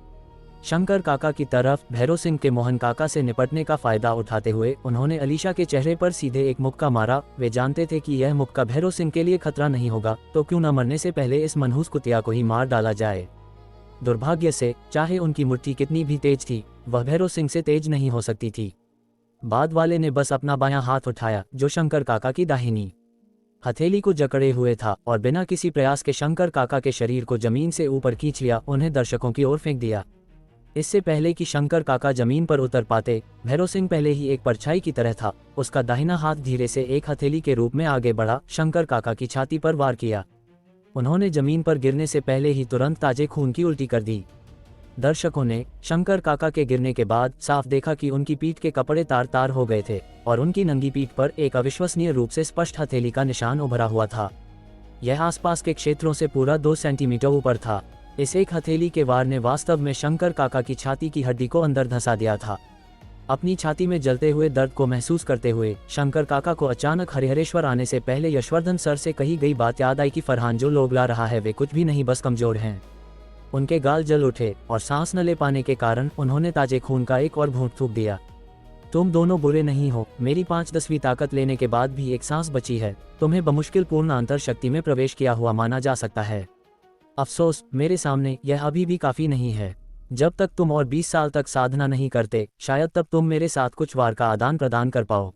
शंकर काका की तरफ भैरव सिंह के मोहन काका से निपटने का फायदा उठाते हुए उन्होंने अलीशा के चेहरे पर सीधे एक मुक्का मारा। वे जानते थे कि यह मुक्का भैरव सिंह के लिए खतरा नहीं होगा, तो क्यों न मरने से पहले इस मनहूस कुतिया को ही मार डाला जाए। दुर्भाग्य से, चाहे उनकी मुट्ठी कितनी भी तेज थी, वह भैरव सिंह से तेज नहीं हो सकती थी। बाद वाले ने बस अपना बायां हाथ उठाया, जो शंकर काका की दाहिनी हथेली को जकड़े हुए था, और बिना किसी प्रयास के शंकर काका के शरीर को जमीन से ऊपर खींच लिया, उन्हें दर्शकों की ओर फेंक दिया। इससे पहले कि शंकर काका जमीन पर उतर पाते, भैरव सिंह पहले ही एक परछाई की तरह था। उसका दाहिना हाथ धीरे से एक हथेली के रूप में आगे बढ़ा, शंकर काका की छाती पर वार किया। उन्होंने जमीन पर गिरने से पहले ही तुरंत ताजे खून की उल्टी कर दी। दर्शकों ने शंकर काका के गिरने के बाद साफ देखा कि उनकी पीठ के कपड़े तार तार हो गए थे और उनकी नंगी पीठ पर एक अविश्वसनीय रूप से स्पष्ट हथेली का निशान उभरा हुआ था। यह आसपास के क्षेत्रों से पूरा 2 सेंटीमीटर ऊपर था। इस एक हथेली के वार ने वास्तव में शंकर काका की छाती की हड्डी को अंदर धंसा दिया था। अपनी छाती में जलते हुए दर्द को महसूस करते हुए शंकर काका को अचानक हरिहरेश्वर आने से पहले यशवर्धन सर से कही गई बात याद आई कि फरहान जो लोग ला रहा है वे कुछ भी नहीं, बस कमजोर हैं। उनके गाल जल उठे और सांस न ले पाने के कारण उन्होंने ताजे खून का एक और घूंट थूक दिया। तुम दोनों बुरे नहीं हो। मेरी 5/10वीं ताकत लेने के बाद भी एक सांस बची है। तुम्हें बमुश्किल पूर्ण अंतर शक्ति में प्रवेश किया हुआ माना जा सकता है। अफसोस, मेरे सामने यह अभी भी काफी नहीं है। जब तक तुम और 20 साल तक साधना नहीं करते, शायद तब तुम मेरे साथ कुछ वार का आदान प्रदान कर पाओ,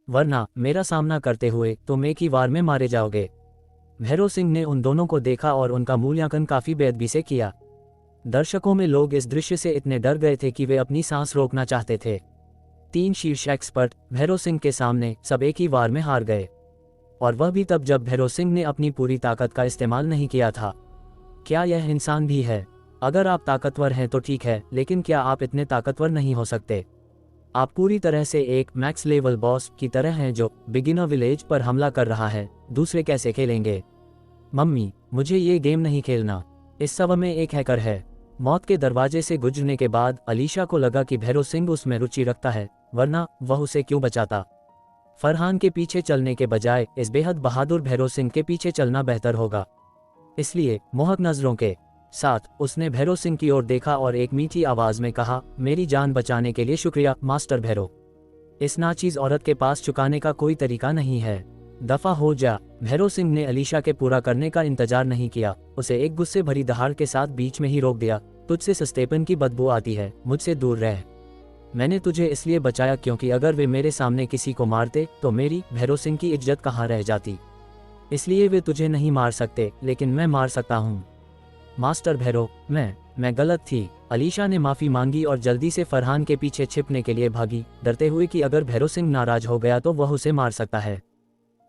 वरना मेरा सामना करते हुए तुम एक ही वार में मारे जाओगे। भैरव सिंह ने उन दोनों को देखा और उनका मूल्यांकन काफी बेअदबी से किया। दर्शकों में लोग इस दृश्य से इतने डर गए थे कि वे अपनी सांस रोकना चाहते थे। 3 शीर्ष एक्सपर्ट भैरव सिंह के सामने सब एक ही वार में हार गए, और वह भी तब जब भैरव सिंह ने अपनी पूरी ताकत का इस्तेमाल नहीं किया था। क्या यह इंसान भी है? अगर आप ताकतवर हैं तो ठीक है, लेकिन क्या आप इतने ताकतवर नहीं हो सकते? आप पूरी तरह से एक मैक्स लेवल बॉस की तरह हैं जो बिगिनर विलेज पर हमला कर रहा है। दूसरे कैसे खेलेंगे? मम्मी, मुझे ये गेम नहीं खेलना। इस सब में एक हैकर है। मौत के दरवाजे से गुजरने के बाद अलीशा को लगा कि भैरव सिंह उसमें रुचि रखता है, वरना वह उसे क्यों बचाता। फरहान के पीछे चलने के बजाय इस बेहद बहादुर भैरव सिंह के पीछे चलना बेहतर होगा। इसलिए मोहक नजरों के साथ उसने भैरव सिंह की ओर देखा और एक मीठी आवाज में कहा, मेरी जान बचाने के लिए शुक्रिया मास्टर भैरव। इस नाचीज औरत के पास चुकाने का कोई तरीका नहीं है। दफा हो जा। भैरव सिंह ने अलीशा के पूरा करने का इंतजार नहीं किया, उसे एक गुस्से भरी दहाड़ के साथ बीच में ही रोक दिया। तुझसे सस्तेपन की बदबू आती है, मुझसे दूर रह। मैंने तुझे इसलिए बचाया क्योंकि अगर वे मेरे सामने किसी को मारते तो मेरी, भैरव सिंह की इज्जत कहाँ रह जाती। इसलिए वे तुझे नहीं मार सकते, लेकिन मैं मार सकता हूँ। मास्टर भैरव, मैं गलत थी। अलीशा ने माफी मांगी और जल्दी से फरहान के पीछे छिपने के लिए भागी, डरते हुए कि अगर भैरव सिंह नाराज हो गया तो वह उसे मार सकता है।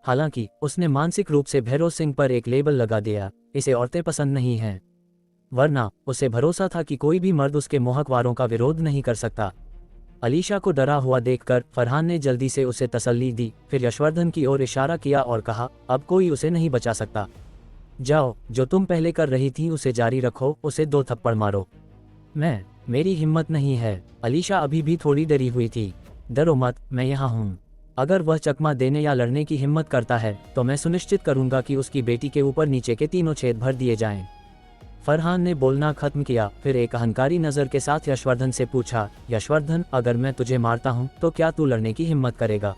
हालांकि उसने मानसिक रूप से भैरव सिंह पर एक लेबल लगा दिया, इसे औरतें पसंद नहीं हैं। वरना उसे भरोसा था कि कोई भी मर्द उसके मोहक वारों का विरोध नहीं कर सकता। अलीशा को डरा हुआ देखकर फरहान ने जल्दी से उसे तसल्ली दी, फिर यशवर्धन की ओर इशारा किया और कहा, अब कोई उसे नहीं बचा सकता। जाओ, जो तुम पहले कर रही थी उसे जारी रखो, उसे 2 थप्पड़ मारो। मेरी हिम्मत नहीं है। अलीशा अभी भी थोड़ी डरी हुई थी। डरो मत, मैं यहाँ हूँ। अगर वह चकमा देने या लड़ने की हिम्मत करता है तो मैं सुनिश्चित करूंगा कि उसकी बेटी के ऊपर नीचे के 3 छेद भर दिए जाएं। फरहान ने बोलना खत्म किया, फिर एक अहंकारी नज़र के साथ यशवर्धन से पूछा, यशवर्धन, अगर मैं तुझे मारता हूँ तो क्या तू लड़ने की हिम्मत करेगा?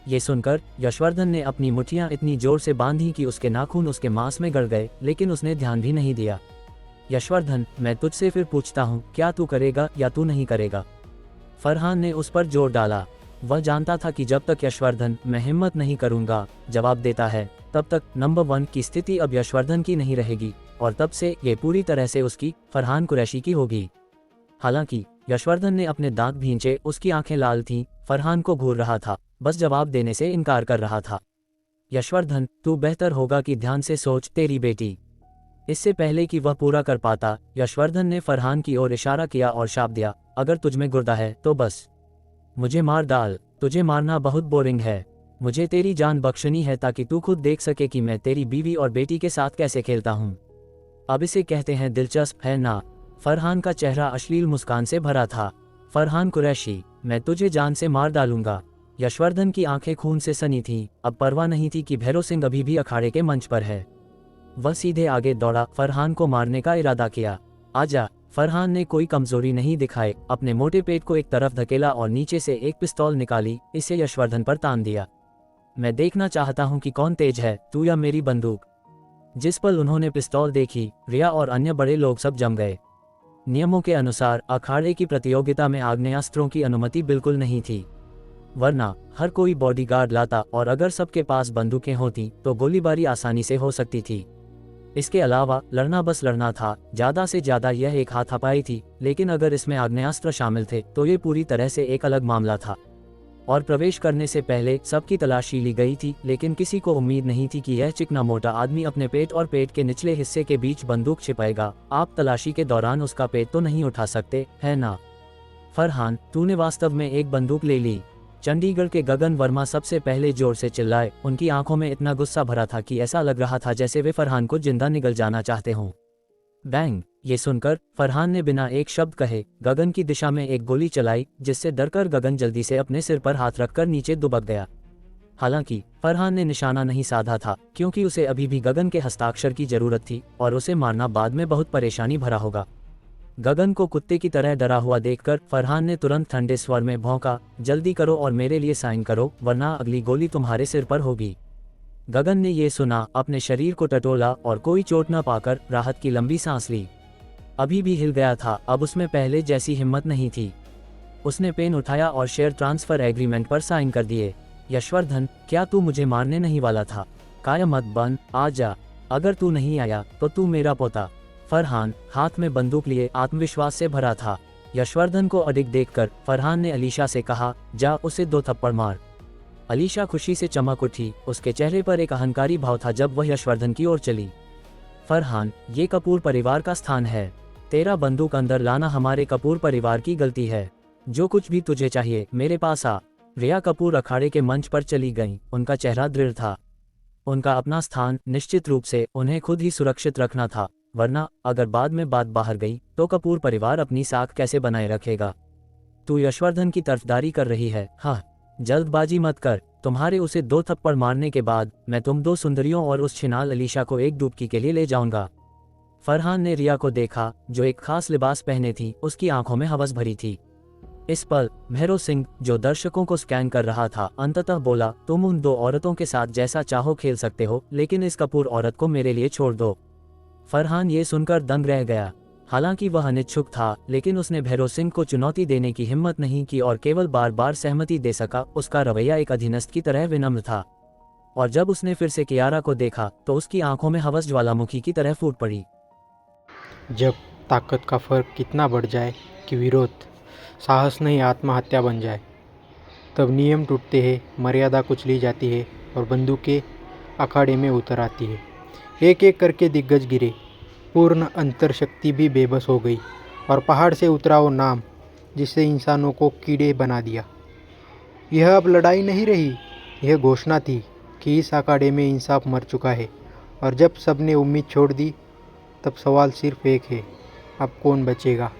ये सुनकर यशवर्धन ने अपनी मुट्ठियाँ इतनी जोर से बांधी कि उसके नाखून उसके मांस में गड़ गए, लेकिन उसने ध्यान भी नहीं दिया। यशवर्धन, मैं तुझसे फिर पूछता हूँ, क्या तू करेगा या तू नहीं करेगा? फरहान ने उस पर जोर डाला। वह जानता था कि जब तक यशवर्धन मैं हिम्मत नहीं करूंगा जवाब देता है, तब तक नंबर 1 की स्थिति अब यशवर्धन की नहीं रहेगी, और तब से ये पूरी तरह से उसकी, फरहान कुरैशी की होगी। हालांकि यशवर्धन ने अपने दांत भींचे, उसकी आंखें लाल थीं, फरहान को घूर रहा था, बस जवाब देने से इनकार कर रहा था। यशवर्धन, तू बेहतर होगा कि ध्यान से सोच, तेरी बेटी। इससे पहले कि वह पूरा कर पाता, यशवर्धन ने फरहान की ओर इशारा किया और शाप दिया, अगर तुझमें गुर्दा है तो बस मुझे मार डाल। तुझे मारना बहुत बोरिंग है। मुझे तेरी जान बख्शनी है ताकि तू खुद देख सके कि मैं तेरी बीवी और बेटी के साथ कैसे खेलता हूँ। अब इसे कहते हैं दिलचस्प, है ना? फरहान का चेहरा अश्लील मुस्कान से भरा था। फरहान कुरैशी, मैं तुझे जान से मार डालूंगा। यशवर्धन की आंखें खून से सनी थीं, अब परवाह नहीं थी कि भैरव सिंह अभी भी अखाड़े के मंच पर है। वह सीधे आगे दौड़ा, फरहान को मारने का इरादा किया। आजा। फरहान ने कोई कमजोरी नहीं दिखाई, अपने मोटे पेट को एक तरफ धकेला और नीचे से एक पिस्तौल निकाली, इसे यशवर्धन पर तान दिया। मैं देखना चाहता हूं कि कौन तेज है, तू या मेरी बंदूक। जिस पल उन्होंने पिस्तौल देखी, रिया और अन्य बड़े लोग सब जम गए। नियमों के अनुसार अखाड़े की प्रतियोगिता में आग्नेयास्त्रों की अनुमति बिल्कुल नहीं थी, वरना हर कोई बॉडीगार्ड लाता और अगर सबके पास बंदूकें होती तो गोलीबारी आसानी से हो सकती थी। इसके अलावा लड़ना बस लड़ना था, ज्यादा से ज्यादा यह एक हाथापाई थी, लेकिन अगर इसमें आग्नेयास्त्र शामिल थे तो ये पूरी तरह से एक अलग मामला था। और प्रवेश करने से पहले सबकी तलाशी ली गई थी, लेकिन किसी को उम्मीद नहीं थी कि यह चिकना मोटा आदमी अपने पेट और पेट के निचले हिस्से के बीच बंदूक छिपाएगा। आप तलाशी के दौरान उसका पेट तो नहीं उठा सकते, है ना? फरहान, तूने वास्तव में एक बंदूक ले ली। चंडीगढ़ के गगन वर्मा सबसे पहले जोर से चिल्लाए, उनकी आंखों में इतना गुस्सा भरा था कि ऐसा लग रहा था जैसे वे फरहान को जिंदा निगल जाना चाहते हों। बैंग! ये सुनकर फरहान ने बिना एक शब्द कहे गगन की दिशा में एक गोली चलाई, जिससे डरकर गगन जल्दी से अपने सिर पर हाथ रखकर नीचे दुबक गया। हालांकि फरहान ने निशाना नहीं साधा था, क्योंकि उसे अभी भी गगन के हस्ताक्षर की जरूरत थी और उसे मारना बाद में बहुत परेशानी भरा होगा। गगन को कुत्ते की तरह डरा हुआ देखकर फरहान ने तुरंत ठंडे स्वर में भौंका, जल्दी करो और मेरे लिए साइन करो, वरना अगली गोली तुम्हारे सिर पर होगी। गगन ने ये सुना, अपने शरीर को टटोला और कोई चोट न पाकर राहत की लंबी सांस ली। अभी भी हिल गया था, अब उसमें पहले जैसी हिम्मत नहीं थी। उसने पेन उठाया और शेयर ट्रांसफर एग्रीमेंट पर साइन कर दिए। यशवर्धन, क्या तू मुझे मारने नहीं वाला था? काया मत बन, आ जा। अगर तू नहीं आया तो तू मेरा पोता। फरहान हाथ में बंदूक लिए आत्मविश्वास से भरा था। यशवर्धन को अडिग देखकर फरहान ने अलीशा से कहा, जा उसे 2 थप्पड़ मार। अलीशा खुशी से चमक उठी, उसके चेहरे पर एक अहंकारी भाव था जब वह यशवर्धन की ओर चली। फरहान, ये कपूर परिवार का स्थान है। तेरा बंदूक अंदर लाना हमारे कपूर परिवार की गलती है। जो कुछ भी तुझे चाहिए मेरे पास आ। रिया कपूर अखाड़े के मंच पर चली गईं, उनका चेहरा दृढ़ था। उनका अपना स्थान निश्चित रूप से उन्हें खुद ही सुरक्षित रखना था, वरना अगर बाद में बात बाहर गई तो कपूर परिवार अपनी साख कैसे बनाए रखेगा। तू यशवर्धन की तरफदारी कर रही है? हाँ, जल्दबाजी मत कर। तुम्हारे उसे 2 थप्पड़ मारने के बाद मैं तुम 2 सुंदरियों और उस छिनाल अलीशा को एक डुबकी के लिए ले जाऊंगा। फरहान ने रिया को देखा, जो एक खास लिबास पहने थी, उसकी आंखों में हवस भरी थी। इस पल भैरव सिंह, जो दर्शकों को स्कैन कर रहा था, अंततः बोला, तुम उन 2 औरतों के साथ जैसा चाहो खेल सकते हो, लेकिन इस कपूर औरत को मेरे लिए छोड़ दो। फरहान ये सुनकर दंग रह गया। हालांकि वह अनिच्छुक था, लेकिन उसने भैरव सिंह को चुनौती देने की हिम्मत नहीं की और केवल बार बार सहमति दे सका। उसका रवैया एक अधीनस्थ की तरह विनम्र था। और जब उसने फिर से कियारा को देखा तो उसकी आंखों में हवस ज्वालामुखी की तरह फूट पड़ी। जब ताकत का फर्क कितना बढ़ जाए कि विरोध साहस नहीं आत्महत्या बन जाए, तब नियम टूटते हैं, मर्यादा कुचली जाती है और बंदूकें अखाड़े में उतर आती है। एक एक करके दिग्गज गिरे, पूर्ण अंतर्शक्ति भी बेबस हो गई और पहाड़ से उतरा वो नाम जिससे इंसानों को कीड़े बना दिया। यह अब लड़ाई नहीं रही, यह घोषणा थी कि इस अखाड़े में इंसाफ मर चुका है। और जब सबने उम्मीद छोड़ दी, तब सवाल सिर्फ एक है, अब कौन बचेगा?